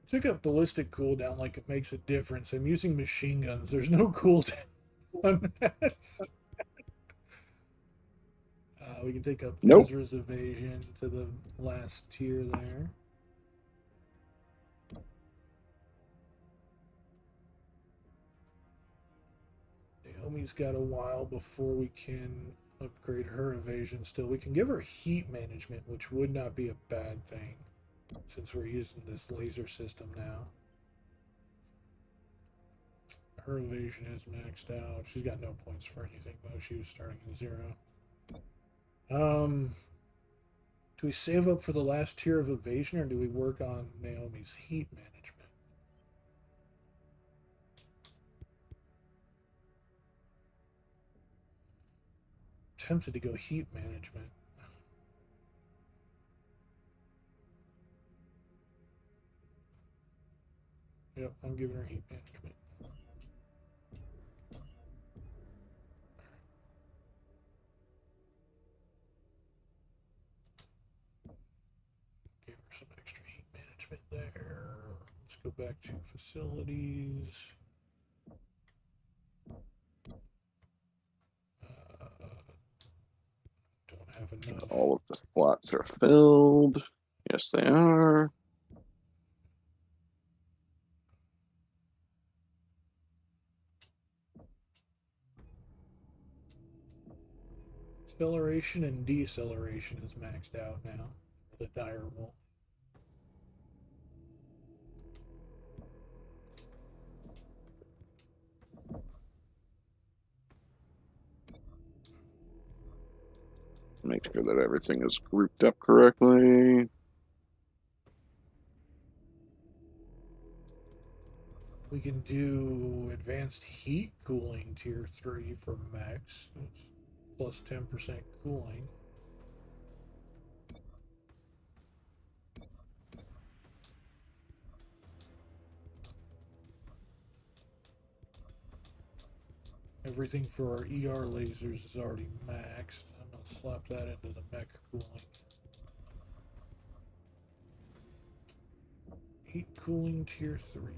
Took up ballistic cooldown like it makes a difference. I'm using machine guns. There's no cooldown on that. We can take up Nope. Ezra's evasion to the last tier there. Naomi's got a while before we can upgrade her evasion still. We can give her heat management, which would not be a bad thing since we're using this laser system now. Her evasion is maxed out. She's got no points for anything though. She was starting at 0. Do we save up for the last tier of evasion or do we work on Naomi's heat management? Tempted to go heat management. Yep, I'm giving her heat management. Give her some extra heat management there. Let's go back to facilities. Don't have enough. All of the slots are filled. Yes, they are. Acceleration and deceleration is maxed out now. The dire wolf. Make sure that everything is grouped up correctly. We can do advanced heat cooling tier 3 for mechs. Plus 10% cooling. Everything for our ER lasers is already maxed. I'm going to slap that into the mech cooling. Heat cooling tier 3.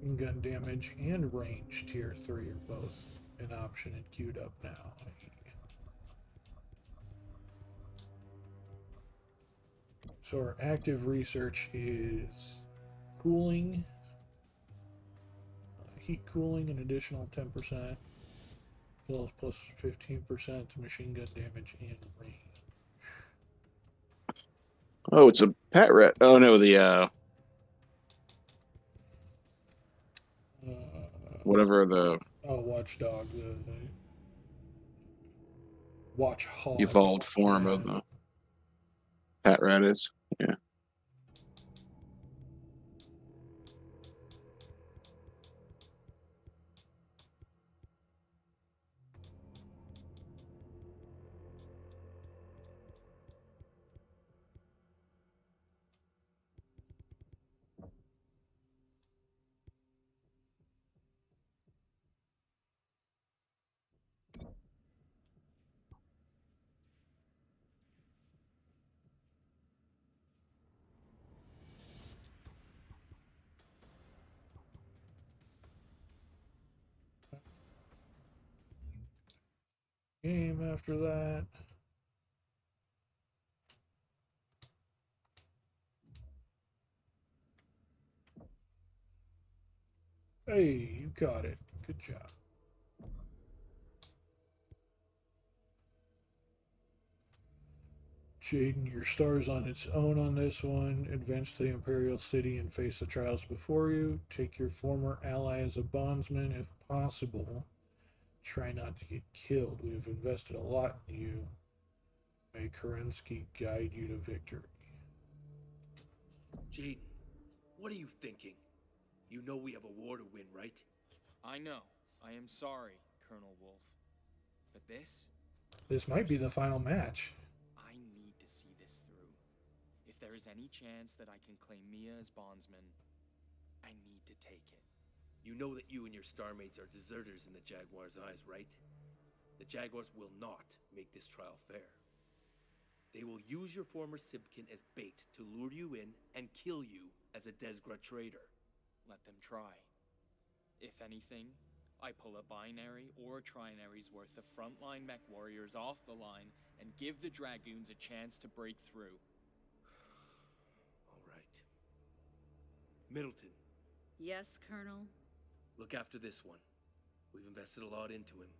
Machine gun damage and range tier 3 are both an option and queued up now. So our active research is cooling, heat cooling, an additional 10%, plus 15% to machine gun damage and range. Oh, it's a pet rat. Oh no, the whatever the Watchdog, the Watchhog. evolved form of the pet rat is. Yeah. Game after that. Hey, you got it. Good job. Jaden, your star's on its own on this one. Advance to the Imperial City and face the trials before you. Take your former ally as a bondsman if possible. Try not to get killed. We have invested a lot in you. May Kerensky guide you to victory. Jaden, what are you thinking? You know we have a war to win, right? I know. I am sorry, Colonel Wolf. But This might be the final match. I need to see this through. If there is any chance that I can claim Mia as bondsman, I need to take it. You know that you and your starmates are deserters in the Jaguars' eyes, right? The Jaguars will not make this trial fair. They will use your former Sibkin as bait to lure you in and kill you as a Desgra traitor. Let them try. If anything, I pull a binary or a trinary's worth of frontline mech warriors off the line and give the Dragoons a chance to break through. All right. Middleton. Yes, Colonel? Look after this one. We've invested a lot into him.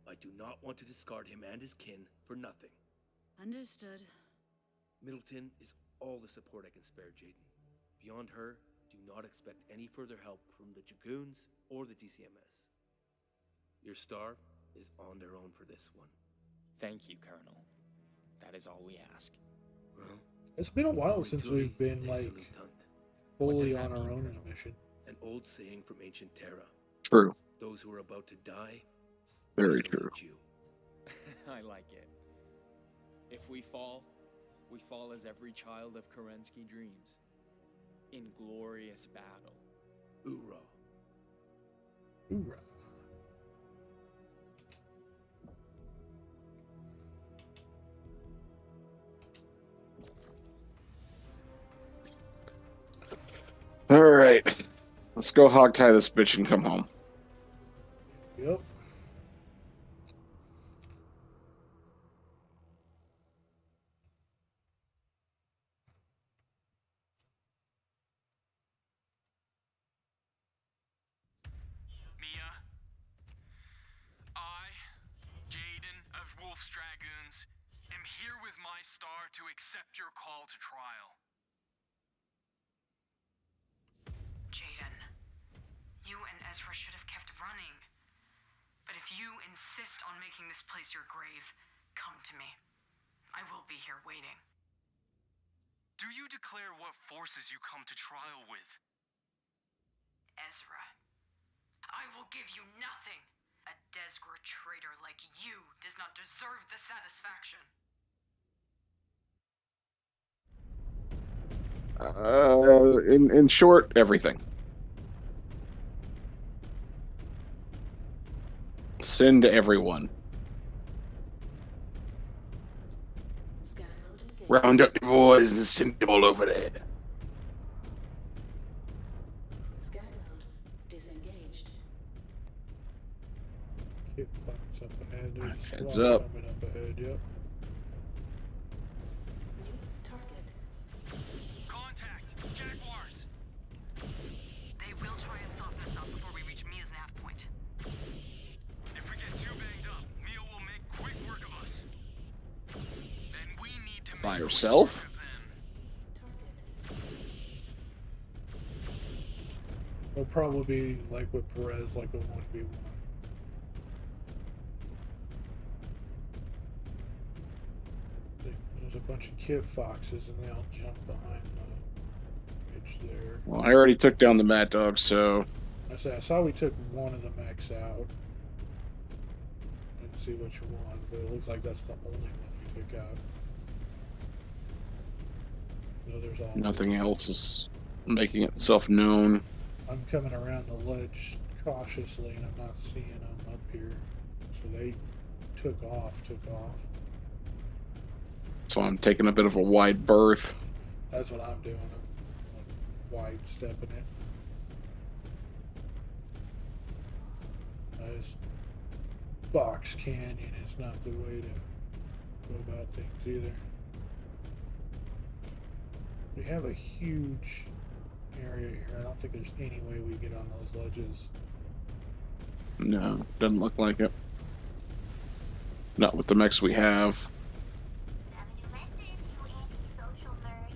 I do not want to discard him and his kin for nothing. Understood. Middleton is all the support I can spare, Jaden. Beyond her, do not expect any further help from the Dragoons or the DCMS. Your star is on their own for this one. Thank you, Colonel. That is all we ask. Well, it's been a while since we've been fully on our own in a mission. An old saying from ancient Terra. True. Those who are about to die. Very true. You. I like it. If we fall as every child of Kerensky dreams. In glorious battle. Hoorah. Hoorah. All right. Let's go hogtie this bitch and come home. Yep. Wolf's Dragoons, am here with my star to accept your call to trial. Jaden, you and Ezra should have kept running. But if you insist on making this place your grave, come to me. I will be here waiting. Do you declare what forces you come to trial with? Ezra, I will give you nothing. A Desgra traitor like you does not deserve the satisfaction. In short, everything. Send everyone. Scan mode engaged. Round up the boys and send them all over there. Scan mode disengaged. Kit box up ahead. There's a Heads squad up. coming up ahead. Yep. New target. Contact! Jaguars! They will try and soften us up before we reach Mia's nav point. If we get too banged up, Mia will make quick work of us. Then we need to make By quick herself? work of them. Target. It'll probably be like with Perez, like a 1v1. There's a bunch of kid foxes and they all jump behind the ridge there. Well, I already took down the Mad Dog, so I saw we took one of the mechs out. Didn't see which one, but it looks like that's the only one we took out. No, there's all nothing else is making itself known. I'm coming around the ledge cautiously and I'm not seeing them up here. So they took off. So I'm taking a bit of a wide berth. That's what I'm doing. I'm wide stepping it. This box canyon is not the way to go about things either. We have a huge area here. I don't think there's any way we get on those ledges. No, doesn't look like it. Not with the mechs we have. Have a new message, you antisocial nerd.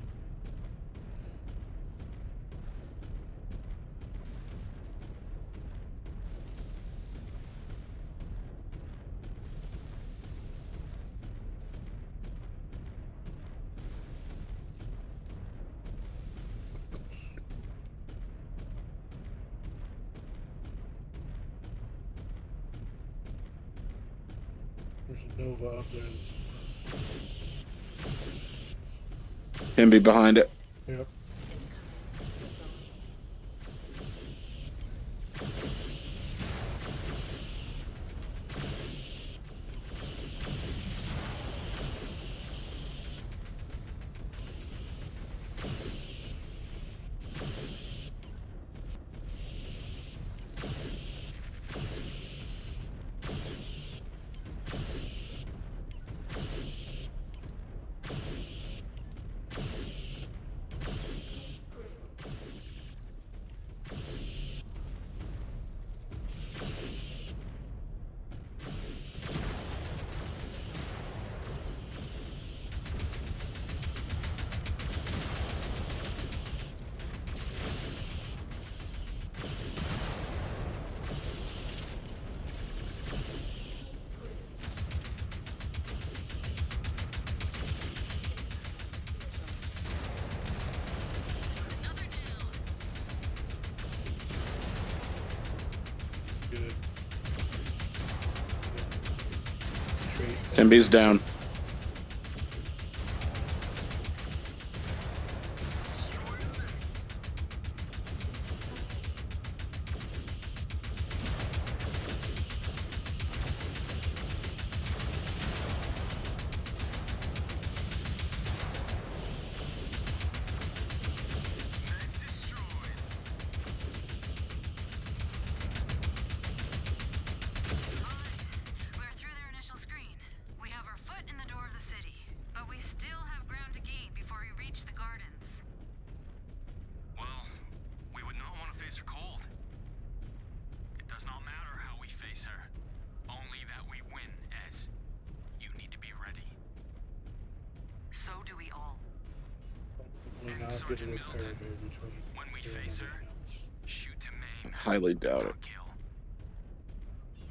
There's a Nova up there. Him be behind it. Yep. Good. Timby's down. We're through their initial screen. We have our foot in the door of the city, but we still have ground to gain before we reach the gardens. Well, we would not want to face her cold. It does not matter how we face her, only that we win, as you Probably And not good Sergeant at Milton, between when we here and face her, everything else. shoot to maim, I highly doubt it. not kill.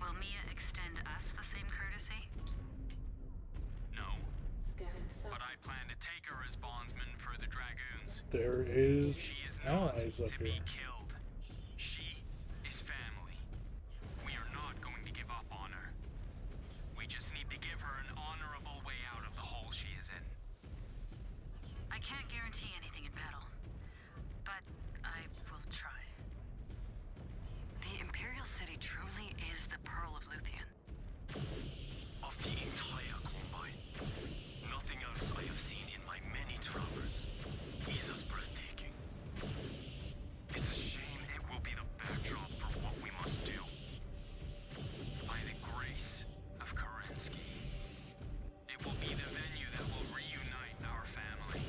Will Mia extend us the same courtesy? No, Scan sub. but I plan to take her as bondsman for the Dragoons. There is She is not allies up to here. be killed. She is family. We are not going to give up on her. We just need to give her an honorable way out of the hole she is in. I can't guarantee anything in battle, but I will try. The Imperial City truly is the Pearl of Luthien. Of the entire Combine, nothing else I have seen in my many travels is as breathtaking. It's a shame it will be the backdrop for what we must do. By the grace of Kerensky, it will be the venue that will reunite our family.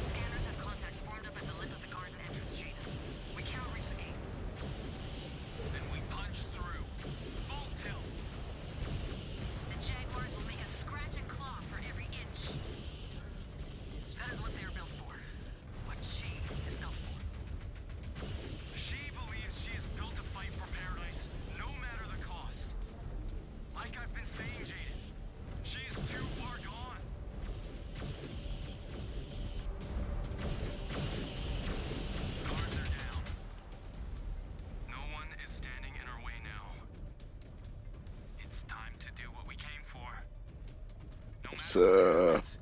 Scanners have contacts formed up at the lip of the garden entrance, Jaden. We cannot reach the gate. Then we punch through. Full tilt. The Jaguars will make us scratch and claw for every inch. That is what they are built for. What she is built for. She believes she is built to fight for paradise, no matter the cost. Like I've been saying, Jaden, she is too far gone. Guards are down. No one is standing in our way now. It's time to do what we came for. No It's, matter what happens,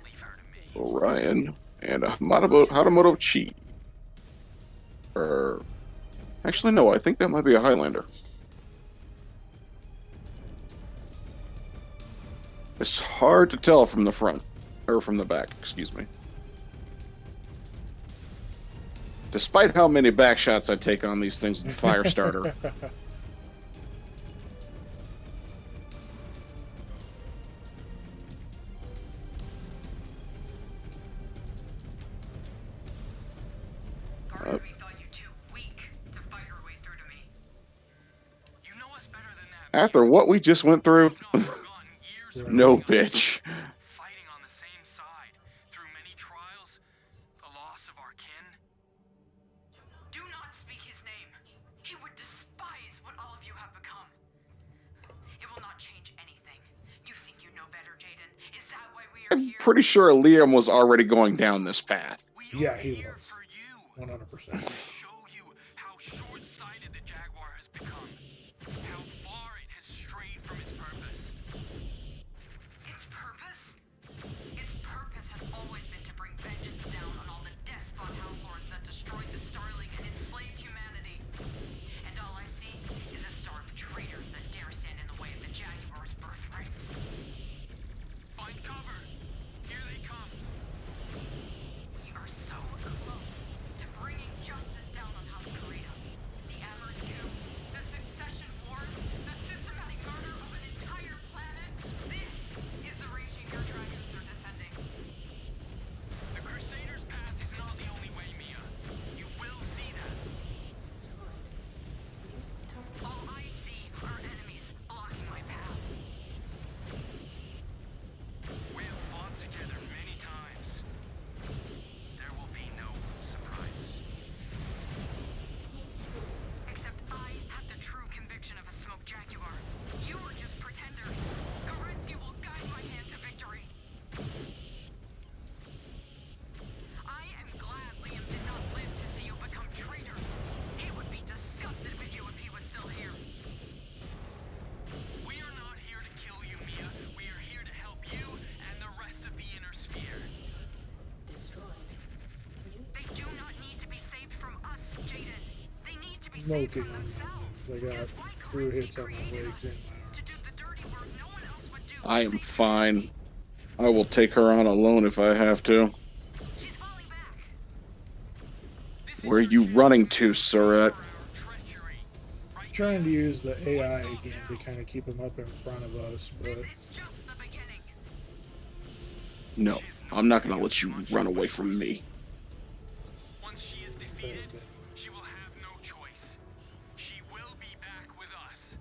leave her to me. Orion and Hatamoto Chi. Or actually, no. I think that might be a Highlander. It's hard to tell from the front or from the back. Excuse me. Despite how many back shots I take on these things with fire starter. Part of me thought you too weak to fight your way through to me. You know us better than that. After what we just went through, You've not forgotten years of no fighting on- bitch. Fighting on the same side through many trials, the loss of our kin. Do not speak his name. He would despise what all of you have become. It will not change anything. You think you know better, Jaden? Is that why we are I'm here? pretty sure Liam was already going down this path. We Yeah, are he here was. for you. 100%. To show you how short-sighted the Jaguar has become. How far it has strayed from its purpose. Its purpose? Its purpose has always been to bring vengeance down on all the despot houselords that destroyed the Starling and enslaved humanity. And all I see is a star of traitors that dare stand in the way of the Jaguar's birthright. Find cover. Here they come. We are so close to bringing justice down on House Karita. The Amherst coup, the succession wars, the systematic murder of an entire planet. This is the regime your dragons are defending. The Crusader's path is not the only way, Mia. You will see that. Destroyed. All I see are enemies blocking my path. We have fought together many times. There will be no surprises. Except I have the true conviction of a smoked Jaguar. You are just pretenders. Kerensky will guide my hand to victory. I am glad Liam did not live to see you become traitors. He would be disgusted with you if he was still here. We are not here to kill you, Mia. We are here to help you and the rest of the Inner Sphere. Destroyed. They do not need to be saved from us, Jaden. They need to be No saved kidding. from themselves. I It got is why 3 Kerensky hits on my created legs us, and my to arms. do the dirty work no one else would do. I am Save fine. I will take her on alone if I have to. She's falling back. This is Where are your you chance running to to, pay Surratt? for our treachery. Right Trying to now. use the AI One stop again now. to kind of keep him up in front of us, but This is just the beginning. No, I'm not going to let you run away from me. Once she is defeated, she will have no choice. She will be back with us.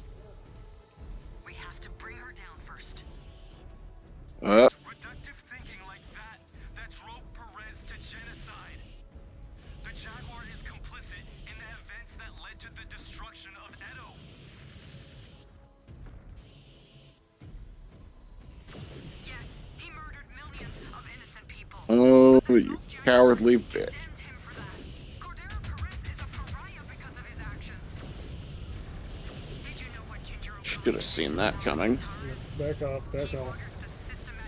We have to bring her down first. Uh, Reductive thinking like that, that drove Perez You cowardly bitch. Should have seen that coming. Back off, back off.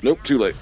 Nope, too late.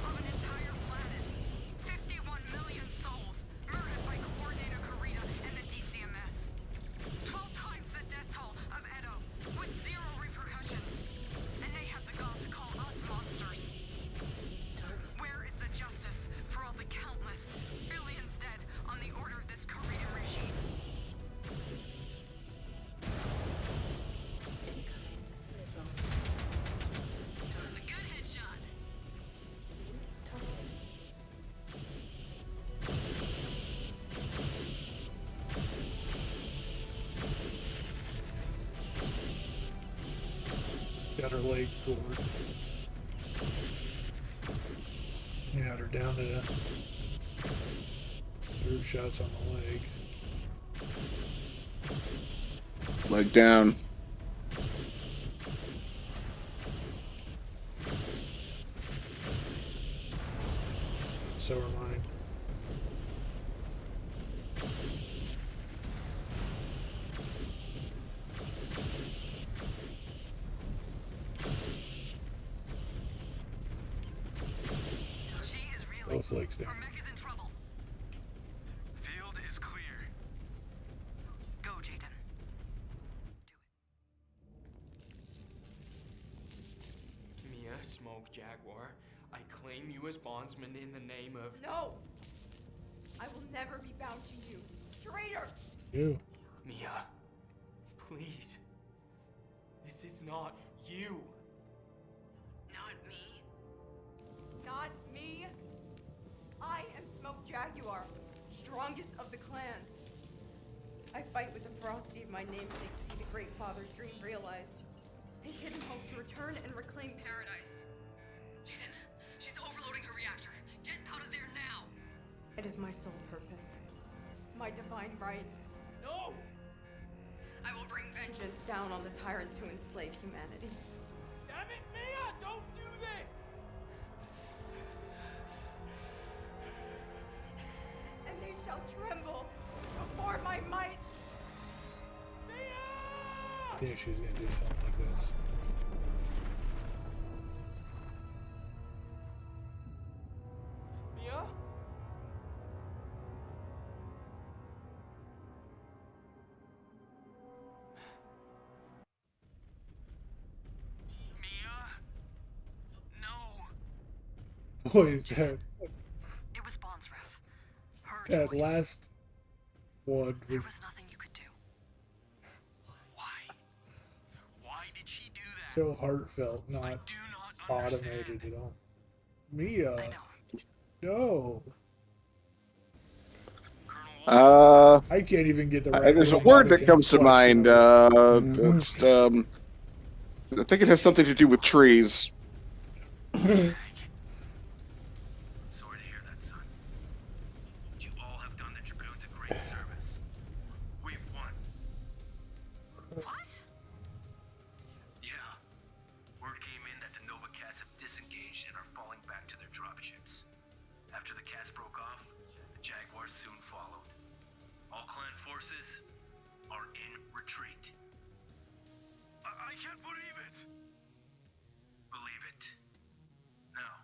Got her leg forward. Got her down to 3 shots on the leg. Leg down. So are mine. Both legs down. Our mech is in trouble. Field is clear. Go, Jaden. Do it. Mia, Smoke, Jaguar, I claim you as bondsman in the name of... No! I will never be bound to you. Traitor! You. Mia, please. This is not you. Not me. Not me. I am Smoke Jaguar, strongest of the clans. I fight with the ferocity of my namesake to see the Great Father's dream realized. His hidden hope to return and reclaim paradise. Jaden, she's overloading her reactor. Get out of there now. It is my sole purpose. My divine right. No! I will bring vengeance down on the tyrants who enslave humanity. Damn it, Mia! Don't do this! And they shall tremble before my might. I knew she was gonna do something like this. Mia? Boy, that, It was Bonsref. Her that choice. last one There was was nothing you could do. Why? Why did she do that? so heartfelt, I not do not understand. automated at all. Mia, I know. no. Colonel I can't even get the right There's a name word out of that comes to Influx, mind. so- It's, I think it has something to do with trees. Sorry to hear that, son. You all have done the Dragoons a great service. We've won. What? Yeah. Word came in that the Nova Cats have disengaged and are falling back to their dropships. After the Cats broke off, the Jaguars soon followed. All clan forces are in retreat. I can't believe it. Believe it. Now,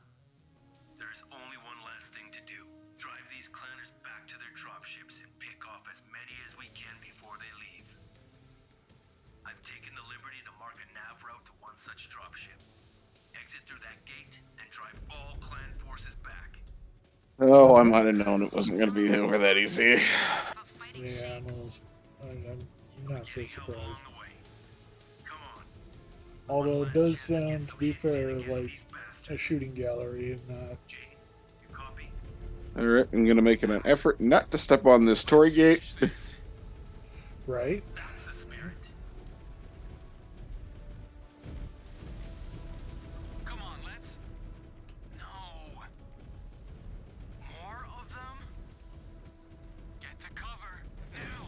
there is only one last thing to do. Drive these clanners back to their dropships and pick off as many as we can before they leave. I've taken the liberty to mark a nav route to one such dropship. Exit through that gate and drive all clan forces back. Oh, I might have known it wasn't going to be over that easy. Yeah, I'm not so surprised. Although it does sound, to be fair, like a shooting gallery and Alright, I'm going to make it an effort not to step on this toy gate. right? That's the spirit. Come on, let's. No. More of them? Get to cover. Now.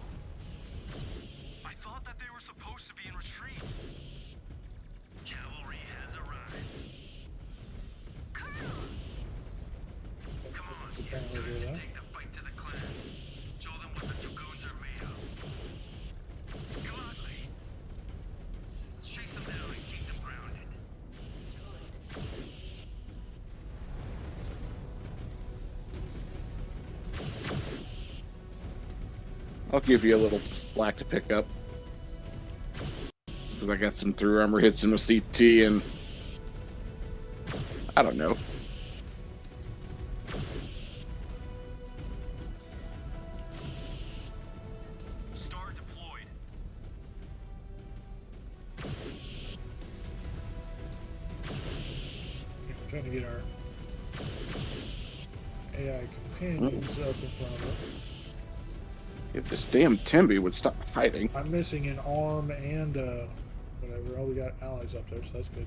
I thought that they were supposed to be in retreat. Cavalry has arrived. Come on, Apparently do that. take I'll give you a little flak to pick up. Because I got some through armor hits in with CT and I don't know. Star deployed. I'm trying to get our AI companions up in front of us. If this damn Tembi would stop hiding. I'm missing an arm and whatever. Oh, we got allies up there, so that's good.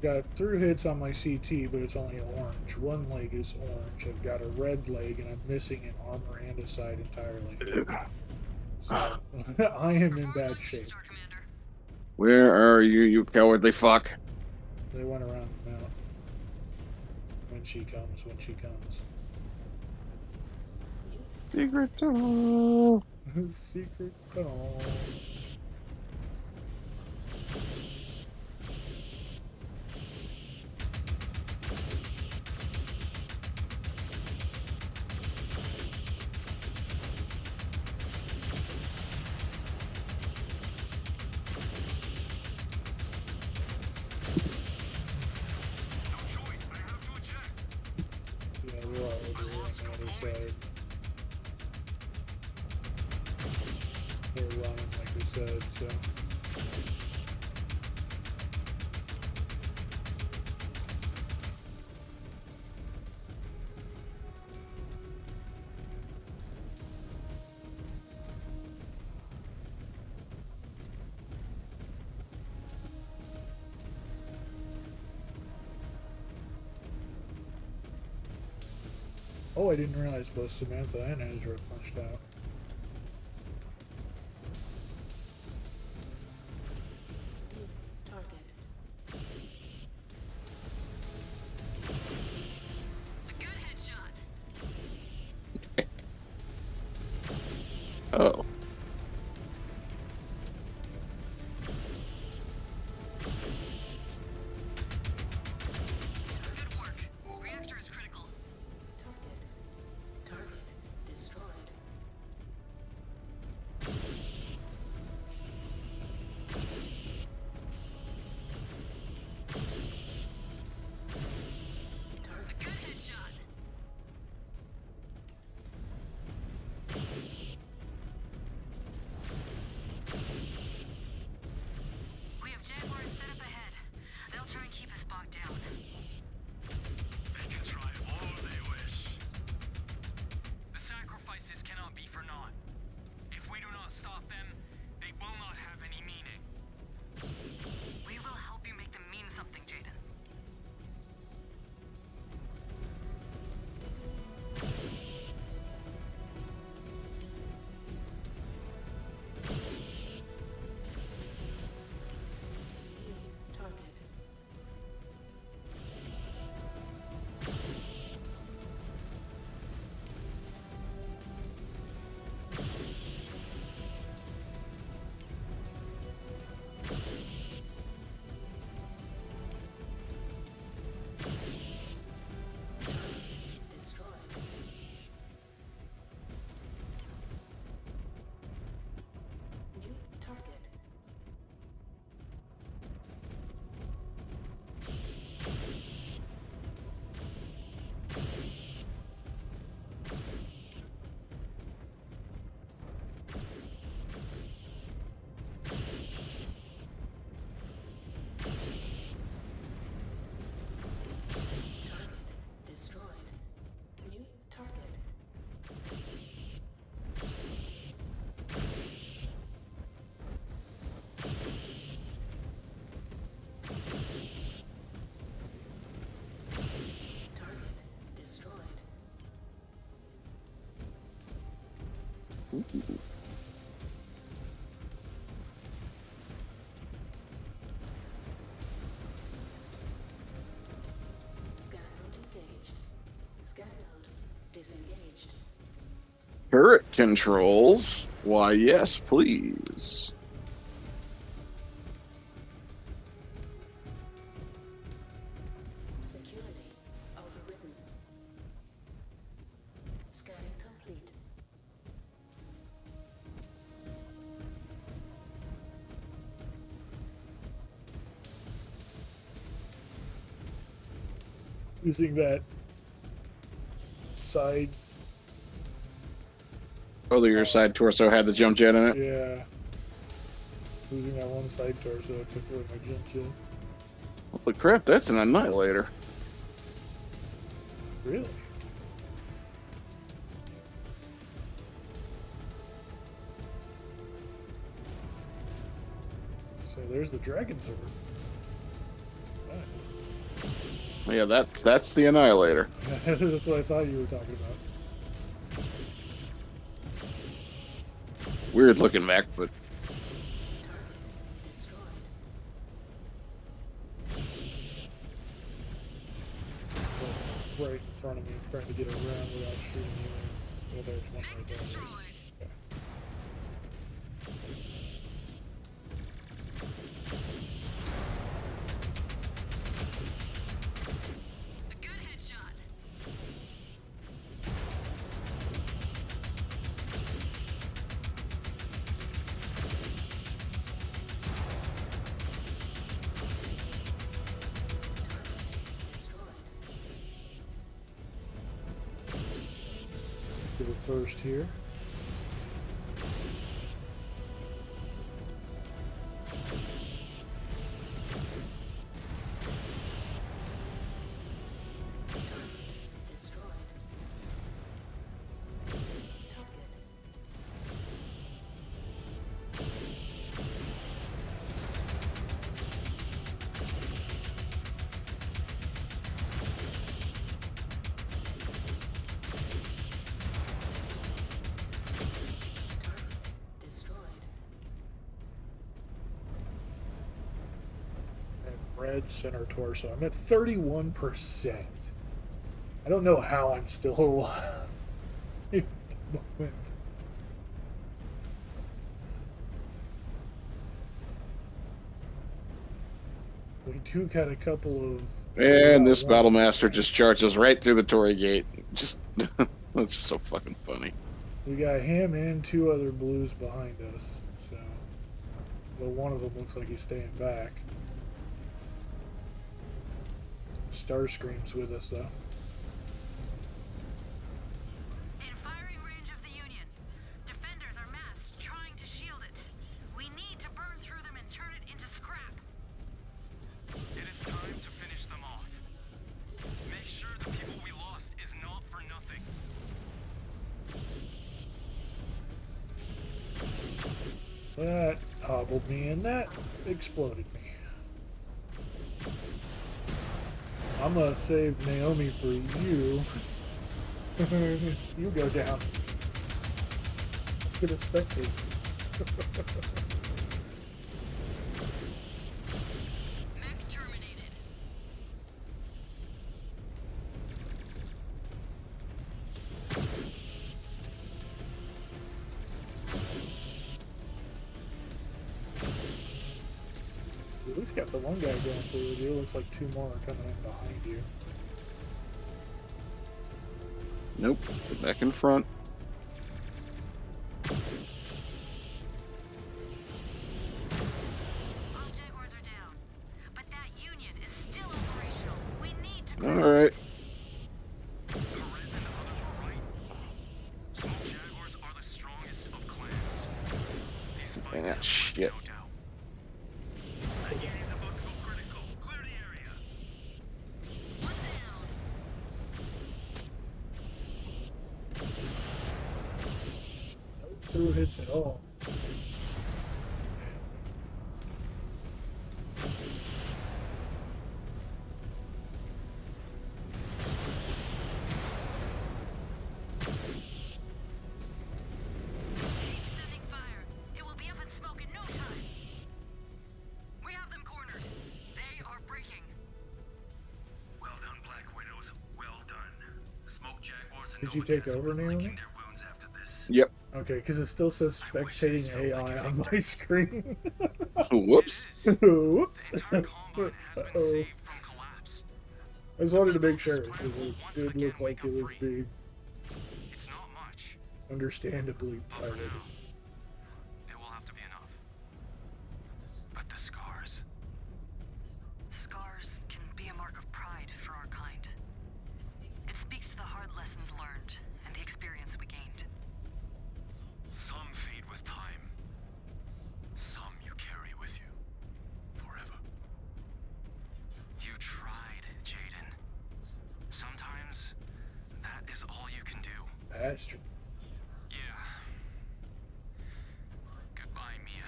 Got through hits on my CT, but it's only orange. One leg is orange. I've got a red leg, and I'm missing an armor and a side entirely. So I am in bad shape. Where are you, you cowardly fuck? They went around the mountain. When she comes. Secret tunnel. Secret tunnel. Yeah, we're all over here on the other side. They're running, like we said, so. Oh, I didn't realize both Samantha and Ezra punched out. Oh. Scan mode engaged. Scan mode disengaged. Turret controls? Why, yes, please. Security overridden. Scanning complete. Using that side. Oh, your side torso had the jump jet in it? Yeah. Losing that one side torso took away my jump jet. Holy crap, that's an annihilator. Really? So there's the dragon sword. Nice. Yeah, that's the annihilator. That's what I thought you were talking about. Weird looking mech, but Right in front of me, trying to get around without shooting you. Well, there's one right there. Okay. A good headshot. Do the first here. Red center torso. I'm at 31%. I don't know how I'm still alive at the moment. We do got a couple of. and this battle master just charges right through the Torii gate. Just that's so fucking funny. We got him and two other blues behind us. So, but one of them looks like he's staying back. Starscream's with us though. In firing range of the Union. Defenders are massed, trying to shield it. We need to burn through them and turn it into scrap. It is time to finish them off. Make sure the people we lost is not for nothing. That hobbled me and that exploded me. I'm gonna save Naomi for you. You go down. Get a spectate. Mech terminated. You at least got the one guy going through with you. Looks like two more are coming in behind you. Nope, the back in front. All Jaguars are down. But that Union is still operational. We need to All right. Perez and others were right. Smoke Jaguars are the strongest of clans. These fights Yeah, have shit. no doubt. That union's about to go critical. Clear the area. one down. No through hits at all. Setting fire. It will be up in smoke in no time. We have them cornered. They are breaking. Well done, Black Widows. Well done. Smoke Jaguars and Did you Nova take Jets will over, be Naomi? licking their wounds after this. Yep. Okay, because it still says spectating AI on my screen. Whoops. Whoops. The entire combine has been Uh-oh. saved from collapse. I just wanted to make sure because it did look like it was being It's not much, understandably but for piloted. now, it will have to be enough. But the scars. Scars can be a mark of pride for our kind. lessons learned and the experience we gained. Some fade with time. Some you carry with you. Forever. You tried, Jaden. Sometimes, that is all you can do. Bastard. Yeah. Goodbye, Mia.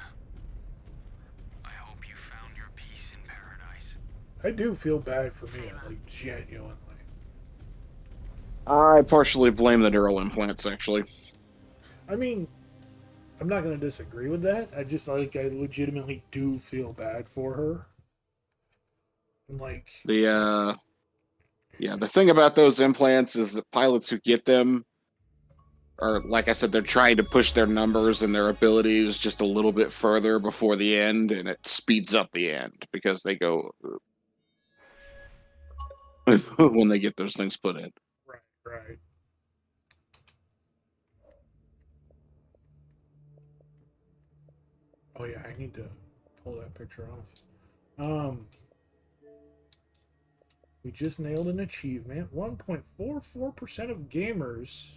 I hope you found your peace in paradise. I do feel bad for Mia, like, genuinely. I partially blame the neural implants, actually. I mean, I'm not going to disagree with that. I just, like, I legitimately do feel bad for her. And, like... The thing about those implants is that pilots who get them are, like I said, they're trying to push their numbers and their abilities just a little bit further before the end, and it speeds up the end because they go when they get those things put in. Right. Oh yeah, I need to pull that picture off. We just nailed an achievement. 1.44% of gamers.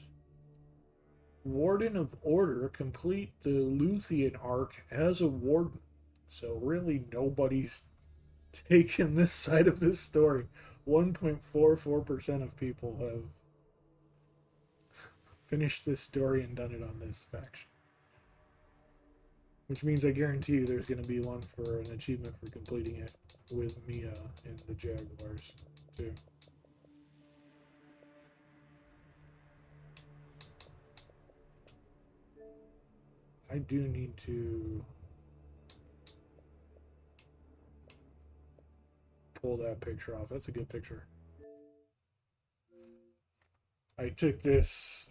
Warden of Order complete the Luthien arc as a warden. So really nobody's taken this side of this story. 1.44% of people have finished this story and done it on this faction. Which means I guarantee you there's going to be one for an achievement for completing it with Mia and the Jaguars, too. I do need to pull that picture off. That's a good picture. I took this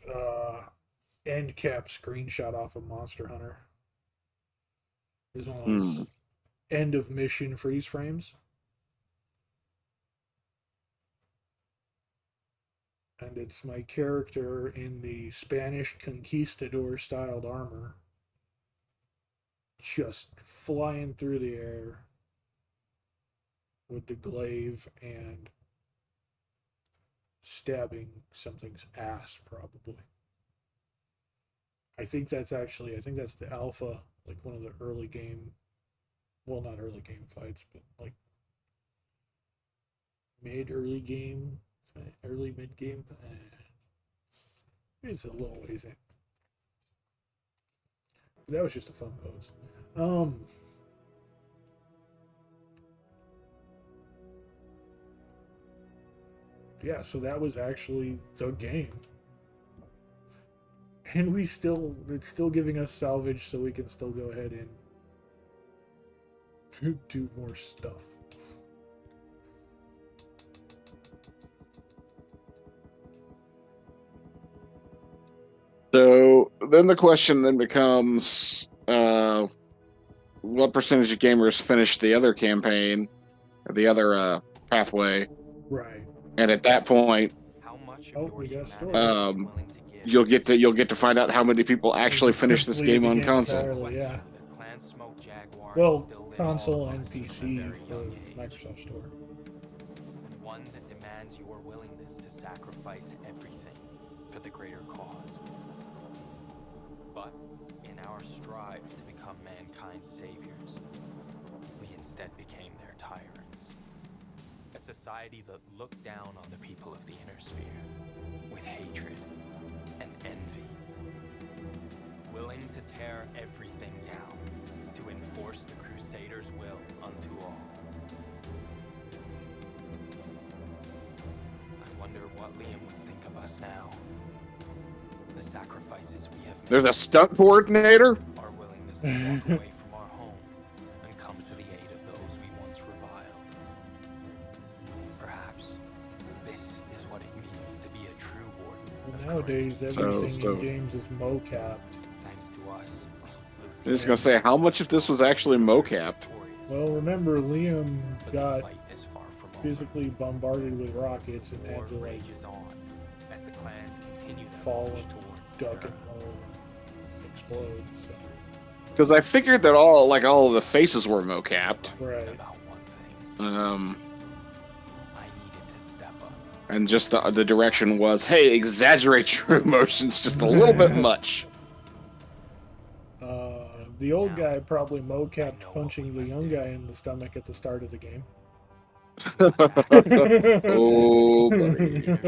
end cap screenshot off of Monster Hunter. This one of those end of mission freeze frames. And it's my character in the Spanish conquistador styled armor. Just flying through the air with the glaive and stabbing something's ass, probably. I think that's the alpha, like one of the early game, well, not early game fights, but like early mid game. It's a little ways in. That was just a fun pose. Yeah, so that was actually the game. And it's still giving us salvage, so we can still go ahead and do more stuff. So then the question then becomes, what percentage of gamers finished the other campaign, the other pathway? Right. And at that point, you'll get to find out how many people actually finish this game on console. Entirely, yeah. Well, console and PC for Microsoft Store. And one that demands your willingness to sacrifice everything for the greater cause. But in our strive to become mankind's saviors, we instead became their tyrants. A society that looked down on the people of the inner sphere with hatred and envy. Willing to tear everything down to enforce the Crusaders' will unto all. I wonder what Liam would think of us now. The sacrifices we have made. There's a stunt coordinator? Our willingness to walk away from our home and come to the aid of those we once reviled. Perhaps this is what it means to be a true warden. Nowadays, everything in games is mocapped. Thanks to us. I was gonna say, how much of this was actually mocapped? Well, remember, Liam got physically bombarded with rockets and had to like as the clans continue fall and duck and roll and explode. So. Because I figured that all of the faces were mocapped. Right. I needed to step up And just the direction was, hey, exaggerate your emotions just a little bit much. The old guy probably mo-capped punching the young guy in the stomach at the start of the game. Oh, buddy.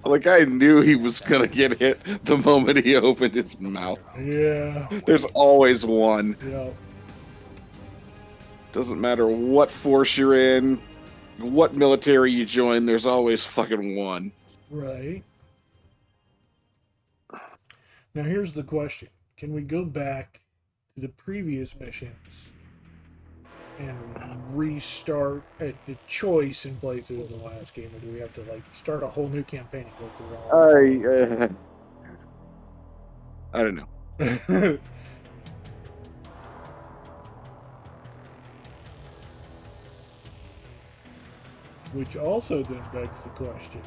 Like I knew he was gonna get hit the moment he opened his mouth. Yeah. There's always one. Yeah. Doesn't matter what force you're in, what military you join, there's always fucking one. Right. Now here's the question. Can we go back to the previous missions and restart at the choice and play through the last game, or do we have to like start a whole new campaign and go through all? I don't know. Which also then begs the question: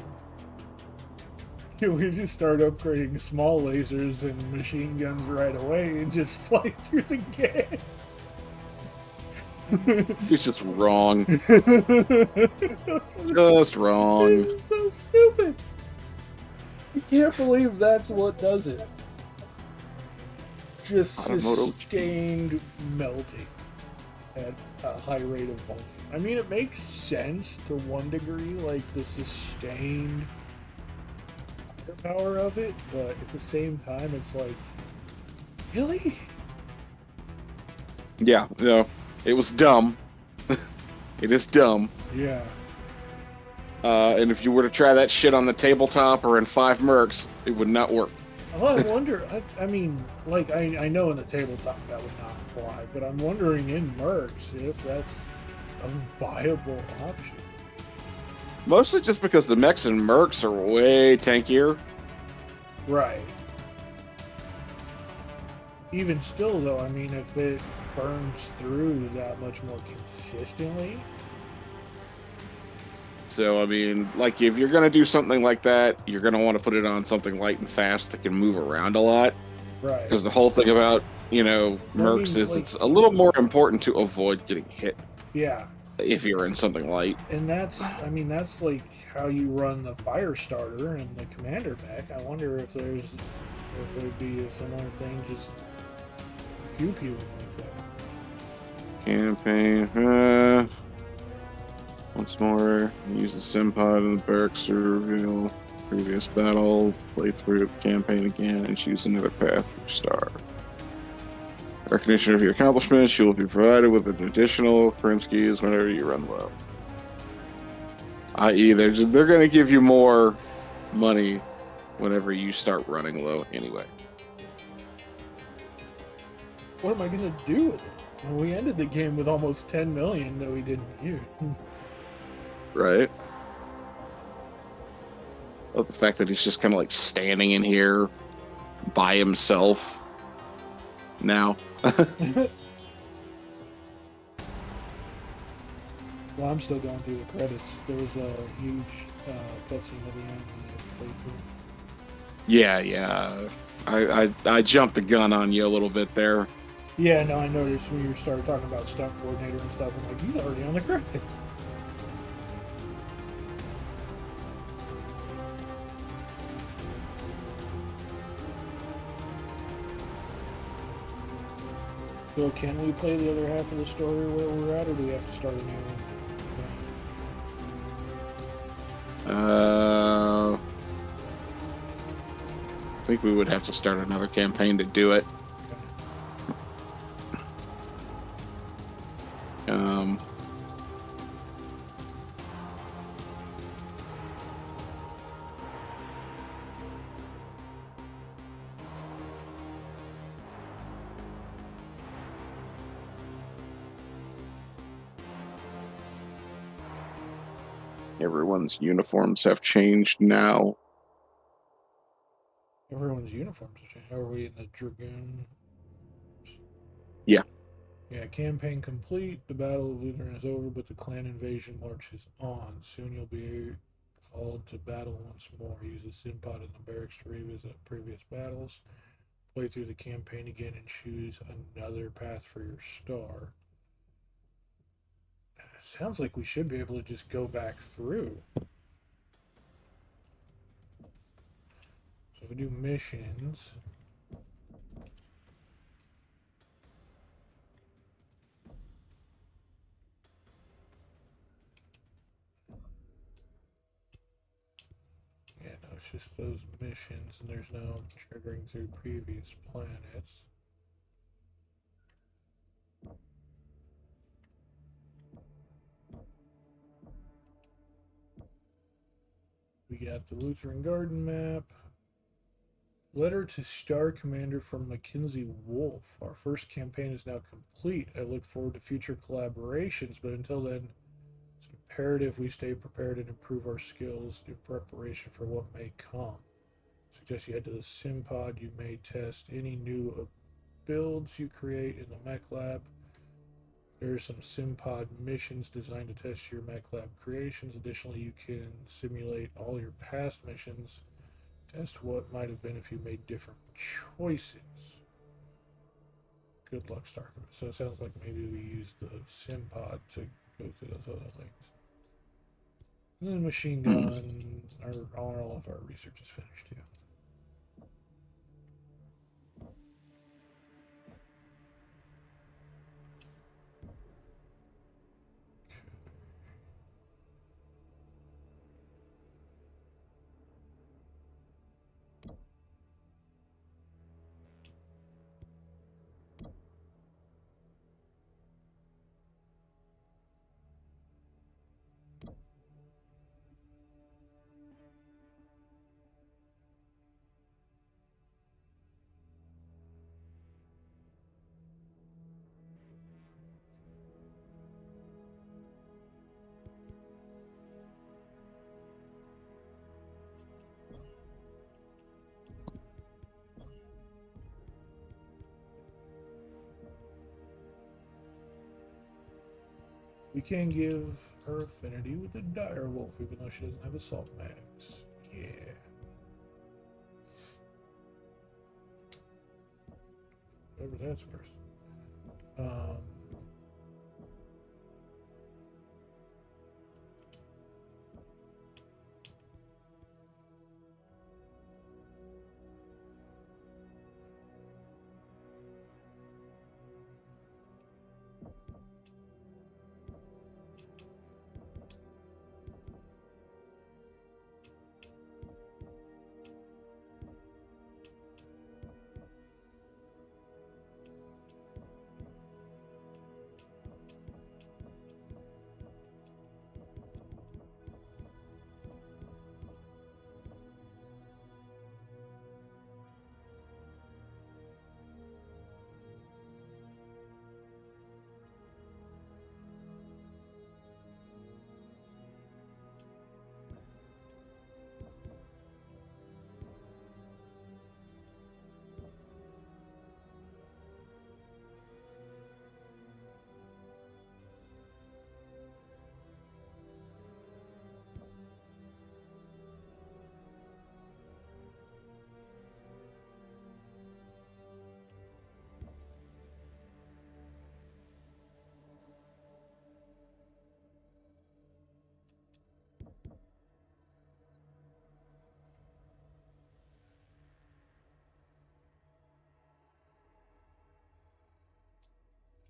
can we just start upgrading small lasers and machine guns right away and just fly through the game? It's just wrong. Just wrong. It's so stupid. I can't believe that's what does it. Just sustained melting at a high rate of volume. I mean, it makes sense to one degree, like the sustained power of it, but at the same time, it's like, really? Yeah, no. It was dumb. It is dumb. Yeah. And if you were to try that shit on the tabletop or in 5 mercs, it would not work. Well, I wonder, I mean, like, I know in the tabletop that would not apply, but I'm wondering in mercs if that's a viable option. Mostly just because the mechs and mercs are way tankier. Right. Even still, though, I mean, if it burns through that much more consistently. So, I mean, like, if you're going to do something like that, you're going to want to put it on something light and fast that can move around a lot. Right. Because the whole thing about, mercs is, like, it's a little more important to avoid getting hit. Yeah. If you're in something light. And that's like how you run the fire starter and the commander mech. I wonder if there'd be a similar thing, just pew-pew like that. Campaign, once more, use the sim pod in the barracks to reveal previous battle, play through the campaign again, and choose another path to star. Recognition of your accomplishments, you will be provided with an additional Krinsky's whenever you run low. I.e., they're going to give you more money whenever you start running low anyway. What am I going to do with it? Well, we ended the game with almost 10 million that we didn't use. Right. Well, the fact that he's just kind of like standing in here by himself now. Well, I'm still going through the credits. There was a huge cutscene at the end. Yeah. I jumped the gun on you a little bit there. Yeah, no, I noticed when you started talking about stunt coordinator and stuff. I'm like, he's already on the credits. So can we play the other half of the story where we're at, or do we have to start a new one? I think we would have to start another campaign to do it. Everyone's uniforms have changed now. Everyone's uniforms have changed. Are we in the Dragoon? Yeah. Yeah, campaign complete. The Battle of Lutheran is over, but the clan invasion march is on. Soon you'll be called to battle once more. Use the sim pod in the barracks to revisit previous battles. Play through the campaign again and choose another path for your star. It sounds like we should be able to just go back through. So if we do missions... Yeah, no, it's just those missions, and there's no triggering through previous planets. We got the Lutheran Garden map. Letter to Star Commander from Mackenzie Wolf. Our first campaign is now complete. I look forward to future collaborations, but until then, it's imperative we stay prepared and improve our skills in preparation for what may come. Suggest you head to the sim pod. You may test any new builds you create in the mech lab. There are some sim pod missions designed to test your mech lab creations. Additionally, you can simulate all your past missions. Test what might have been if you made different choices. Good luck, Starkman. So it sounds like maybe we use the sim pod to go through those other things. And then machine gun, all of our research is finished too. We can give her affinity with the dire wolf, even though she doesn't have assault max. Yeah. Whatever that's worth.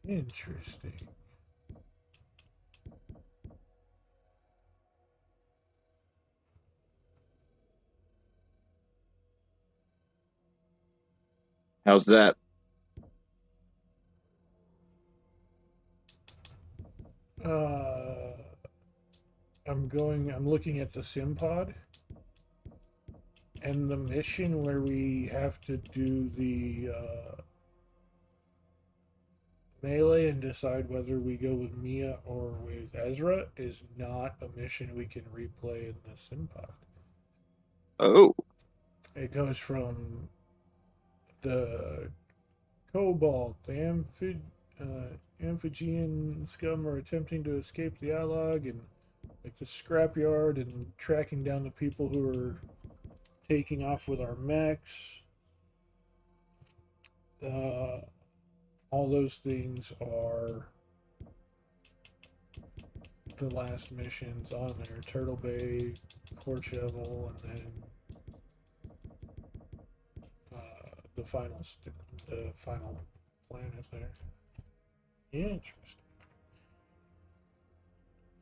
Interesting. How's that? I'm looking at the sim pod, and the mission where we have to do the melee and decide whether we go with Mia or with Ezra is not a mission we can replay in the sim pod. Oh. It goes from the Cobalt, the Amphigean scum are attempting to escape the Allag, and like the scrapyard, and tracking down the people who are taking off with our mechs. All those things are the last missions on there: Turtle Bay, Courchevel, and then the final planet there. Interesting.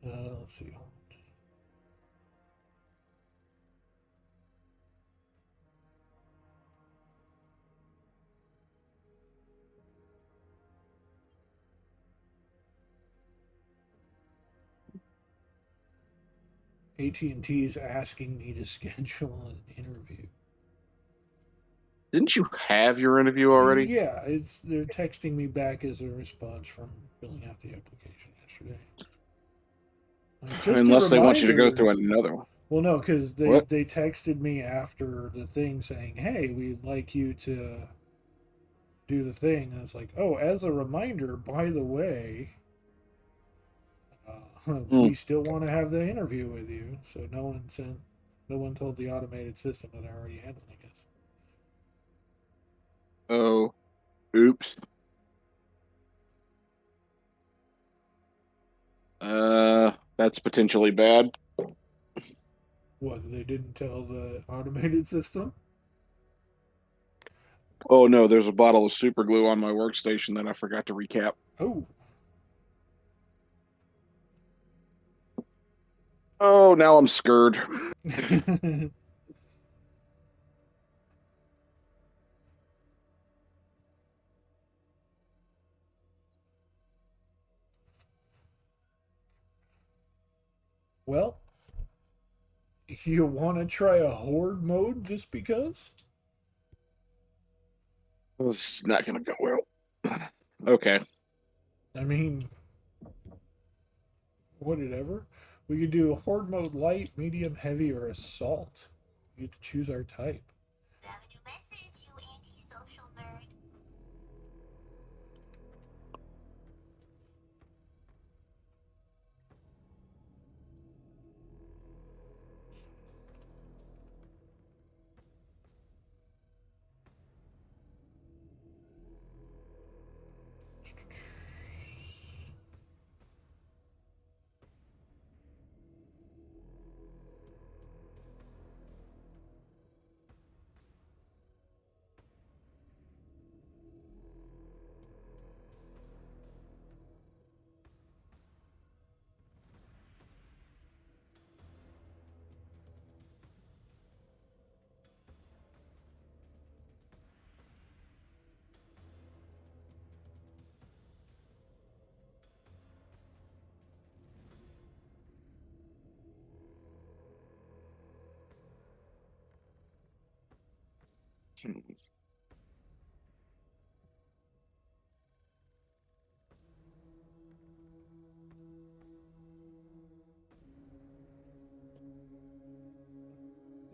Let's see. 'AT&T is asking me to schedule an interview. Didn't you have your interview already? Yeah, they're texting me back as a response from filling out the application yesterday. Just Unless they want you to go reminder. through another one. Well, no, because they What? texted me after the thing saying, "Hey, we'd like you to do the thing," and it's like, "Oh, as a reminder, by the way, we still want to have the interview with you." So no one told the automated system that I already handled, I guess. Oh, oops. That's potentially bad. What, they didn't tell the automated system? Oh no, there's a bottle of super glue on my workstation that I forgot to recap. Oh. Oh, now I'm scared. Well, you want to try a horde mode just because? This is not going to go well. Okay. I mean, whatever. We could do a horde mode light, medium, heavy, or assault. You get to choose our type. Have a new message, you antisocial nerd.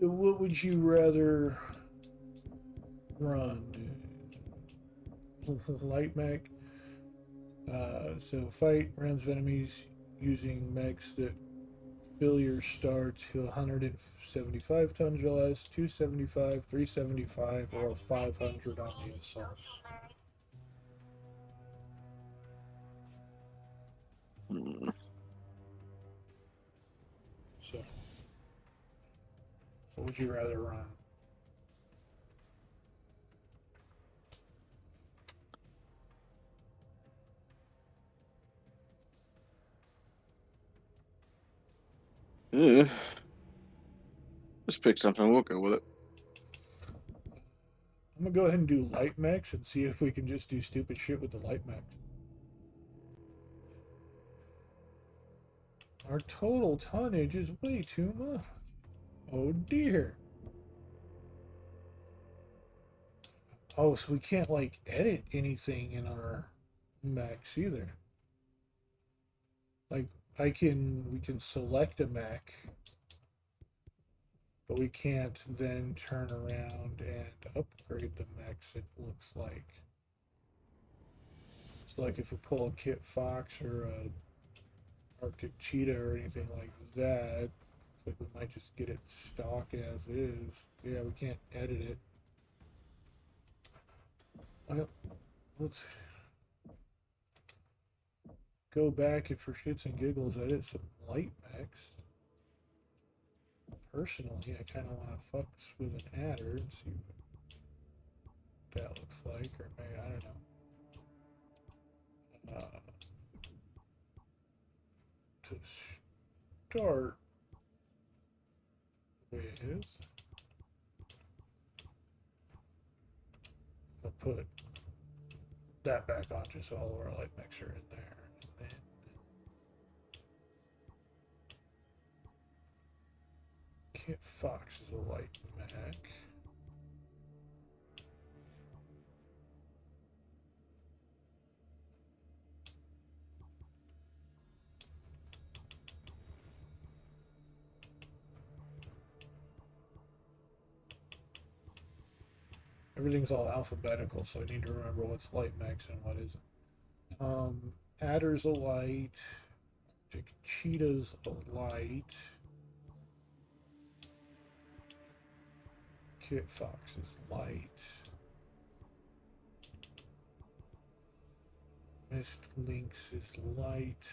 What would you rather run? Light mech. So fight rounds of enemies using mechs that fill your star to 175 tons or less, 275, 375, or 500 on the assaults. So, what would you rather run? Just pick something. We'll go with it. I'm gonna go ahead and do light mechs and see if we can just do stupid shit with the light mechs. Our total tonnage is way too much. Oh dear. Oh, so we can't like edit anything in our mechs either. Like we can select a mech, but we can't then turn around and upgrade the mechs, it looks like. So like if we pull a Kit Fox or a Arctic Cheetah or anything like that, it's like we might just get it stock as is. Yeah, we can't edit it. Well, let's go back and for shits and giggles edit some light mechs. Personally, I kind of want to fucks with an adder and see what that looks like, or maybe, I don't know. To start with, I'll put that back on just so all of our light mechs are in there. And then Kit Fox is a light mech. Everything's all alphabetical, so I need to remember what's light mechs and what isn't. Adder's a light. Cheetah's a light. Kit Fox is light. Mist Lynx is light.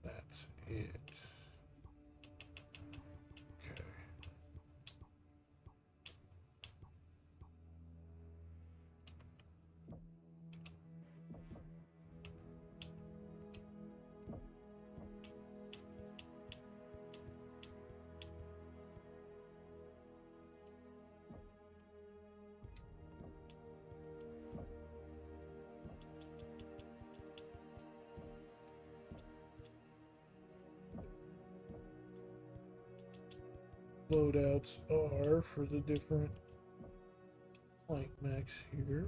That's it. Okay. Loadouts are for the different light mechs here.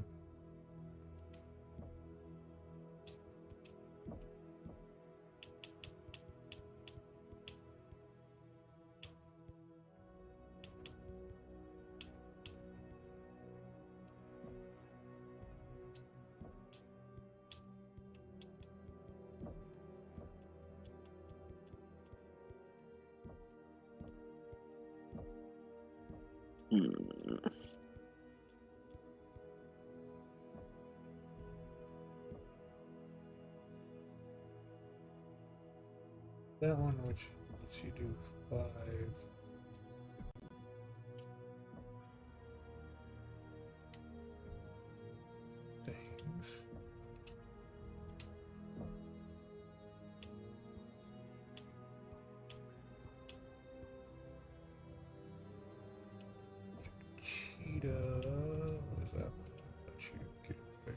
That one, which lets you do 5 things. Cheetah, what is that? That you get away with.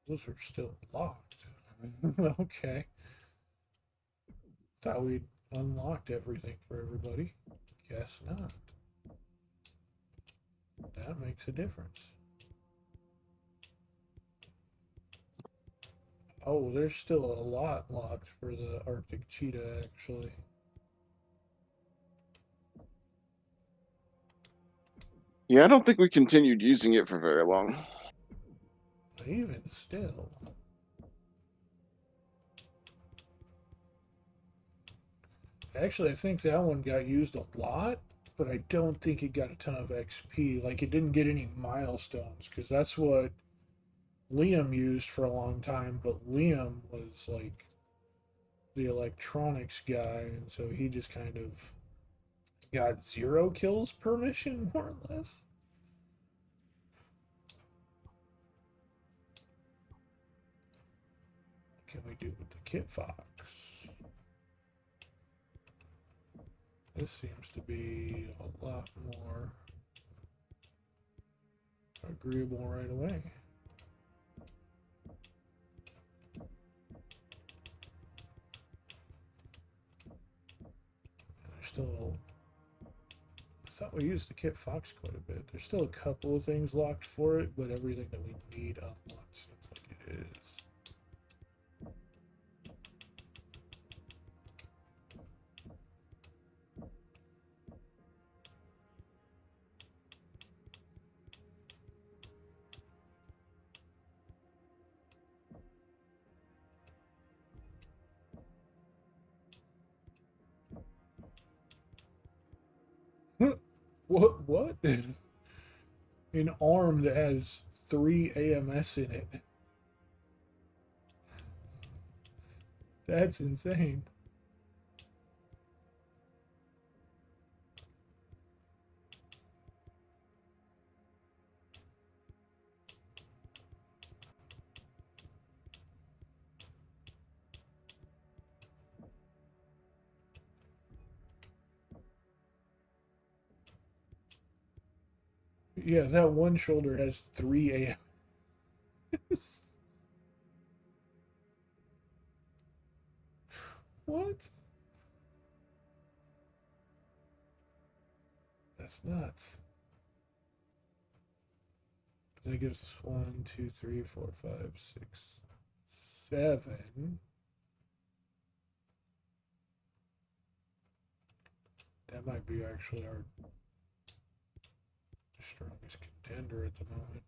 Those are still locked. Okay. Thought we'd unlocked everything for everybody. Guess not. That makes a difference. Oh, there's still a lot locked for the Arctic Cheetah, actually. Yeah, I don't think we continued using it for very long. Even still. Actually, I think that one got used a lot, but I don't think it got a ton of XP. Like, it didn't get any milestones, because that's what Liam used for a long time, but Liam was, like, the electronics guy, and so he just kind of got 0 kills per mission, more or less. What can we do with the Kit Fox? This seems to be a lot more agreeable right away. still. I thought we used the Kit Fox quite a bit. There's still a couple of things locked for it, but everything that we need unlocked seems like it is. What? An arm that has 3 AMS in it. That's insane. Yeah, that one shoulder has 3 AMS. What? That's nuts. That gives us 1, 2, 3, 4, 5, 6, 7. That might be actually our strongest contender at the moment.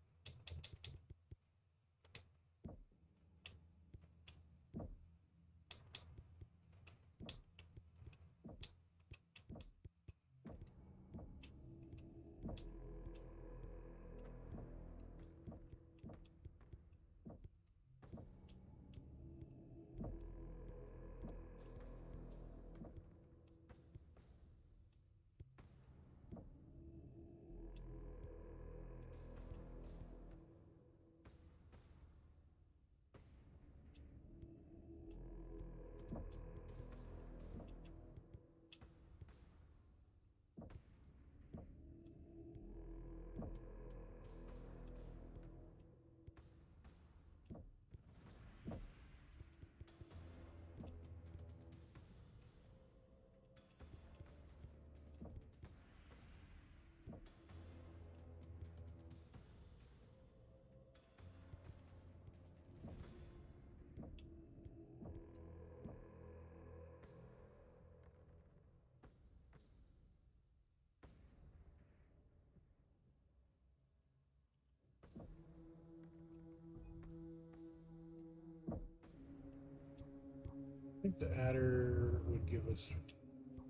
I think the adder would give us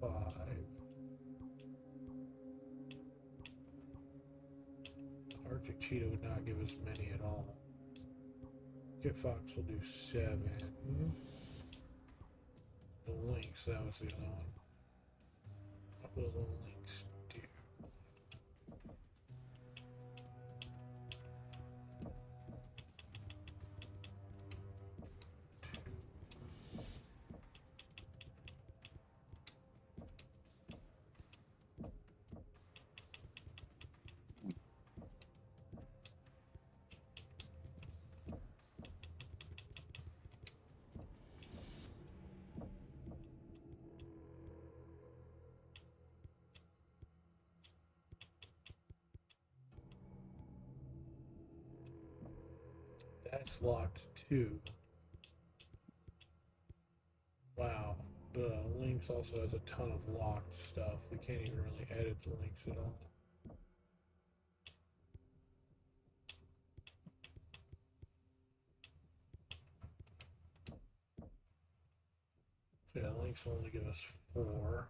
5. Arctic cheetah would not give us many at all. Kit Fox will do 7. The lynx, that was the other one. What will the lynx do? That's locked too. Wow. The Lynx also has a ton of locked stuff. We can't even really edit the Lynx at all. So yeah, the Lynx will only give us 4.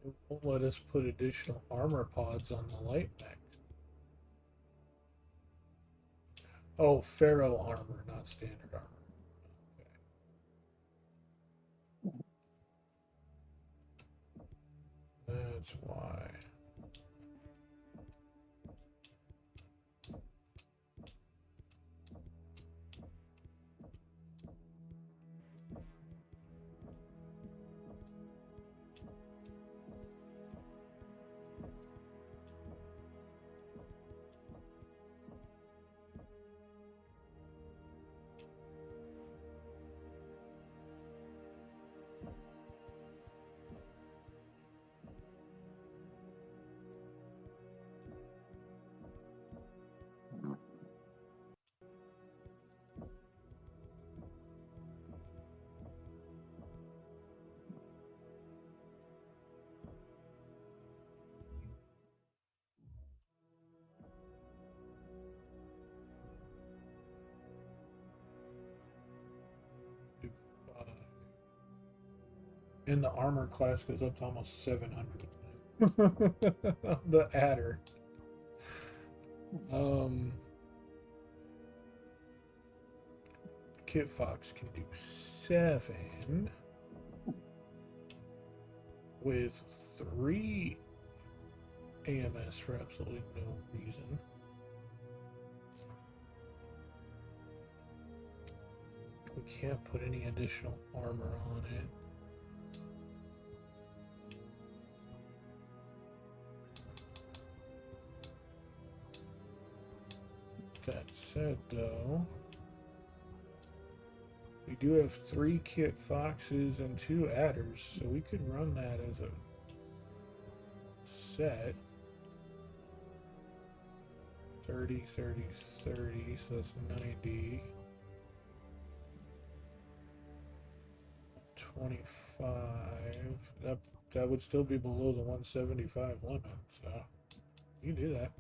It won't let us put additional armor pods on the light mech. Oh, ferro armor, not standard armor. Okay. That's why. And the armor class goes up to almost 700. The adder. Kit Fox can do 7 with 3 AMS for absolutely no reason. We can't put any additional armor on it. That said, though, we do have 3 Kit Foxes and 2 adders, so we could run that as a set. 30, 30, 30, so that's 90. 25. That would still be below the 175 limit, so you can do that.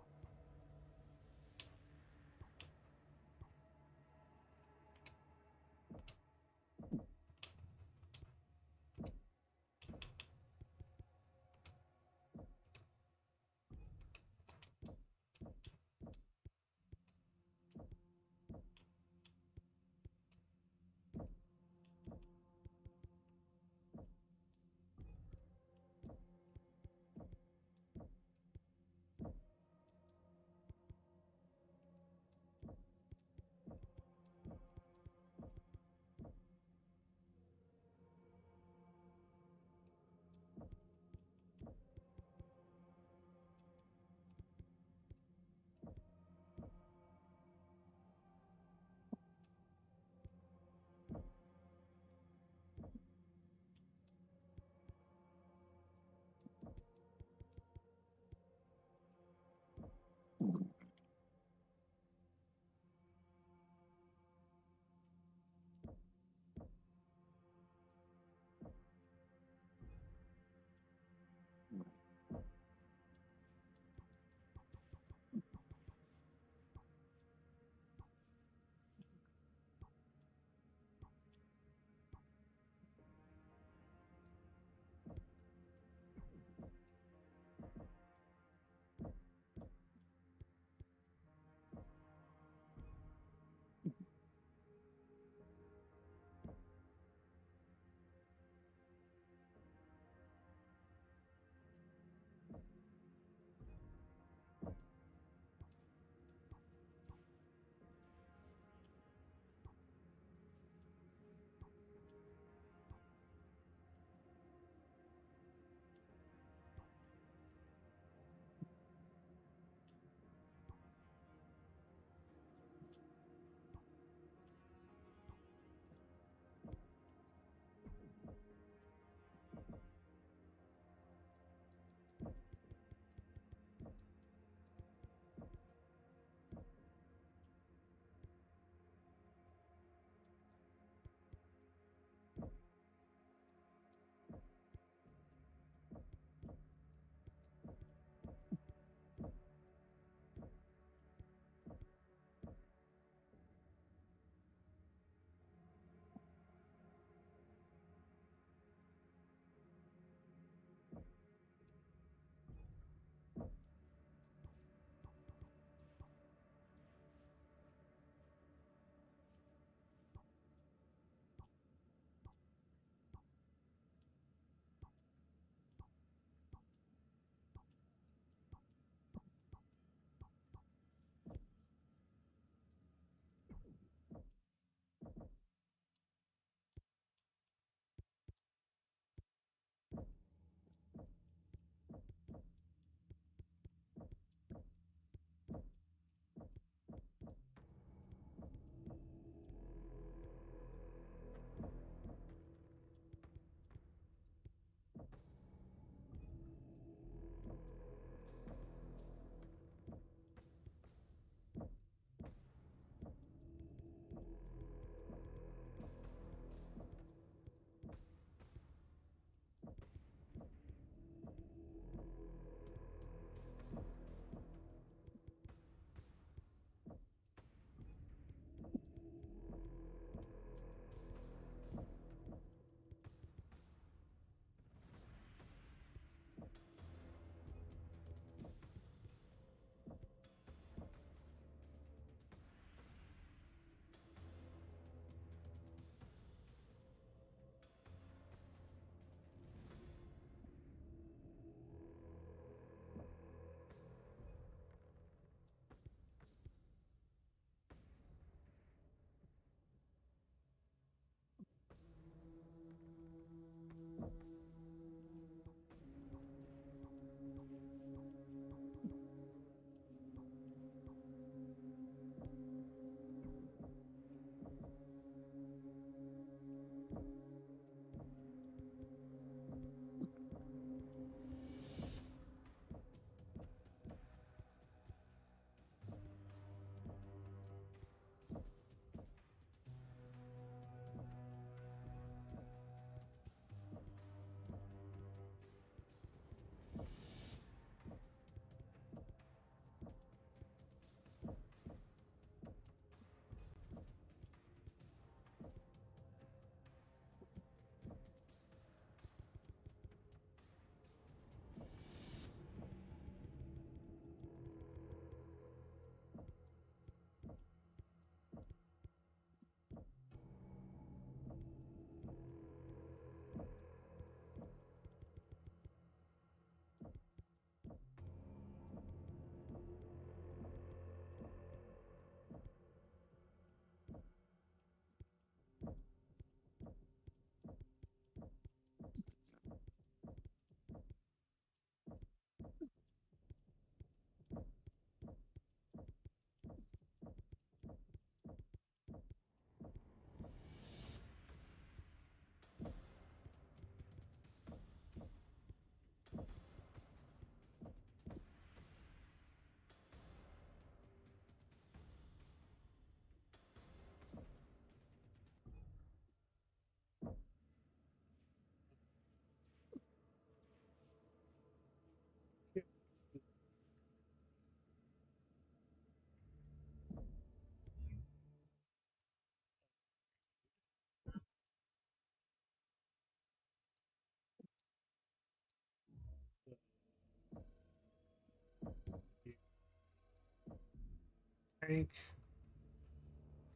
tank,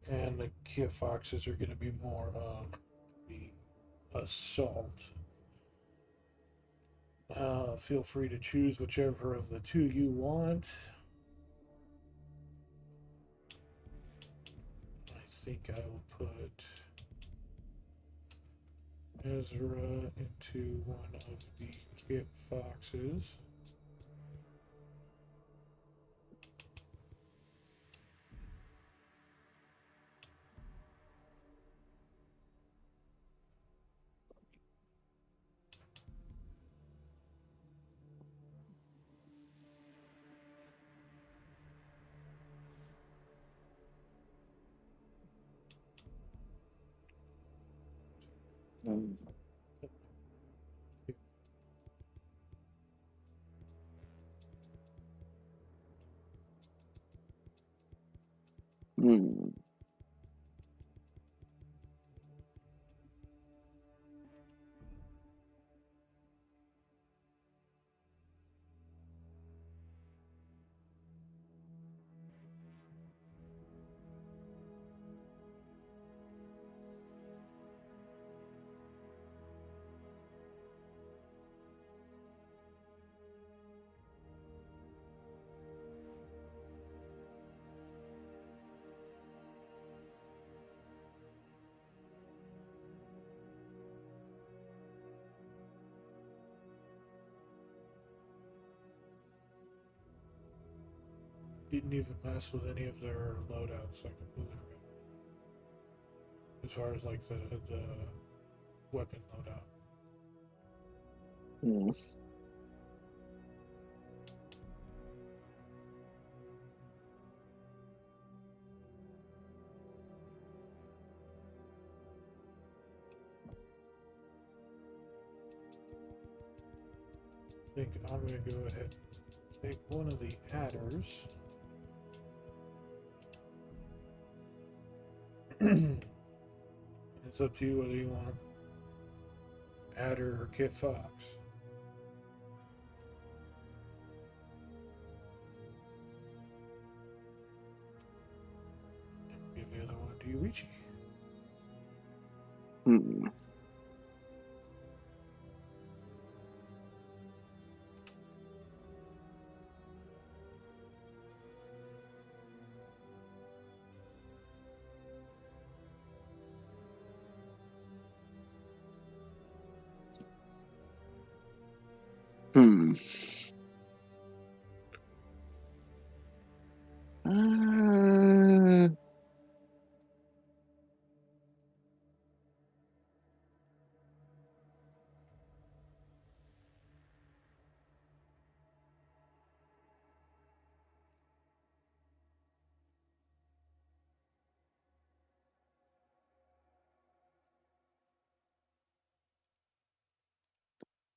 and the Kit Foxes are going to be more of the assault. Feel free to choose whichever of the two you want. I think I will put Ezra into one of the Kit Foxes. Hmm. Didn't even mess with any of their loadouts. I completely forgot. As far as like the weapon loadout. Hmm. I think I'm going to go ahead and take one of the adders. It's up to you whether you want adder or Kit Fox. Give the other one to Yuichi. Hmm. Hmm. Uh,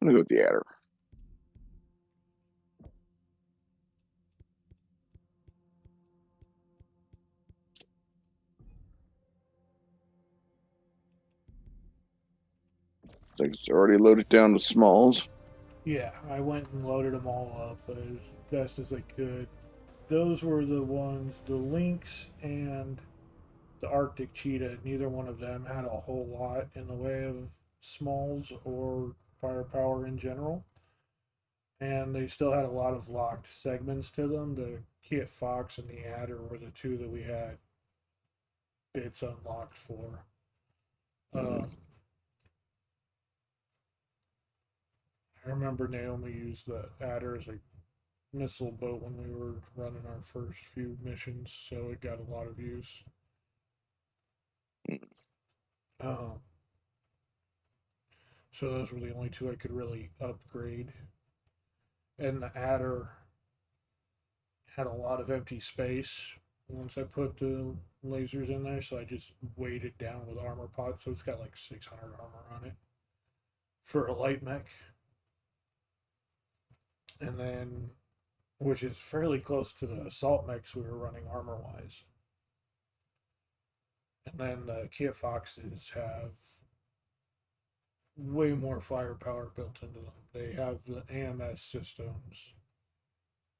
I'm gonna go with the adder. It's already loaded down to smalls. Yeah, I went and loaded them all up as best as I could. Those were the ones, the Lynx and the Arctic Cheetah. Neither one of them had a whole lot in the way of smalls or firepower in general. And they still had a lot of locked segments to them. The Kit Fox and the Adder were the two that we had bits unlocked for. I remember Naomi used the Adder as a missile boat when we were running our first few missions, so it got a lot of use. Um, so those were the only two I could really upgrade. And the Adder had a lot of empty space once I put the lasers in there, so I just weighed it down with armor pots, so it's got like 600 armor on it for a light mech. And then, which is fairly close to the assault mechs we were running armor wise. And then the Kit Foxes have way more firepower built into them. They have the AMS systems,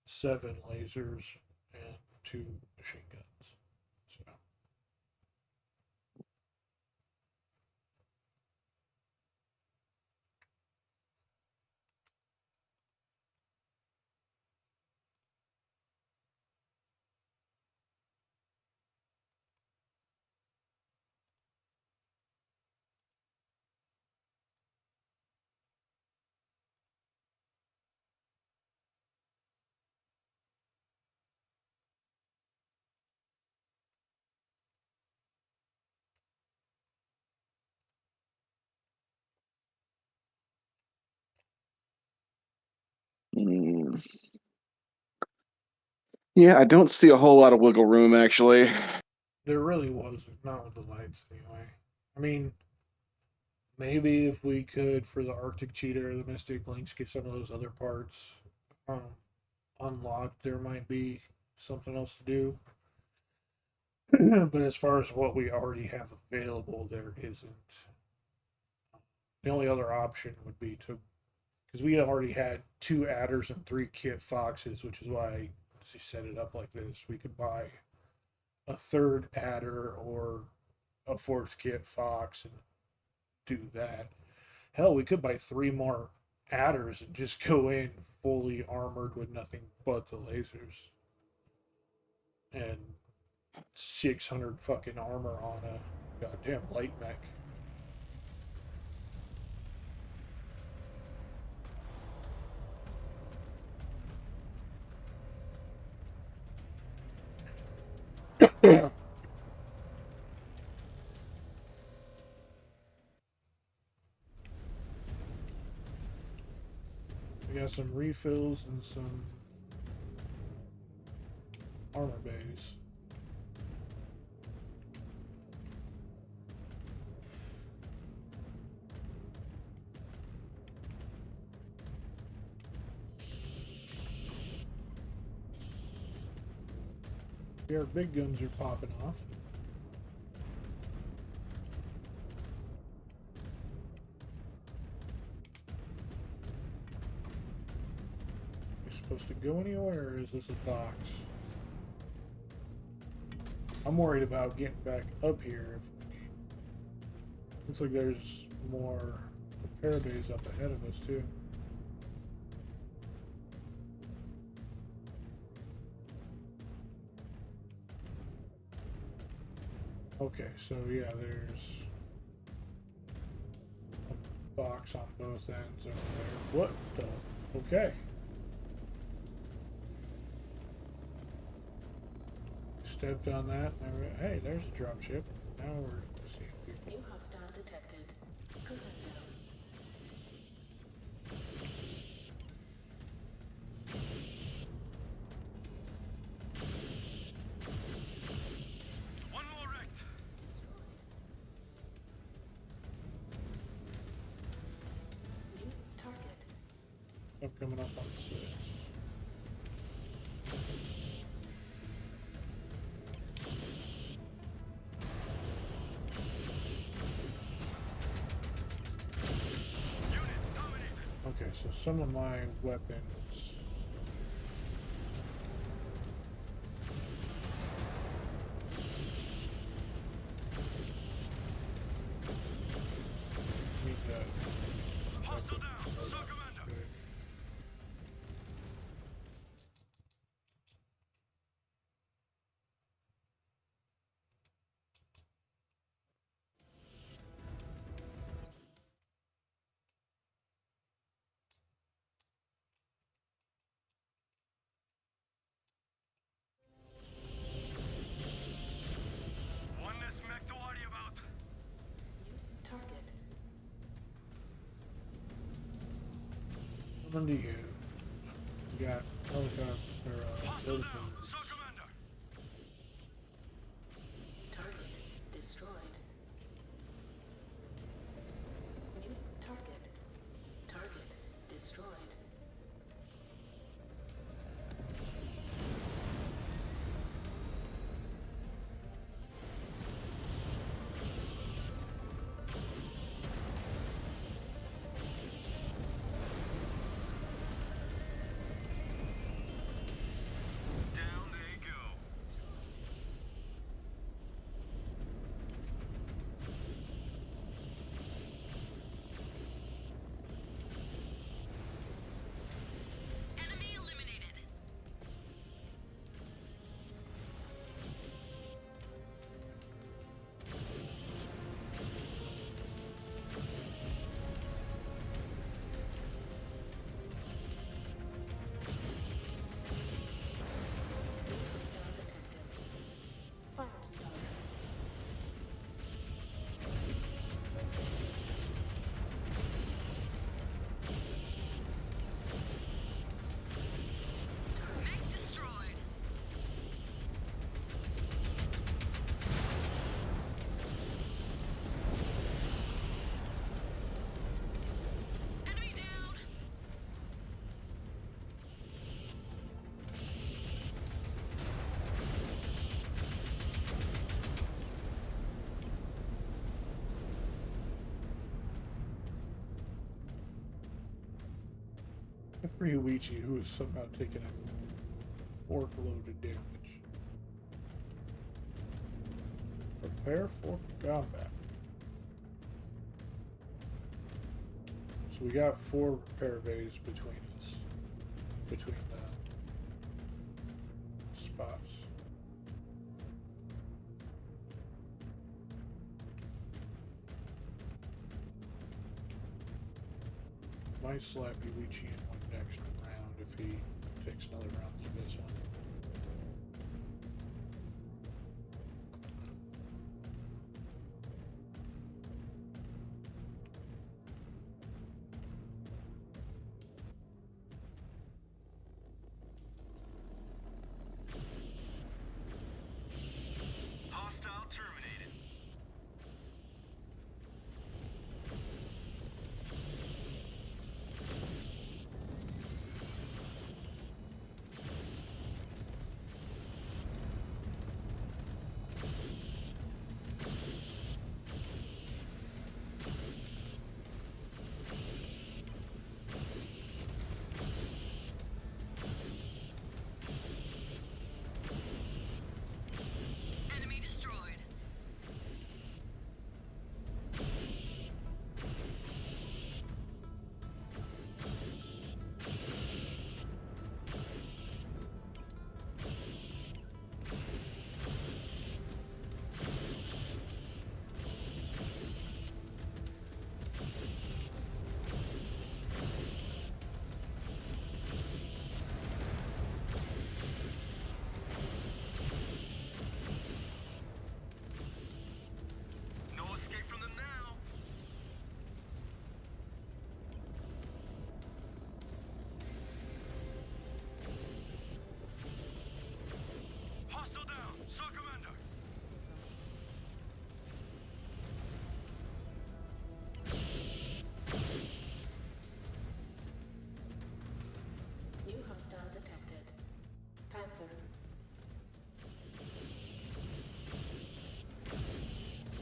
7 lasers, and 2 machine guns. So. Yeah, I don't see a whole lot of wiggle room, actually. There really wasn't, not with the lights anyway. I mean, maybe if we could, for the Arctic Cheetah or the Mystic Lynx, get some of those other parts unlocked, there might be something else to do. But as far as what we already have available, there isn't. The only other option would be to, because we already had 2 adders and 3 kit foxes, which is why I set it up like this. We could buy a 3rd adder or a 4th kit fox and do that. Hell, we could buy 3 more adders and just go in fully armored with nothing but the lasers. And 600 fucking armor on a goddamn light mech. We got some refills and some armor bays. Our big guns are popping off. Are we supposed to go anywhere, or is this a box? I'm worried about getting back up here. Looks like there's more repair bays up ahead of us, too. Okay, so yeah, there's a box on both ends over there. What the? Okay. Stepped on that. Hey, there's a drop ship. Now we're seeing people. New hostile detected. Perfecto. One more wrecked. Destroyed. New target. I'm coming up on 6. Okay, so some of my weapons. Need to. Hostile down. Sir Commander. Okay. One less mech to worry about. New target. What do you? We got helicopter Hostile down. rotations. Sir Commander. Target destroyed. New target. Target destroyed. Down they go. Destroyed. Every Yuichi who has somehow taken a fork load of damage. Prepare for combat. So we got 4 repair bays between us. Between the spots. Might slap Yuichi in one next round if he takes another round like this one. Hostile terminated. Enemy destroyed. No escape from them now. Hostile down. Sir Commander. New hostile detected. Panther. I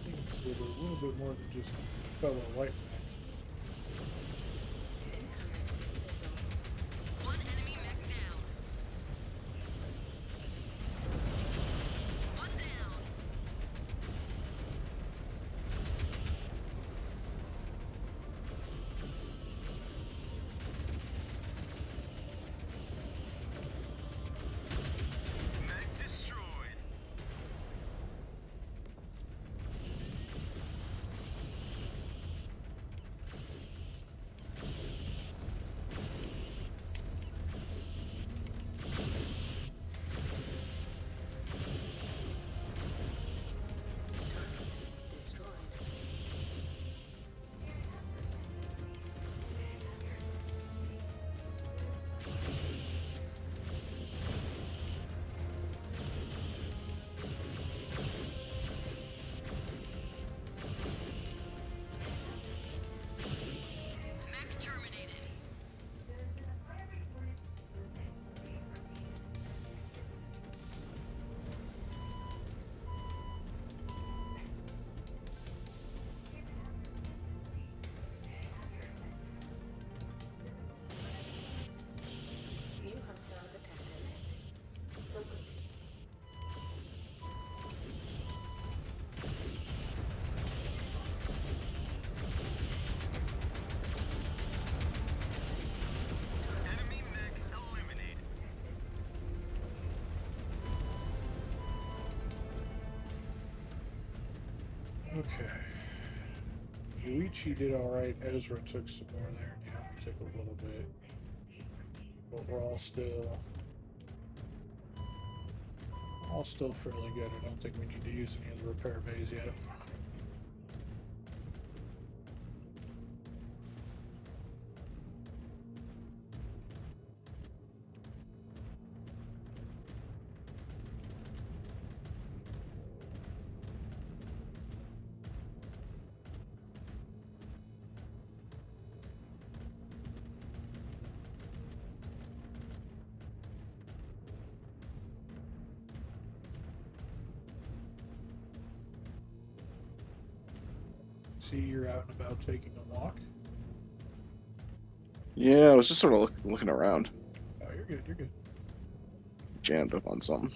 think it's a little bit more than just fellow white man. Incoming missile. One enemy mech down. One down. Mech destroyed. Destroyed. Mech terminated. New hostile detected. Focus. Enemy mech eliminated. Okay. Yuichi did alright. Ezra took some more there. Yeah, we took a little bit. But we're all still fairly good. I don't think we need to use any of the repair bays yet. See, you're out and about taking a walk. Yeah, I was just sort of looking around. Oh, you're good. You're good. Jammed up on something.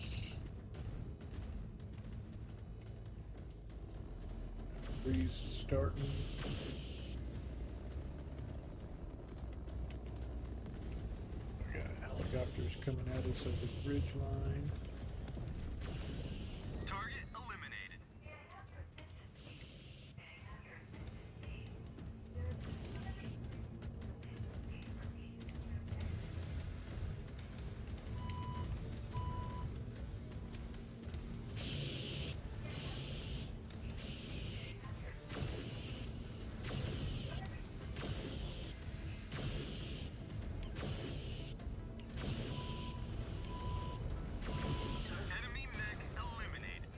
Breeze starting. We got helicopters coming at us over the ridge line. Target eliminated. Enemy mech eliminated.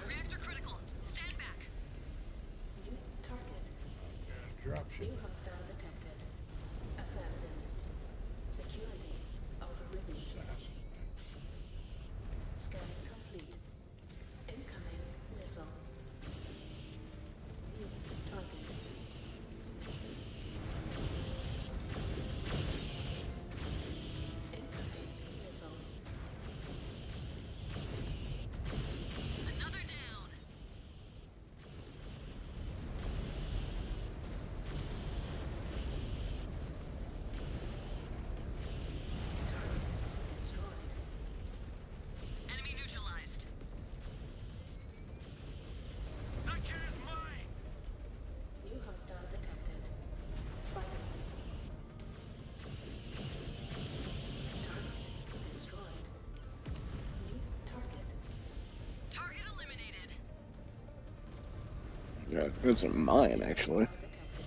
Reactor criticals, stand back. New target. Dropship. New hostile detected. Assassin. Security overridden. Assassin. Scanning complete. Incoming missile. New target. Incoming missile. Another down. Destroyed. Enemy neutralized. That kid is mine. New hostile detected. Spider. Target destroyed. New target. Target eliminated. Yeah, it's a mine actually. Hostile detected.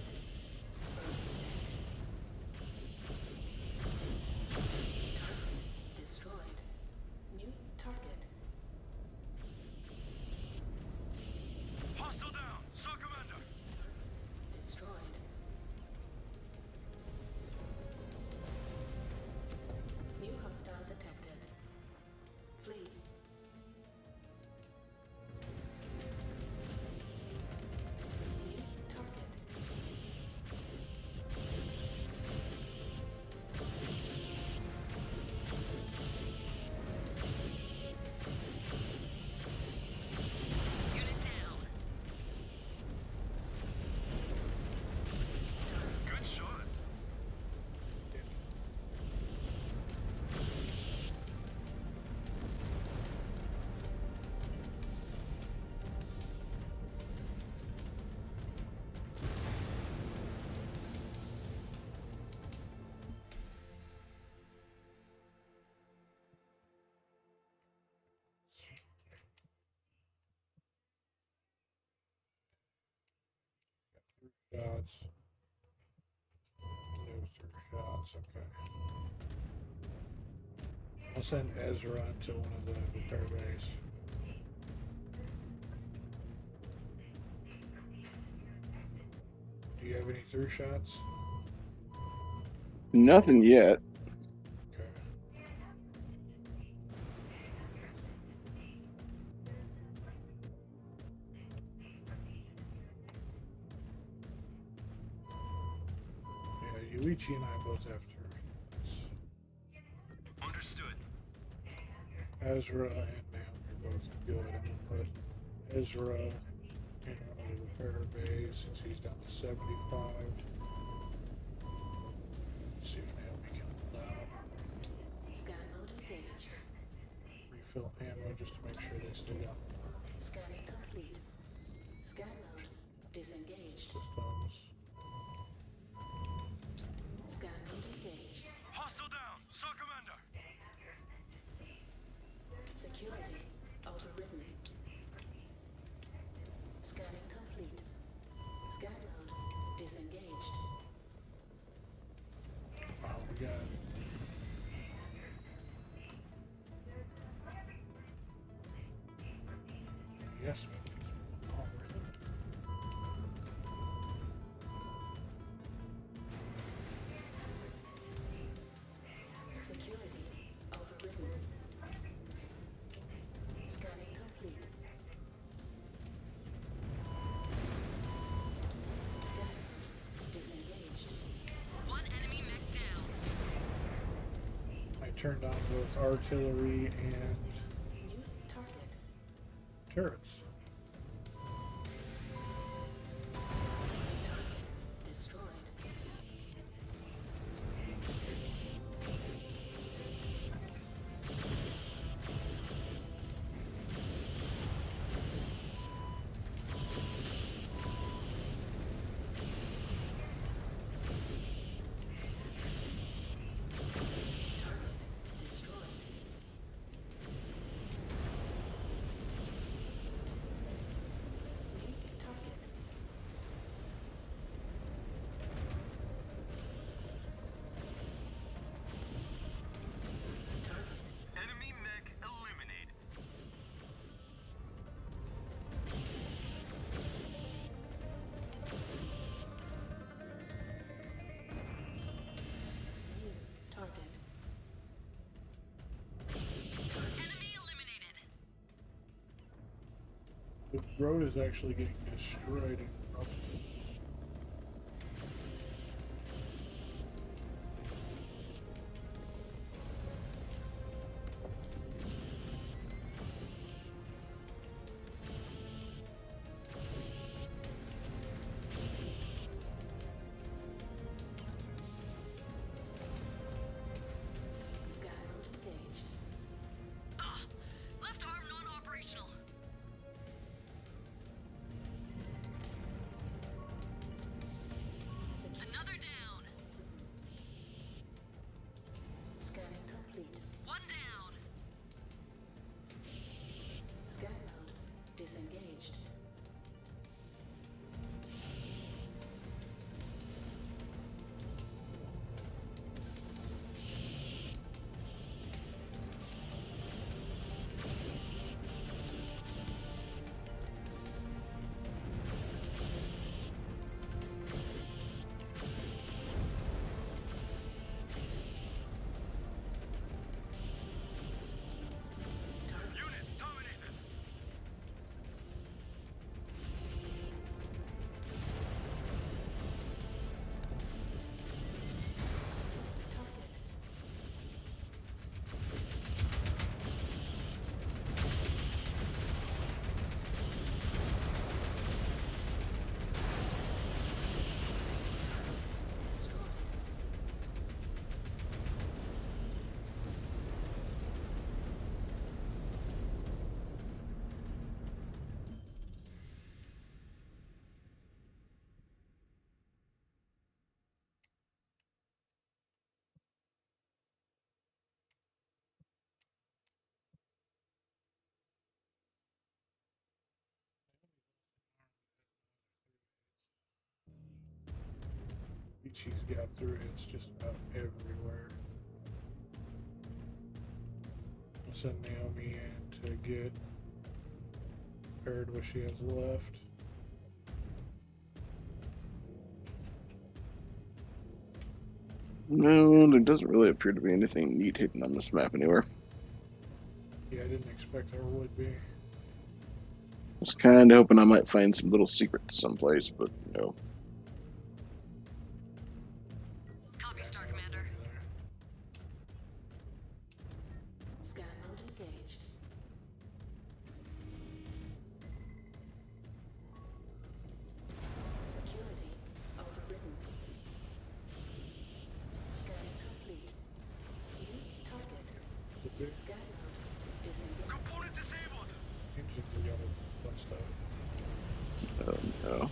Target destroyed. New target. Hostile down. Saw commander. Destroyed. New hostile detected. Flee. New target. Unit down. Good shot. Shots. No through shots. Okay. I'll send Ezra to one of the repair bays. Do you have any through shots? Nothing yet. Okay. Yeah, Yuichi and I both have through shots. Understood. Ezra and Naomi are both good. I'm gonna put Ezra in one of the repair bays since he's down to 75. See if Naomi can allow Scan mode engaged. refill ammo just to make sure they stay down Scanning complete. Scan mode disengaged. systems. Scan mode engaged. Hostile down. Saw commander. Security overridden. Scanning complete. Scan mode disengaged. Oh, we got yes. Oh, really? turned on both artillery and New target. turrets. Target destroyed. Destroyed. New target. Target. Enemy mech eliminated. New target. Enemy eliminated. The road is actually getting destroyed. Scan mode engaged. Left arm non-operational. Secure. Another down. Scanning complete. One down. Scan mode disengaged. Unit dominated. Target. Destroyed. She's got through hits just about everywhere. I'll send Naomi in to get paired what she has left. No, there doesn't really appear to be anything neat hidden on this map anywhere. Yeah, I didn't expect there would be. Was kind of hoping I might find some little secrets someplace, but no. Copy, Star Commander. Scan mode engaged. Security overridden. Scanning complete. New target. The big Scan mode disengaged. Component disabled. engine we got a bunch of stuff. Oh no.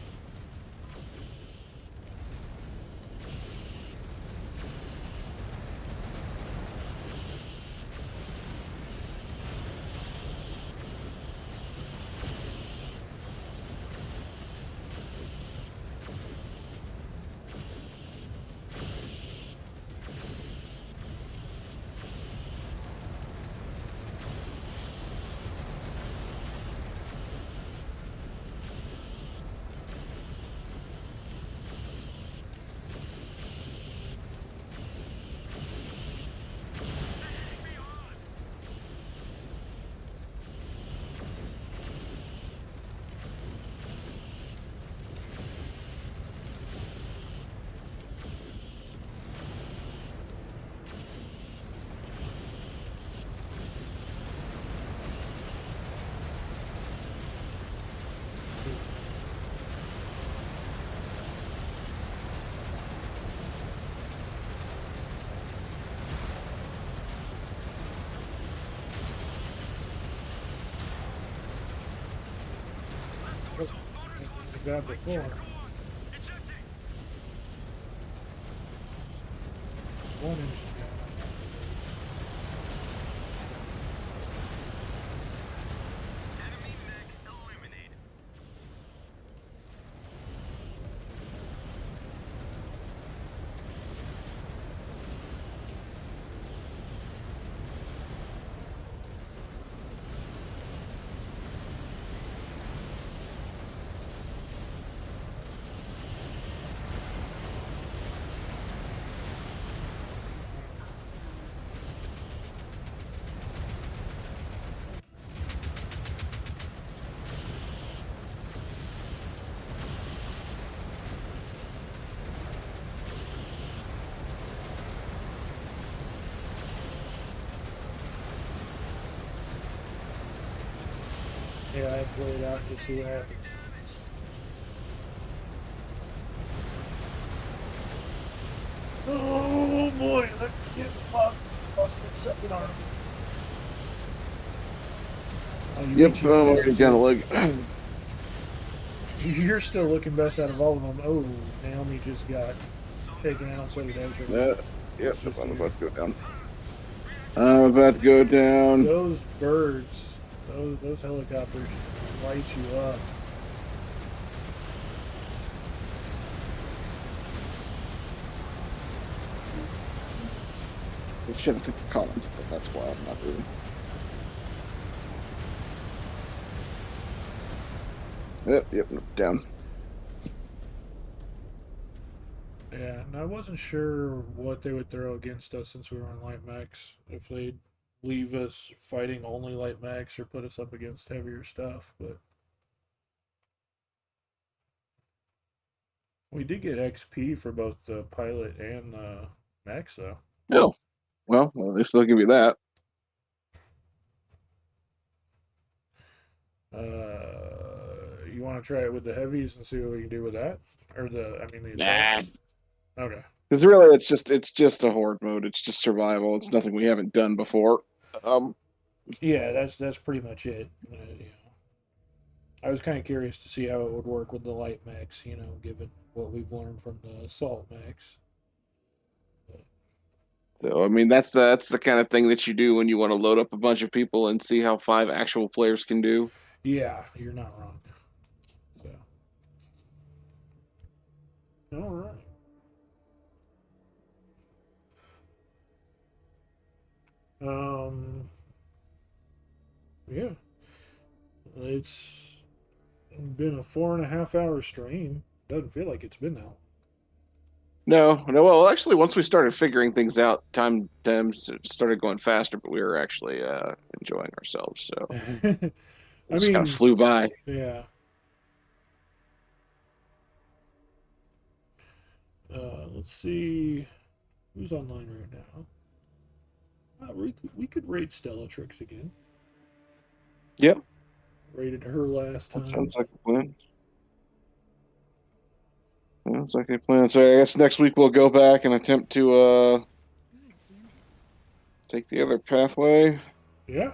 got before. One engine down. Enemy mech eliminated. Yeah, I play it out to see what happens. Oh boy, let's get busted second arm. Oh, you Yep, beat I'm you already down a leg. You're still looking best out of all of them. Oh, Naomi just got taken out, so did Ezra. Yep, It's just I'm weird. about to go down. I'm about to go down. Those birds, those helicopters light you up. Shit, I think the Collins, but that's why I'm not doing. Yep, down. Yeah, and I wasn't sure what they would throw against us since we were on light mechs. If they'd leave us fighting only light mechs or put us up against heavier stuff, but we did get XP for both the pilot and the mechs, though. Oh, well, at least they'll give you that. You want to try it with the heavies and see what we can do with that, or the Nah. assaults? Okay. Because really, it's just a horde mode. It's just survival. It's nothing we haven't done before. Yeah, that's pretty much it. I was kind of curious to see how it would work with the light mechs. Given what we've learned from the assault mechs. So I mean, that's the kind of thing that you do when you want to load up a bunch of people and see how 5 actual players can do. Yeah, you're not wrong. So, all right. Yeah, it's been a 4.5 hour stream. Doesn't feel like it's been that long. No. Well, actually, once we started figuring things out, time started going faster, but we were actually enjoying ourselves. So it just kind of flew by. Yeah. Let's see who's online right now. We could raid Stellatrix again. Yep. Raided her last time. That sounds like a plan. Sounds like a plan. So I guess next week we'll go back and attempt to take the other pathway. Yeah.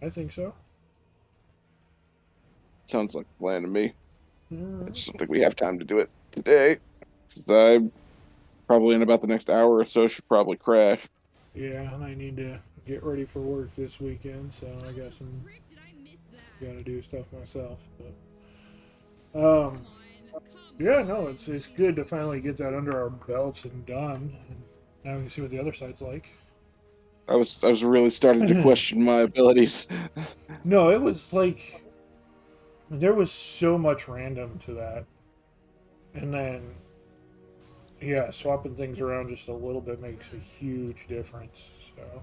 I think so. Sounds like a plan to me. Right. I just don't think we have time to do it today. I probably in about the next hour or so should probably crash. Yeah, and I need to get ready for work this weekend, so I got some gotta do stuff myself. But yeah, no, it's good to finally get that under our belts and done. And now we can see what the other side's like. I was really starting to question my abilities. No, it was like there was so much random to that. And then yeah, swapping things around just a little bit makes a huge difference. So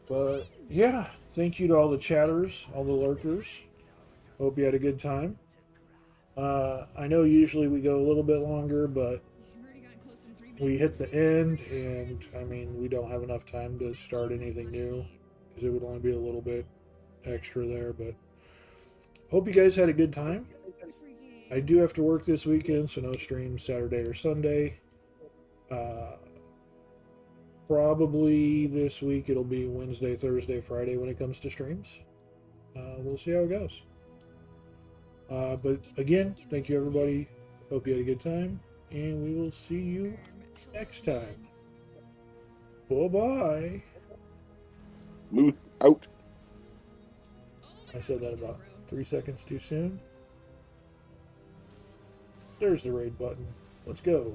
but yeah, thank you to all the chatters, all the lurkers. Hope you had a good time. I know usually we go a little bit longer, but we hit the end, and I mean, we don't have enough time to start anything new because it would only be a little bit extra there. But hope you guys had a good time. I do have to work this weekend, so no streams Saturday or Sunday. Probably this week it'll be Wednesday, Thursday, Friday when it comes to streams. We'll see how it goes. But again, thank you everybody. Hope you had a good time, and we will see you next time. Bye-bye. Moose out. I said that about 3 seconds too soon. There's the raid button. Let's go.